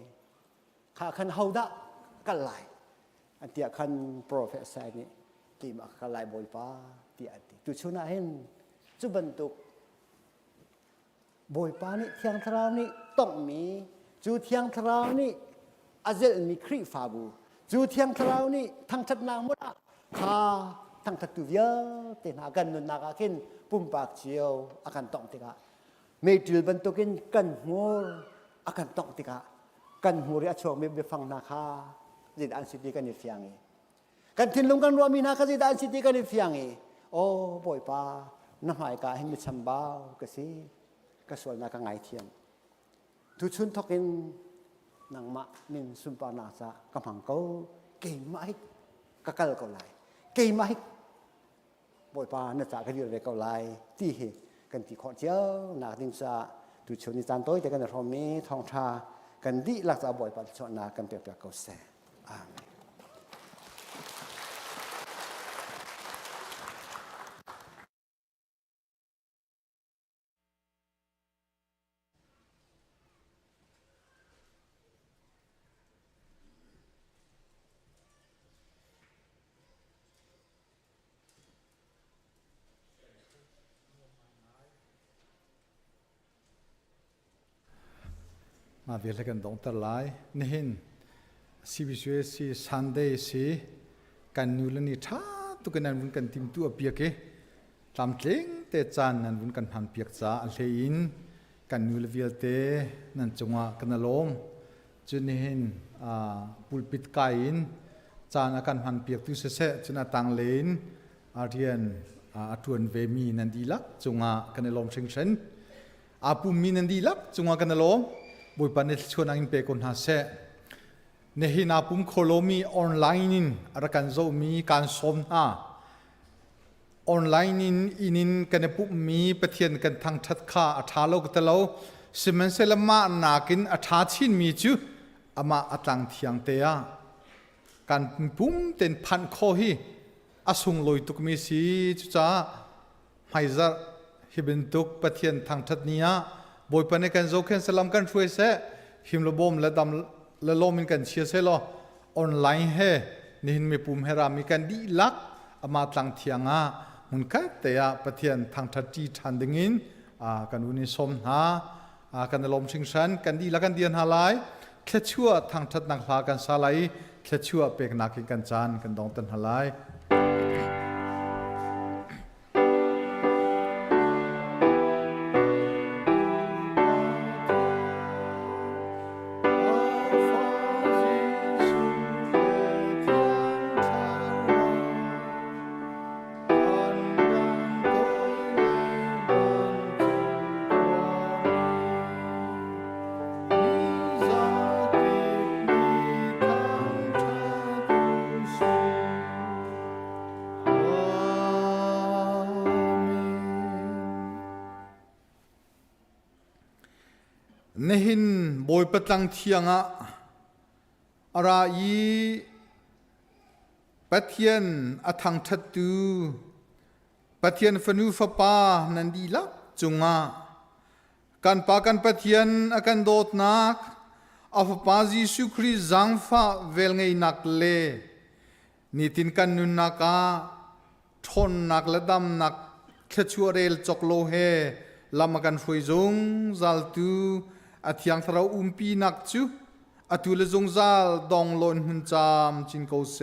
ข้าขันเฮาดะกันไหลอันเดียขันโปรเฟสเซอร์นี่ที่มากันไหลบอยป้าที่อันที่ตุชุนาเห็นจุบันตุกบอยปานี่เที่ยงทราวนี่ต้องมีจูเที่ยงทราวนี่อาเจลมีครีฟาบูจูเที่ยงทราวนี่ทั้งชัดนางมุดข้าทั้งทัดตุเวียเตนากันนุนนากากินปุ่มปากเชียวอาการต้องติกะเมจิลบันตุกินกันหัวอาการต้องติกะกันหัวเรียช่วงมีฟังนาคาจิตอันสิทธิกันนี่เฟียงกันทิ้งลงกันรวมมีนาคาจิตอันสิทธิกันนี่เฟียงโอ้บอยปาน้ำหายกาให้มีชัมบ้าวกสิกระสวนนักไงเทียม ทุชุนทกินนังมะนินสุนปานาจะกำหังเขาเก่งมากกะกัลเขาไหลเก่งมากบ่อยปาน่าจะกันอยู่ในเขาไหลที่กันที่ขอเจ้านาดินซาทุชุนนิจันโต้แต่กันรอมีทองชากันดีหลักจะบ่อยปาชนากันเปียกเขาแสอาเมนมาเวลกันตรงตลายนี่เห็นCBC Sunday สิกันนูลนี่ท้าตุกันนั้นวุ้นกันทิมตัวเปียกตามเจงเตจานนั้นวุ้นกันหันเปียกจ้าอันเลอินกันนูลเวียเตนั่นจงว่ากันลมจุนี่เห็นปุลปิดกายินจานกันหันเปียกตุเสะจุนาตังเลนอาเทียนทวนเวมีนันดีลักจงว่ากันลมเชิงเชนปุมมีนันดีลักจงว่ากันลมบุยปันเนชวนอังเปคนหาเสเนหินาปุ่มโคโลมีออนไลน์นินอาการโจมีการสมหาออนไลน์นินอินินกันปุ่มมีปะเทียนกันทางทัดขาอัฐาโลกตะโลสิมันเซลมานากินอัฐาชินมีจูอามาอัตังเทียงเตียการปุ่มเต็นพันโคฮีอาสุงลอยตุกมีสีจุจ้าไฮซาฮิบินตุกปะเทียนทางทัดเนียบอยปันในการโจเคนสลัมกันช่วยเสหิมระบมและดำและลมินกันเชียเสลอออนไลน์เฮนี่หินมีปุ่มเฮรามีกันดีลักอามาตังเทียงมุนกัดแต่ปะเทียนทางทัดจีทันดึงินกันวุนิสมหากันลมชิงชันกันดีลักกันเดียนฮาไลแค่ชั่วทางทัดนักลากันสาไลแค่ชั่วเปกนักกันจานกันดองตันฮาไลเนหินบอยปะตังเทียงอะไรปะเทียนอทังทัดตูปะเทียนฟนูฟปานันดีลักจุงกันปากันปะเทียนอากันโดดนักอาฟปาจิสุคริจังฟ้าเวลไงนักเลนิตินกันนุนนักทนนักและดำนักแค่ชัวเรลจกโลเฮลำกันฟวยจงจัลตูอาทิยังทราปีนักจูอาตุเลจงจัลดองลอนหุนจามจินโกเซ